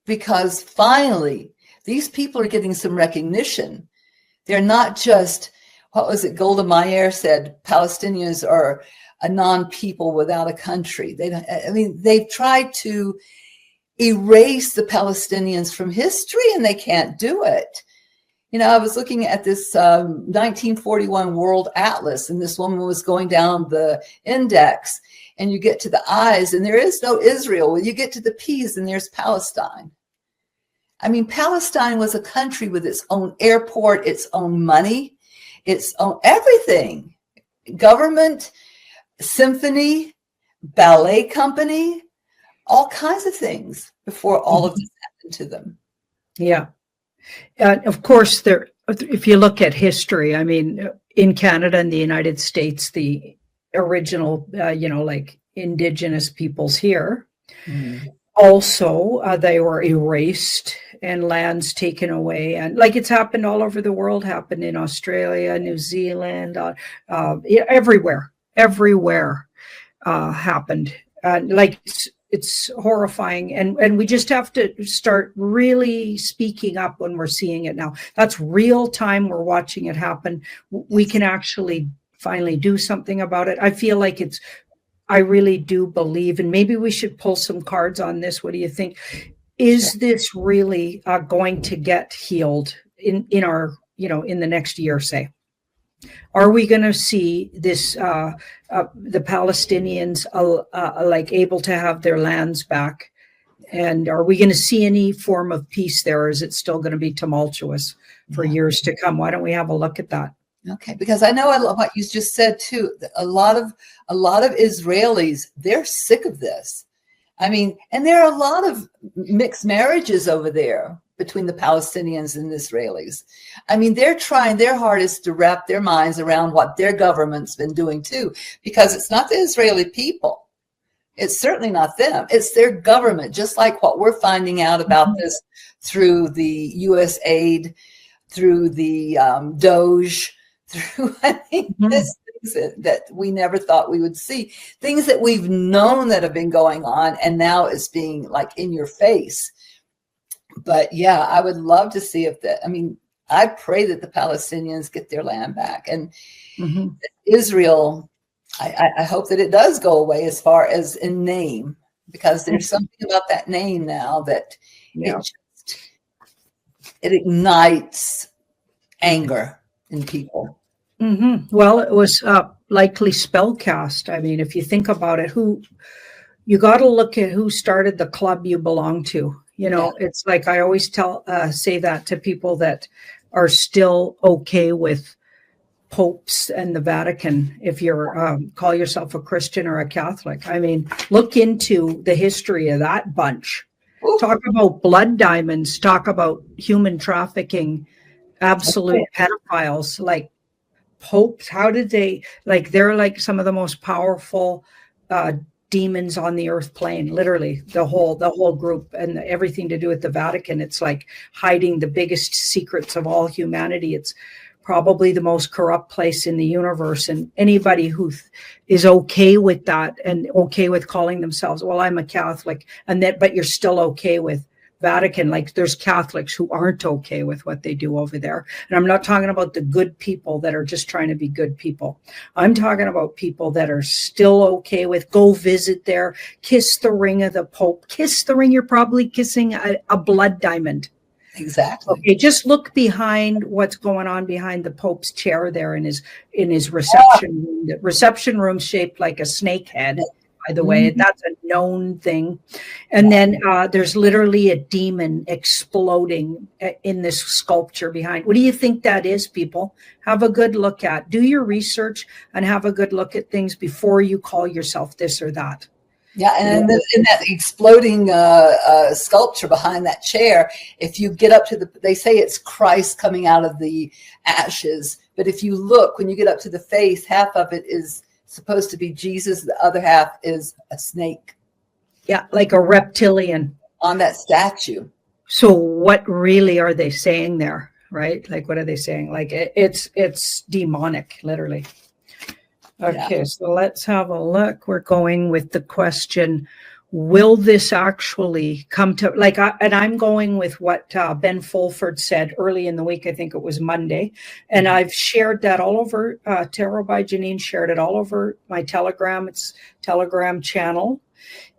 because finally these people are getting some recognition. They're not just, what was it, Golda Meir said, Palestinians are a non-people without a country. They've tried to erase the Palestinians from history, and they can't do it. I was looking at this 1941 World Atlas, and this woman was going down the index, and you get to the I's, and there is no Israel. When you get to the P's, and there's Palestine. I mean, Palestine was a country with its own airport, its own money, its own everything, government, symphony, ballet company, all kinds of things before all of this happened to them. Yeah. Of course, if you look at history, I mean, in Canada and the United States, the original, like indigenous peoples here, also, they were erased and lands taken away. And like it's happened all over the world, happened in Australia, New Zealand, everywhere happened. Like it's horrifying. And we just have to start really speaking up when we're seeing it now. That's real time. We're watching it happen. We can actually finally do something about it. I feel like I really do believe, and maybe we should pull some cards on this. What do you think? Is this really going to get healed in our, in the next year, say? Are we going to see this, the Palestinians like able to have their lands back? And are we going to see any form of peace there? Or is it still going to be tumultuous for years to come? Why don't we have a look at that? Okay, because I know what you just said too. A lot of Israelis, they're sick of this. I mean, and there are a lot of mixed marriages over there between the Palestinians and the Israelis. I mean, they're trying their hardest to wrap their minds around what their government's been doing too, because it's not the Israeli people. It's certainly not them. It's their government, just like what we're finding out about this through the U.S. aid, through the Doge, through things that we never thought we would see, things that we've known that have been going on, and now it's being like in your face. But yeah, I would love to see I pray that the Palestinians get their land back, and Israel, I hope that it does go away as far as in name, because there's something about that name now that it ignites anger in people. Well, it was likely spellcast. I mean, if you think about it, you got to look at who started the club you belong to. It's like I always say that to people that are still okay with popes and the Vatican. If you're call yourself a Christian or a Catholic, I mean, look into the history of that bunch. Talk about blood diamonds. Talk about human trafficking. Absolute pedophiles, like popes. How did they, they're like some of the most powerful demons on the earth plane, literally the whole group, and everything to do with the Vatican. It's like hiding the biggest secrets of all humanity. It's probably the most corrupt place in the universe. And anybody who is okay with that and okay with calling themselves, well, I'm a Catholic, and that, but you're still okay with Vatican. Like, there's Catholics who aren't okay with what they do over there. And I'm not talking about the good people that are just trying to be good people. I'm talking about people that are still okay with, go visit there, kiss the ring of the Pope, kiss the ring. You're probably kissing a blood diamond. Exactly. Okay, just look behind what's going on behind the Pope's chair there in his reception room. The reception room shaped like a snake head. By the way, that's a known thing. And then there's literally a demon exploding in this sculpture behind. What do you think that is, people? Have a good look at. Do your research and have a good look at things before you call yourself this or that. Yeah, and in that exploding sculpture behind that chair, if you get up to they say it's Christ coming out of the ashes. But if you look, when you get up to the face, half of it is supposed to be Jesus. The other half is a snake. Yeah, like a reptilian. On that statue. So what really are they saying there, right? Like, what are they saying? Like, it's demonic, literally. Okay, so let's have a look. We're going with the question, will this actually come to, like, and I'm going with what Ben Fulford said early in the week. I think it was Monday. And I've shared that all over, Tarot by Janine shared it all over my Telegram. It's Telegram channel.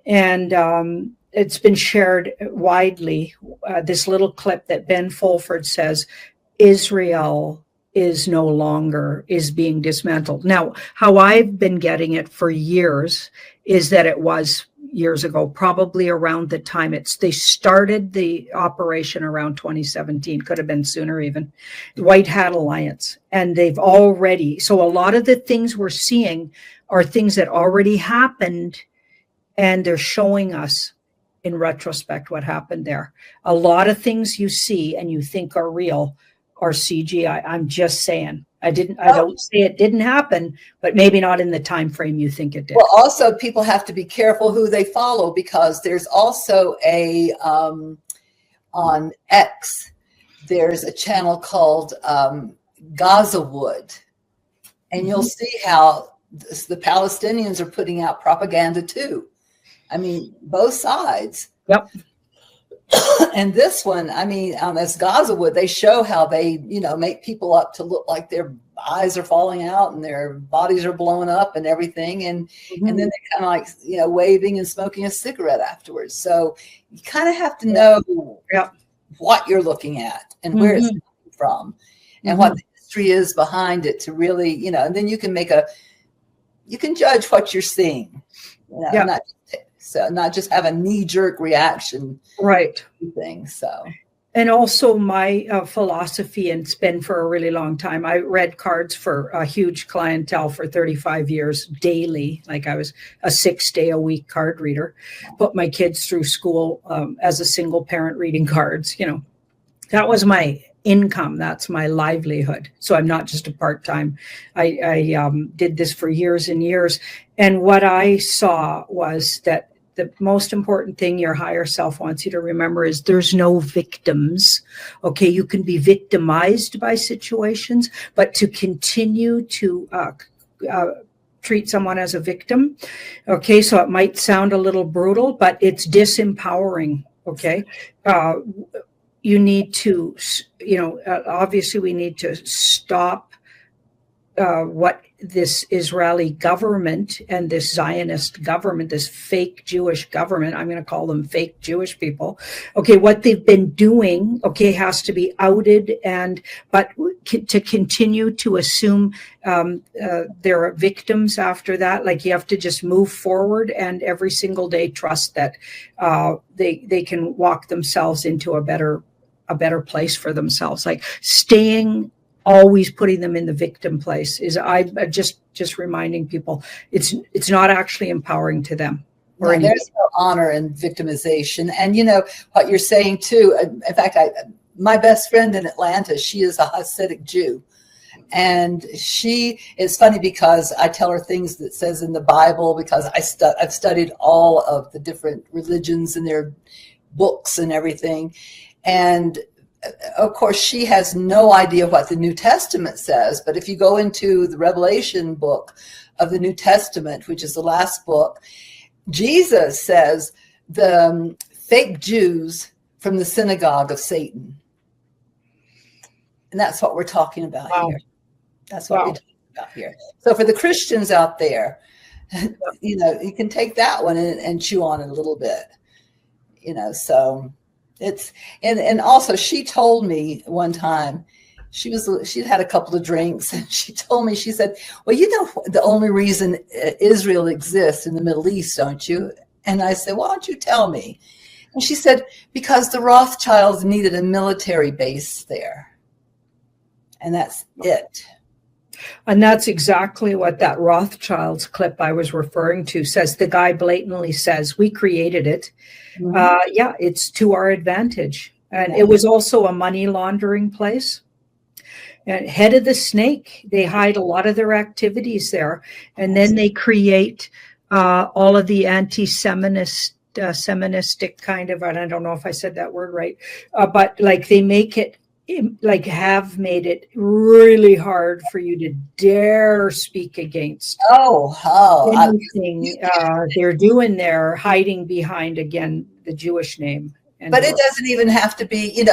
And it's been shared widely, this little clip that Ben Fulford says, Israel is being dismantled. Now, how I've been getting it for years is that it was years ago, probably around the time they started the operation around 2017, could have been sooner even, White Hat Alliance. And they've already, so a lot of the things we're seeing are things that already happened, and they're showing us in retrospect what happened there. A lot of things you see and you think are real are CGI. I'm just saying. I don't say it didn't happen, but maybe not in the time frame you think it did. Well, also people have to be careful who they follow, because there's also on X, there's a channel called Gaza Wood, and you'll see how the Palestinians are putting out propaganda too. I mean, both sides. Yep. And this one, I mean, as Gaza Wood, they show how they, make people up to look like their eyes are falling out and their bodies are blowing up and everything. And then they're kind of like, waving and smoking a cigarette afterwards. So you kind of have to know what you're looking at and where it's coming from and what the history is behind it to really, and then you can you can judge what you're seeing, not just have a knee-jerk reaction, right? Thing. So, and also my philosophy, and it's been for a really long time. I read cards for a huge clientele for 35 years daily. Like, I was a 6-day-a-week card reader. Put my kids through school as a single parent reading cards. That was my income. That's my livelihood. So I'm not just a part-time. I did this for years and years. And what I saw was that the most important thing your higher self wants you to remember is there's no victims. Okay, you can be victimized by situations, but to continue to treat someone as a victim, okay, so it might sound a little brutal, but it's disempowering, okay? You need to, obviously we need to stop what this Israeli government and this Zionist government, this fake Jewish government, I'm going to call them fake Jewish people. Okay, what they've been doing, okay, has to be outed, but to continue to assume there are victims after that, like, you have to just move forward and every single day trust that they can walk themselves into a better place for themselves. Like, always putting them in the victim place is, I just reminding people, it's not actually empowering to them. There's no honor in victimization. And what you're saying too, in fact, my best friend in Atlanta, she is a Hasidic Jew. And it's funny because I tell her things that says in the Bible, because I've studied all of the different religions and their books and everything. And of course, she has no idea what the New Testament says. But if you go into the Revelation book of the New Testament, which is the last book, Jesus says the fake Jews from the synagogue of Satan. And that's what we're talking about here. That's what we're talking about here. So for the Christians out there, you can take that one and chew on it a little bit, so it's, and also she told me one time, she'd had a couple of drinks, and she told me, she said, well, the only reason Israel exists in the Middle East, don't you? And I said, why don't you tell me? And she said, because the Rothschilds needed a military base there. And that's it. And that's exactly what that Rothschilds clip I was referring to says. The guy blatantly says, we created it. Mm-hmm. It's to our advantage. And it was also a money laundering place. And head of the snake, they hide a lot of their activities there. And then they create all of the Semitistic kind of, and I don't know if I said that word right, but like they make it, have made it really hard for you to dare speak against anything they're doing there, hiding behind, again, the Jewish name. But it doesn't even have to be,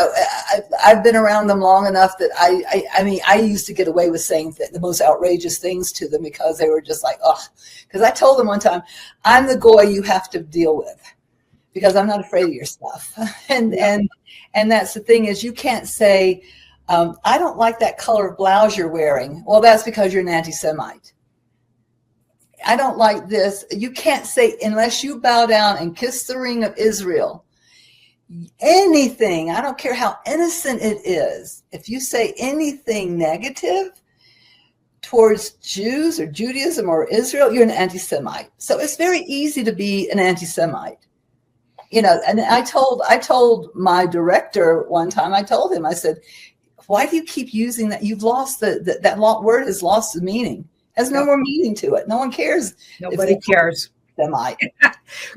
I've been around them long enough that I used to get away with saying the most outrageous things to them because they were just like, oh, because I told them one time, I'm the goy you have to deal with because I'm not afraid of your stuff. And that's the thing is you can't say, I don't like that color of blouse you're wearing. Well, that's because you're an anti-Semite. I don't like this. You can't say, unless you bow down and kiss the ring of Israel, anything, I don't care how innocent it is, if you say anything negative towards Jews or Judaism or Israel, you're an anti-Semite. So it's very easy to be an anti-Semite. And I told my director one time, I told him, I said, why do you keep using that? You've lost that word has lost the meaning. Has no more meaning to it. No one cares. Nobody cares. Semite.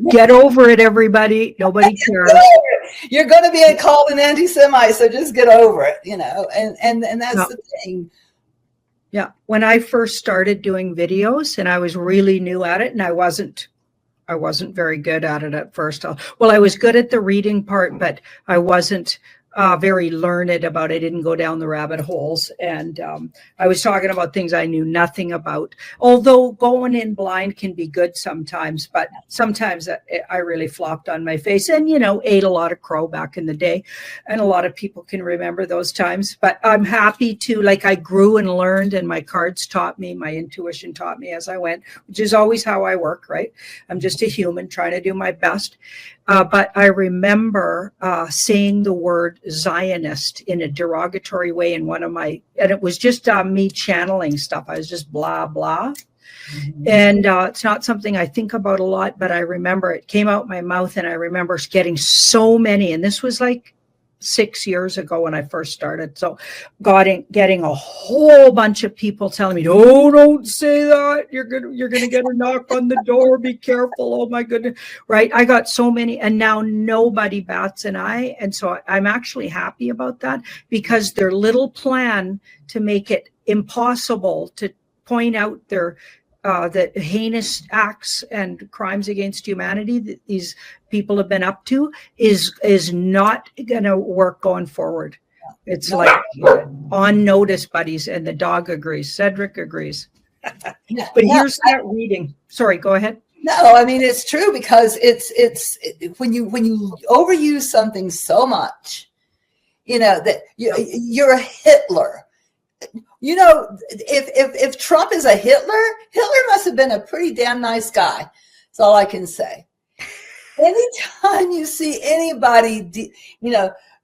Get over it, everybody. Nobody cares. You're going to be called an anti-Semite, so just get over it, and that's the thing. Yeah. When I first started doing videos and I was really new at it, and I wasn't very good at it at first. Well, I was good at the reading part, but I wasn't very learned about it. I didn't go down the rabbit holes. And I was talking about things I knew nothing about. Although going in blind can be good sometimes, but sometimes I really flopped on my face and, ate a lot of crow back in the day. And a lot of people can remember those times. But I'm happy to, I grew and learned, and my cards taught me, my intuition taught me as I went, which is always how I work, right? I'm just a human trying to do my best. But I remember saying the word Zionist in a derogatory way in one of and it was just me channeling stuff. I was just blah, blah. Mm-hmm. And it's not something I think about a lot, but I remember it came out my mouth, and I remember getting so many, and this was 6 years ago when I first started. So getting a whole bunch of people telling me, oh, don't say that. You're gonna get a knock on the door. Be careful. Oh my goodness. Right. I got so many, and now nobody bats an eye. And so I'm actually happy about that, because their little plan to make it impossible to point out their that heinous acts and crimes against humanity that these people have been up to is not going to work going forward. It's on notice, buddies, and the dog agrees. Cedric agrees. But here's that reading. Sorry, go ahead. No, I mean, it's true, because it's when you overuse something so much, that you're a Hitler. If Trump is a Hitler must have been a pretty damn nice guy. That's all I can say. Anytime you see anybody,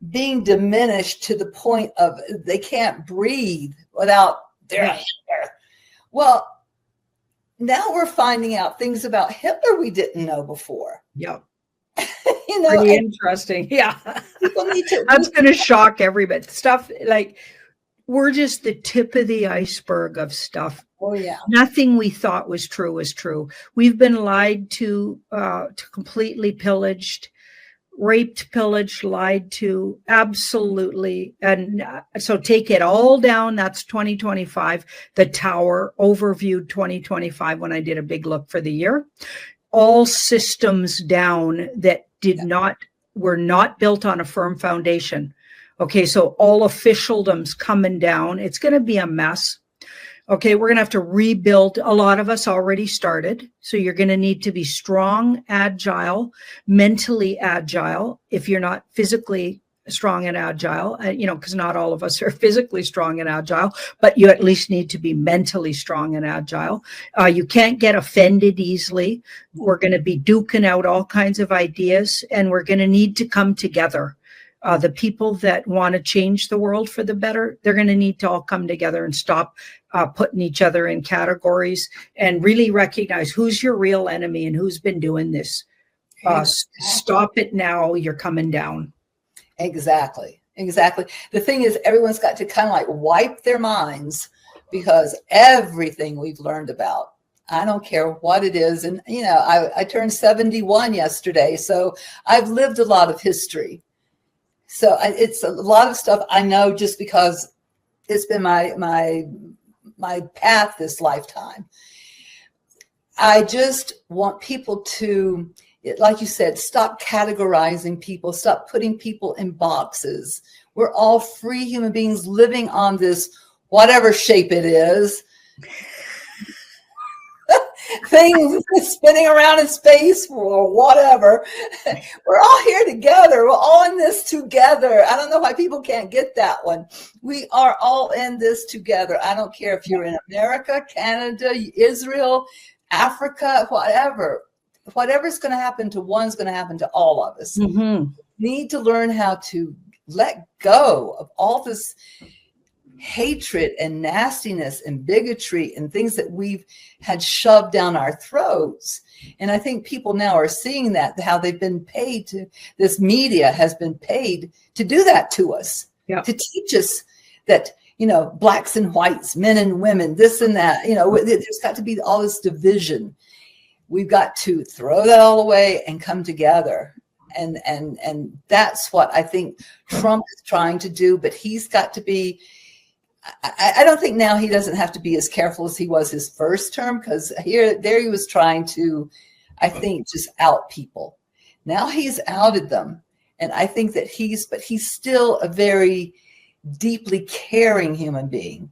being diminished to the point of they can't breathe without their Hitler. Well, now we're finding out things about Hitler we didn't know before. Yep. Pretty interesting. Yeah. People need to. That's going to shock everybody. Stuff we're just the tip of the iceberg of stuff. Oh, yeah. Nothing we thought was true is true. We've been lied to completely pillaged, raped, pillaged, lied to, absolutely. And so take it all down. That's 2025. The Tower overviewed 2025 when I did a big look for the year. All systems down that were not built on a firm foundation. Okay, so all officialdom's coming down. It's going to be a mess. Okay, we're going to have to rebuild. A lot of us already started. So you're going to need to be strong, agile, mentally agile. If you're not physically strong and agile, because not all of us are physically strong and agile, but you at least need to be mentally strong and agile. You can't get offended easily. We're going to be duking out all kinds of ideas, and we're going to need to come together. The people that want to change the world for the better, they're going to need to all come together and stop putting each other in categories and really recognize who's your real enemy and who's been doing this. Stop it now. You're coming down. Exactly. The thing is, everyone's got to kind of like wipe their minds, because everything we've learned about, I don't care what it is. And, I turned 71 yesterday, so I've lived a lot of history. So it's a lot of stuff I know just because it's been my path this lifetime. I just want people to, like you said, stop categorizing people, stop putting people in boxes. We're all free human beings living on this, whatever shape it is, thing spinning around in space or whatever. We're all here together. We're all in this together. I don't know why people can't get that one. We are all in this together. I don't care if you're in America, Canada, Israel, Africa, whatever. Whatever's going to happen to one is going to happen to all of us. Mm-hmm. Need to learn how to let go of all this hatred and nastiness and bigotry and things that we've had shoved down our throats. And I think people now are seeing that, how they've been paid to, this media has been paid to do that to us, to teach us that, blacks and whites, men and women, this and that, there's got to be all this division. We've got to throw that all away and come together. And that's what I think Trump is trying to do, but he's got to be, I don't think now he doesn't have to be as careful as he was his first term, because there he was trying to, I think, just out people. Now he's outed them. And I think that he's still a very deeply caring human being.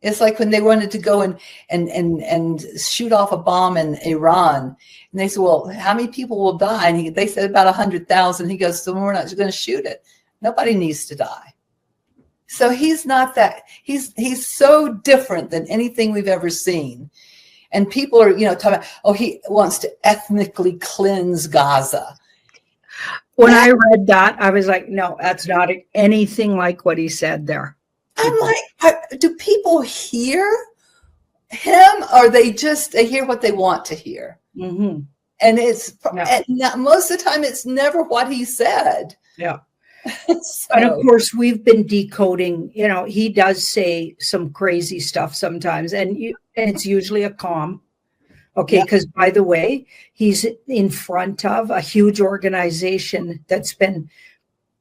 It's like when they wanted to go and shoot off a bomb in Iran. And they said, well, how many people will die? And they said about 100,000. He goes, so we're not going to shoot it. Nobody needs to die. So he's not that. He's so different than anything we've ever seen. And people are, talking about, oh, he wants to ethnically cleanse Gaza. When I read that, I was like, no, that's not anything like what he said there. I'm like, do people hear him, or they hear what they want to hear? Mm-hmm. And most of the time, it's never what he said. Yeah. And of course, we've been decoding, he does say some crazy stuff sometimes, and it's usually a calm. Okay, because by the way, he's in front of a huge organization that's been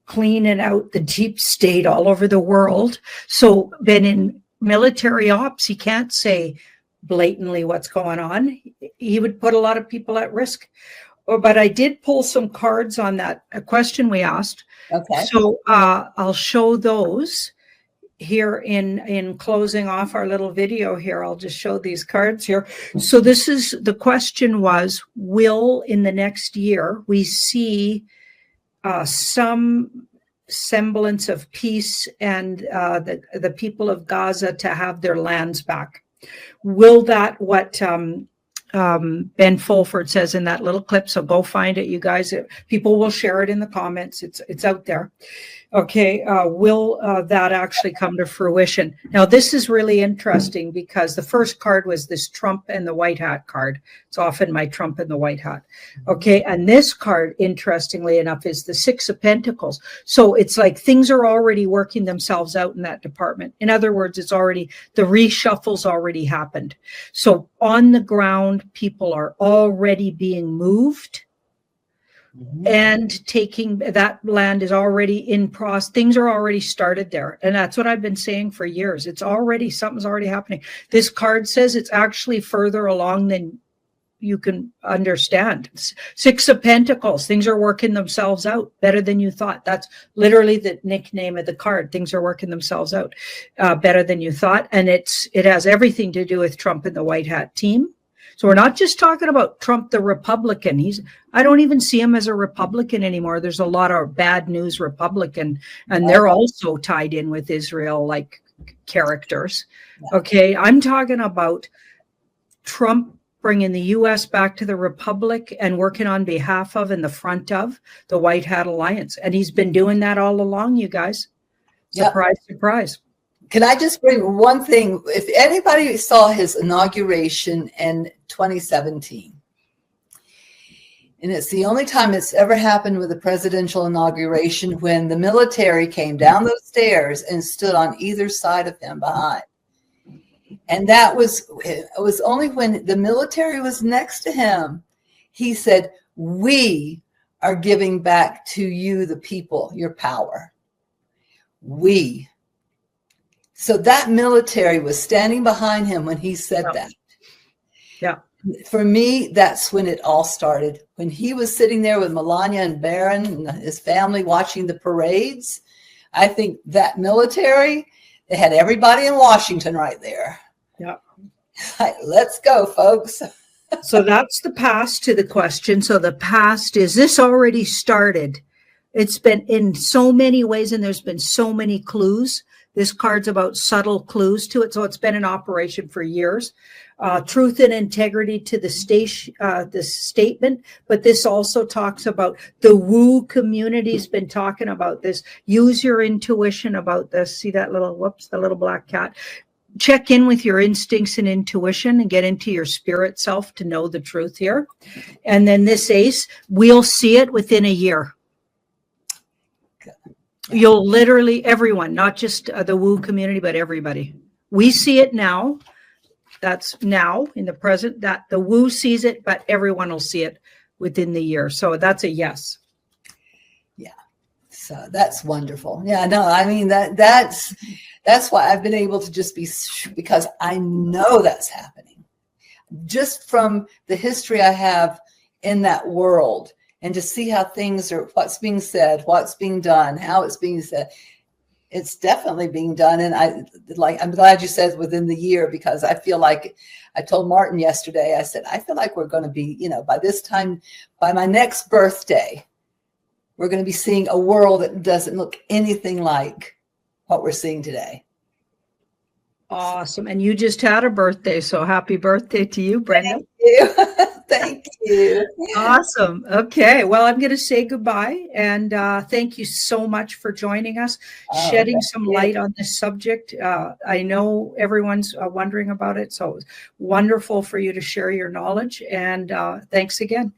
cleaning out the deep state all over the world. So been in military ops, he can't say blatantly what's going on. He would put a lot of people at risk. But I did pull some cards on that question we asked. Okay. So I'll show those here in closing off our little video here. I'll just show these cards here. So the question was, will in the next year we see some semblance of peace and the people of Gaza to have their lands back? Will that what Ben Fulford says in that little clip, so go find it, you guys. People will share it in the comments. It's out there. Okay, will that actually come to fruition? Now, this is really interesting because the first card was this Trump and the White Hat card. It's often my Trump and the White Hat. Okay, and this card, interestingly enough, is the Six of Pentacles. So it's like things are already working themselves out in that department. In other words, it's already, the reshuffle's already happened. So on the ground, people are already being moved. And taking that land is already in process. Things are already started there. And that's what I've been saying for years. It's already, something's already happening. This card says it's actually further along than you can understand. Six of Pentacles, things are working themselves out better than you thought. That's literally the nickname of the card. Things are working themselves out better than you thought. And it has everything to do with Trump and the White Hat team. So we're not just talking about Trump, the Republican. I don't even see him as a Republican anymore. There's a lot of bad news Republican, and they're also tied in with Israel like characters. Okay, I'm talking about Trump bringing the U.S. back to the Republic and working on behalf of, in the front of, the White Hat Alliance. And he's been doing that all along, you guys. Surprise, surprise. Can I just bring one thing? If anybody saw his inauguration in 2017, and it's the only time it's ever happened with a presidential inauguration, when the military came down those stairs and stood on either side of him behind. And it was only when the military was next to him, he said, "We are giving back to you, the people, your power." We. So that military was standing behind him when he said that. Yeah. For me, that's when it all started. When he was sitting there with Melania and Barron and his family watching the parades, I think that military, they had everybody in Washington right there. Yeah. Let's go, folks. So that's the past to the question. So the past is, this already started. It's been in so many ways, and there's been so many clues. This card's about subtle clues to it. So it's been in operation for years. Truth and integrity to the statement. But this also talks about the woo community's been talking about this. Use your intuition about this. See that little, the little black cat. Check in with your instincts and intuition and get into your spirit self to know the truth here. And then this ace, we'll see it within a year. You'll literally, everyone, not just the woo community, but everybody. We see it now. That's now in the present, that the woo sees it, but everyone will see it within the year. So that's a yes. Yeah. So that's wonderful. Yeah, no, I mean, that's why I've been able to just be, because I know that's happening. Just from the history I have in that world, and to see how things are, what's being said, what's being done, how it's being said. It's definitely being done. And I'm glad you said within the year, because I feel like, I told Martin yesterday, I said, I feel like we're going to be, by this time, by my next birthday, we're going to be seeing a world that doesn't look anything like what we're seeing today. Awesome. And you just had a birthday, so happy birthday to you, Brenda. Thank you. Thank you. Awesome. Okay. Well, I'm going to say goodbye, and thank you so much for joining us, shedding some light on this subject. I know everyone's wondering about it, so it was wonderful for you to share your knowledge, and thanks again.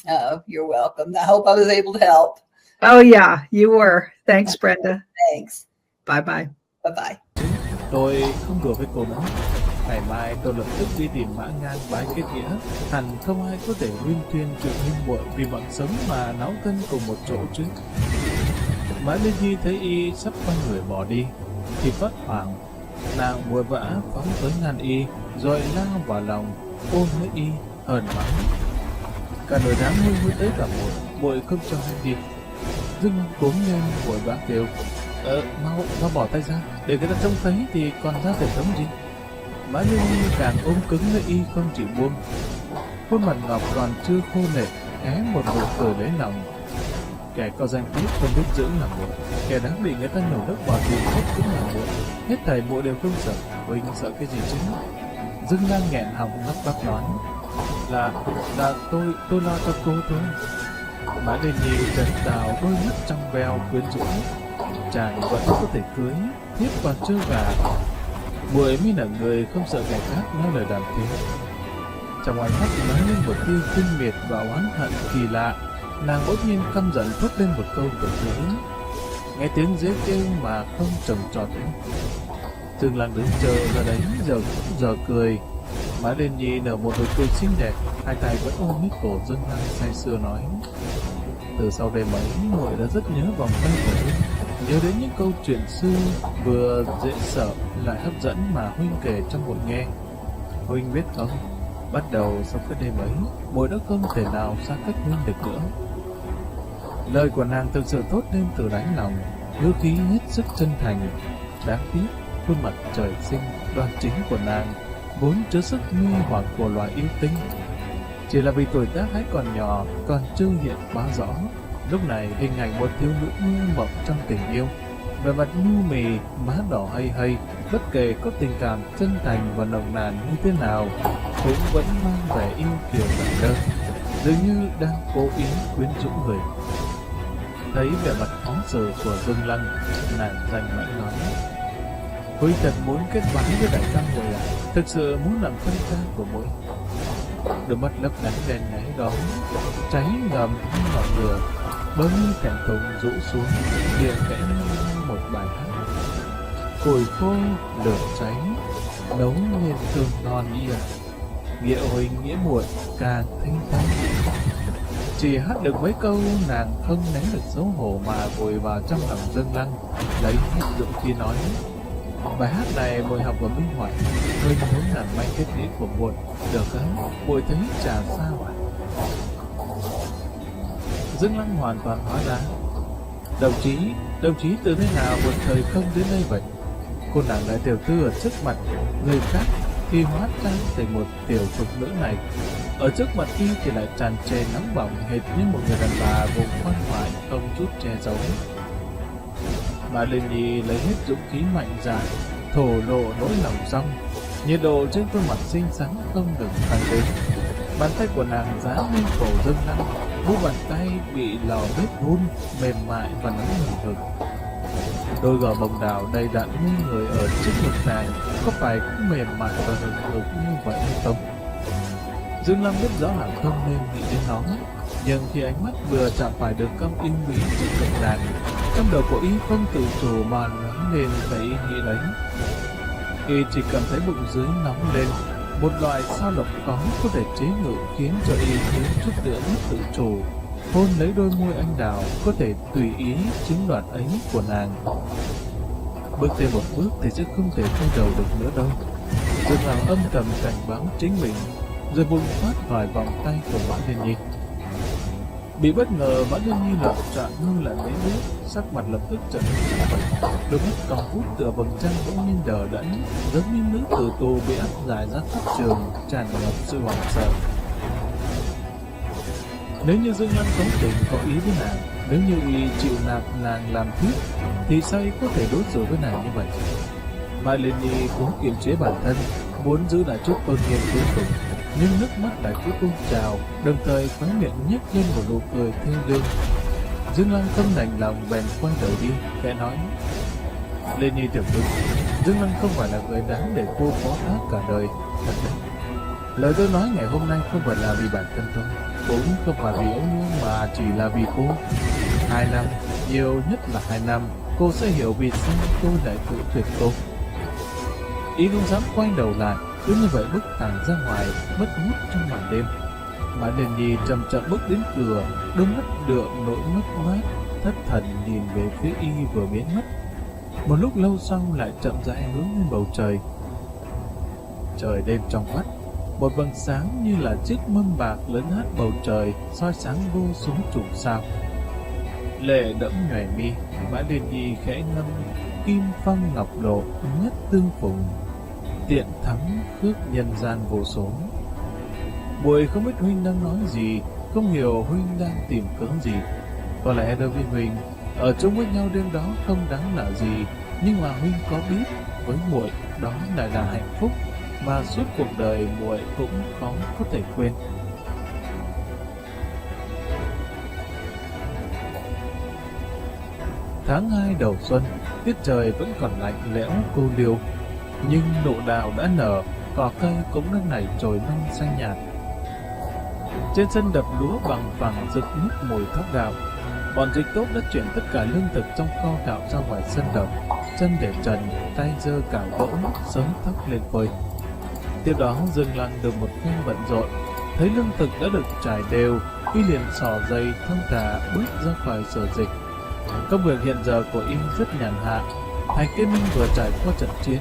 Oh, you're welcome. I hope I was able to help. Oh, yeah, you were. Thanks, Brenda. Thanks. Bye-bye. Bye-bye. Tôi không đùa với cô nữa. Ngày mai tôi lập tức đi tìm Mã Ngang bái kết nghĩa. Hẳn không ai có thể huyên thuyên chuyện huynh muội vì mạng sống mà náo thân cùng một chỗ chứ. Mã Liên Nhi thấy y sắp quay người bỏ đi thì phát hoảng, nàng vội vã phóng tới ngăn y, rồi lao vào lòng ôm lấy y hờn mắng. Cả nồi đám hôi hôi tới cả muội không cho hay đi. Dương cuống lên vội vã kêu: mau bỏ tay ra, để người ta trông thấy thì còn ra thể thống gì. Mã Liên Nhi càng ôm cứng lấy y không chịu buông. Khuôn mặt ngọc còn chưa khô nệ, hé một nụ cười lấy lòng. Kẻ có danh tiết không biết giữ làm muội, kẻ đáng bị người ta nhổ nước bọt thì hết cũng là muội. Hết thảy muội đều không sợ, huynh sợ cái gì chứ? Dương đang nghẹn họng lắp bắp nói: là tôi lo cho cô thôi. Mã Liên Nhi chợt đào đôi mắt trong veo quyến rũ. Chàng vẫn có thể cưới, thiếp còn chưa gả. Muội mới là người không sợ kẻ khác nói lời đàm tiếu. Trong ánh mắt nói lên một tia khinh miệt và oán hận kỳ lạ. Nàng bỗng nhiên căm giận thốt lên một câu tục ngữ. Nghe tiếng dế kêu mà không trồng trọt. Dương Lăng đứng chờ ra đấy giờ cười. Mã Liên Nhi nở một nụ cười xinh đẹp, hai tay vẫn ôm lấy cổ Dương Lăng say sưa nói: từ sau đêm ấy, muội đã rất nhớ vòng tay của huynh, nhớ đến những câu chuyện xưa vừa dễ sợ lại hấp dẫn mà huynh kể trong buổi nghe. Huynh biết không, bắt đầu sau cái đêm ấy, muội đã không thể nào xa cách huynh được nữa. Lời của nàng thực sự thốt lên từ đáy lòng, ngữ khí hết sức chân thành. Đáng tiếc, khuôn mặt trời sinh đoan chính của nàng vốn chứa sức mê hoặc của loài yêu tinh. Chỉ là vì tuổi tác hãy còn nhỏ, còn chưa hiện quá rõ. Lúc này hình ảnh một thiếu nữ mơ mộng trong tình yêu, vẻ mặt nhu mì, má đỏ hay hay, bất kể có tình cảm chân thành và nồng nàn như thế nào, cũng vẫn mang vẻ yêu kiều đậm đơn, dường như đang cố ý quyến rũ người. Thấy vẻ mặt khó xử của Dương Lăng, nàng danh mãnh nói: Huy thật muốn kết bái với đại ca muội à? Thực sự muốn làm thân ca của muội. Đôi mắt lấp lánh đen nháy đó, cháy ngầm như ngọn lửa, bỗng như thẹn thùng rũ xuống, miệng khẽ ngâm một bài hát. Củi khô lửa cháy, nấu nên cơm ngon ý à? Nghĩa huynh nghĩa muội càng thanh thang. Chỉ hát được mấy câu, nàng không nén được xấu hổ mà vùi vào trong lòng Dương Lăng, lấy hết dũng khí nói: bài hát này muội học ở Minh Hoài, huynh muốn làm manh kết nghĩa của muội, được không? Muội thấy chả sao à? Dương Lăng hoàn toàn hóa ra: đồng chí từ thế nào một thời không đến đây vậy? Cô nàng đại tiểu thư ở trước mặt người khác thì hóa trang thành một tiểu thục nữ này, ở trước mặt y thì lại tràn trề nóng bỏng hệt như một người đàn bà vùng khoan ngoại không chút che giấu. Mã Liên Nhi lấy hết dũng khí mạnh dạn thổ lộ nỗi lòng xong, nhiệt độ trên khuôn mặt xinh xắn không ngừng tăng lên. Bàn tay của nàng giã lên cổ Dương Lăng, mu bàn tay bị lò bếp hun mềm mại và nóng hừng hực. Đôi gò bồng đào đầy đặn như người ở trước ngực nàng có phải cũng mềm mại và hừng hực như vậy hay không? Dương Lăng biết rõ là không nên nghĩ đến nó, nhưng khi ánh mắt vừa chạm phải đường cong yêu mỹ trước ngực nàng, trong đầu của y không tự chủ mà nói lên cái ý nghĩ đấy. Y chỉ cảm thấy bụng dưới nóng lên, một loại sao độc có thể chế ngự khiến cho y thiếu chút nữa mất tự chủ, hôn lấy đôi môi anh đào có thể tùy ý chiếm đoạt ấy của nàng. Bước thêm một bước thì sẽ không thể quay đầu được nữa đâu. Dương Lăng âm thầm cảnh báo chính mình, rồi bùng phát vài vòng tay của Mã Liên Nhi. Bị bất ngờ, Mã Liên Nhi lập trạng ngưng lại mấy bước, sắc mặt lập tức trở nên trắng bệch, đôi mắt còn hút tựa bằng chân bỗng nhiên đờ đẫn, giống như nữ tử tù bị áp giải ra khắp trường, tràn ngập sự hoảng sợ. Nếu như Dương Lăng có tình có ý với nàng, nếu như y chịu nạp nàng làm thiếp, thì sao y có thể đối xử với nàng như vậy? Mã Liên Nhi cố kiềm chế bản thân, muốn giữ lại chút tôn nghiêm cuối cùng, nhưng nước mắt lại cứ tuôn trào, đồng thời khóe miệng nhếch lên một nụ cười thiêng liêng. Dương Lăng không đành lòng bèn quay đầu đi, khẽ nói: Liên Nhi tiểu thư, Dương Lăng không phải là người đáng để cô phó thác cả đời. Thật đấy, lời tôi nói ngày hôm nay không phải là vì bản thân tôi, cũng không phải vì ông Nương, mà chỉ là vì cô. 2 năm, nhiều nhất là 2 năm, cô sẽ hiểu vì sao tôi lại cự tuyệt cô. Ý không dám quay đầu lại, cứ như vậy bước thẳng ra ngoài, mất hút trong màn đêm. Mã Liên Nhi chậm chậm bước đến cửa, đôi mắt đượm nỗi mất mát, thất thần nhìn về phía y vừa biến mất. Một lúc lâu sau lại chậm rãi hướng lên bầu trời. Trời đêm trong vắt, một vầng sáng như là chiếc mâm bạc lớn hát bầu trời, soi sáng vô số chùm sao. Lệ đẫm nhòe mi, Mã Liên Nhi khẽ ngâm: Kim phong ngọc lộ nhất tương phùng, tiện thắng khước nhân gian vô số. Muội không biết huynh đang nói gì, không hiểu huynh đang tìm cớ gì. Có lẽ đối với huynh, ở chung với nhau đêm đó không đáng là gì, nhưng mà huynh có biết với muội đó lại là hạnh phúc mà suốt cuộc đời muội cũng khó có thể quên. Tháng 2 đầu xuân, tiết trời vẫn còn lạnh lẽo cô liêu, nhưng nụ đào đã nở, cỏ cây cũng đã nảy chồi non xanh nhạt. Trên sân đập lúa bằng phẳng rực nức mùi thóc gạo. Bọn dịch tốt đã chuyển tất cả lương thực trong kho gạo ra ngoài sân đập, chân để trần, tay giơ cào gỗ, sới tóc lên phơi. Tiếp đó Dương Lăng được một phen bận rộn, thấy lương thực đã được trải đều, y liền xỏ giày thong thả bước ra khỏi sở dịch. Công việc hiện giờ của y rất nhàn hạ. Thành Kế Minh vừa trải qua trận chiến,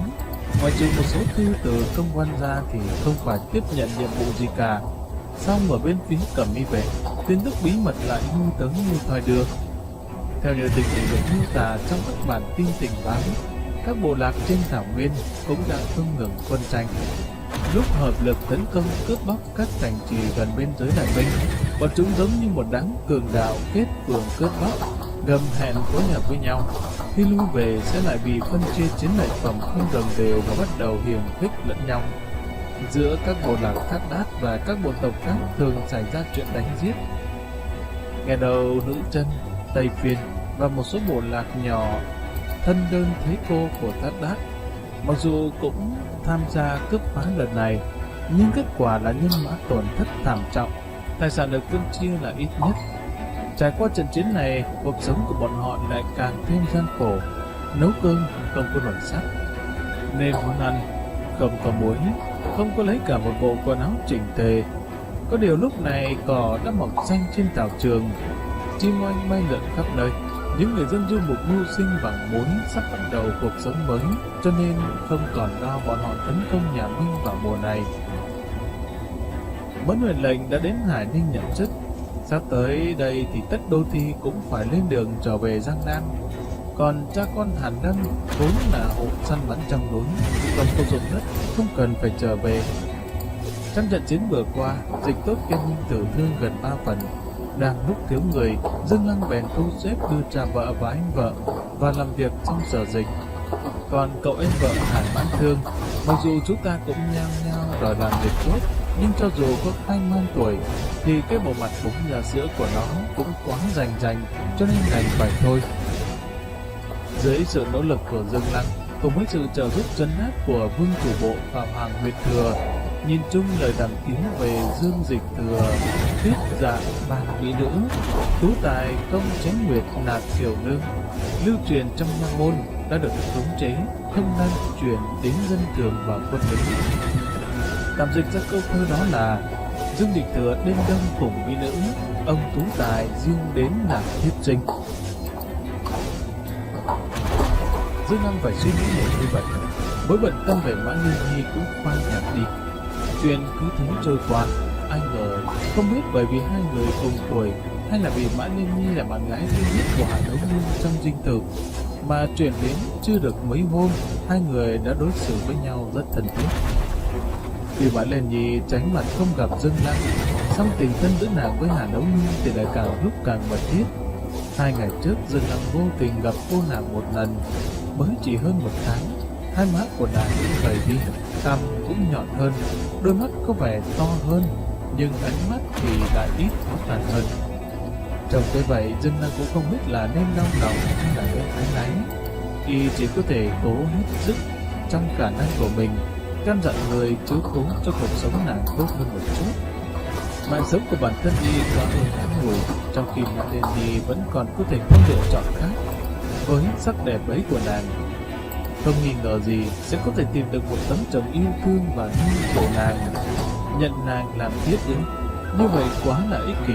ngoài trừ một số thư từ công văn ra thì không phải tiếp nhận nhiệm vụ gì cả. Song ở bên phía Cẩm Y vệ, tin tức bí mật lại lưu tới như thoi đưa. Theo như tình hình được miêu tả trong các bản tin tình báo, các bộ lạc trên thảo nguyên cũng đã không ngừng quân tranh. Lúc hợp lực tấn công cướp bóc các thành trì gần biên giới Đại Minh, bọn chúng giống như một đám cường đạo kết phường cướp bóc, ngầm hẹn phối hợp với nhau. Khi lui về sẽ lại bị phân chia chiến lợi phẩm không đồng đều và bắt đầu hiềm khích lẫn nhau. Giữa các bộ lạc Thác Đát và các bộ tộc khác thường xảy ra chuyện đánh giết. Nghe đầu Nữ Chân, Tây Phiên và một số bộ lạc nhỏ thân đơn thế cô của Thác Đát, mặc dù cũng tham gia cướp phá lần này, nhưng kết quả là nhân mã tổn thất thảm trọng, tài sản được phân chia là ít nhất. Trải qua trận chiến này, cuộc sống của bọn họ lại càng thêm gian khổ, nấu cơm không có nồi sắt, nên món ăn không có muối, không có lấy cả một bộ quần áo chỉnh tề. Có điều lúc này cỏ đã mọc xanh trên thảo trường, chim oanh bay lượn khắp nơi. Những người dân du mục mưu sinh bằng muối sắp bắt đầu cuộc sống mới, cho nên không còn lo bọn họ tấn công nhà Minh vào mùa này. Mẫn Huệ lệnh đã đến Hải Ninh nhận chức. Sắp tới đây thì tất đô thi cũng phải lên đường trở về Giang Nam. Còn cha con Hàn Đăng vốn là hộ săn bắn trong núi, không có dụng đất, không cần phải trở về. Trong trận chiến vừa qua, dịch tốt Kiên Minh tử thương gần 3 phần. Đang lúc thiếu người, Dương Lăng bèn thu xếp đưa cha vợ và anh vợ và làm việc trong sở dịch. Còn cậu em vợ Hàn Mãn Thương, mặc dù chúng ta cũng nhao nhao đòi làm việc tốt, nhưng cho dù có 20 tuổi thì cái bộ mặt bún nhà sữa của nó cũng quá rành rành, cho nên đành phải thôi. Dưới sự nỗ lực của Dương Lăng cùng với sự trợ giúp trấn áp của Vương chủ bộ Phạm Hàng Huyệt Thừa, nhìn chung lời đàm tiếng về Dương Dịch Thừa, tuyết dạ bàn mỹ nữ, tú tài công chánh nguyệt nạt kiều nương, lưu truyền trong nha môn đã được khống chế, không lan truyền đến dân thường và quân lính. Tạm dịch ra câu thơ đó là: Dương Dịch Thừa đêm đông cùng mỹ nữ, ông tú tài riêng đến làm thiết sinh. Dương Lăng phải suy nghĩ nhiều như vậy, mối bận tâm về Mã Liên Nhi cũng khoan nhạt đi. Chuyện cứ thế trôi qua, ai ngờ không biết bởi vì hai người cùng tuổi hay là vì Mã Liên Nhi là bạn gái duy nhất của Hà Đấu Nguyên trong dinh thự, mà chuyển đến chưa được mấy hôm, hai người đã đối xử với nhau rất thân thiết. Vì Mã Liên Nhi tránh mặt không gặp Dương Lăng, song tình thân giữa nàng với Hà Đấu Nguyên thì lại càng lúc càng mật thiết. 2 ngày trước, Dương Lăng vô tình gặp cô nàng một lần, mới chỉ hơn 1 tháng. Hai má của nàng cũng gầy đi, cằm cũng nhọn hơn, đôi mắt có vẻ to hơn, nhưng ánh mắt thì lại ít khó tàn hơn. Trông tới vậy, Dương Lăng cũng không biết là nên đau lòng hay là nên áy náy. Y chỉ có thể cố hết sức trong khả năng của mình, căn dặn người chiếu cố cho cuộc sống nàng tốt hơn một chút. Mạng sống của bản thân Y quá ngắn ngủi, trong khi Mã Liên Nhi vẫn còn có thể có lựa chọn khác. Với sắc đẹp ấy của nàng, không nghi ngờ gì sẽ có thể tìm được một tấm chồng yêu thương và nuông chiều nàng, nhận nàng làm thiết ứng. Như vậy quá là ích kỷ.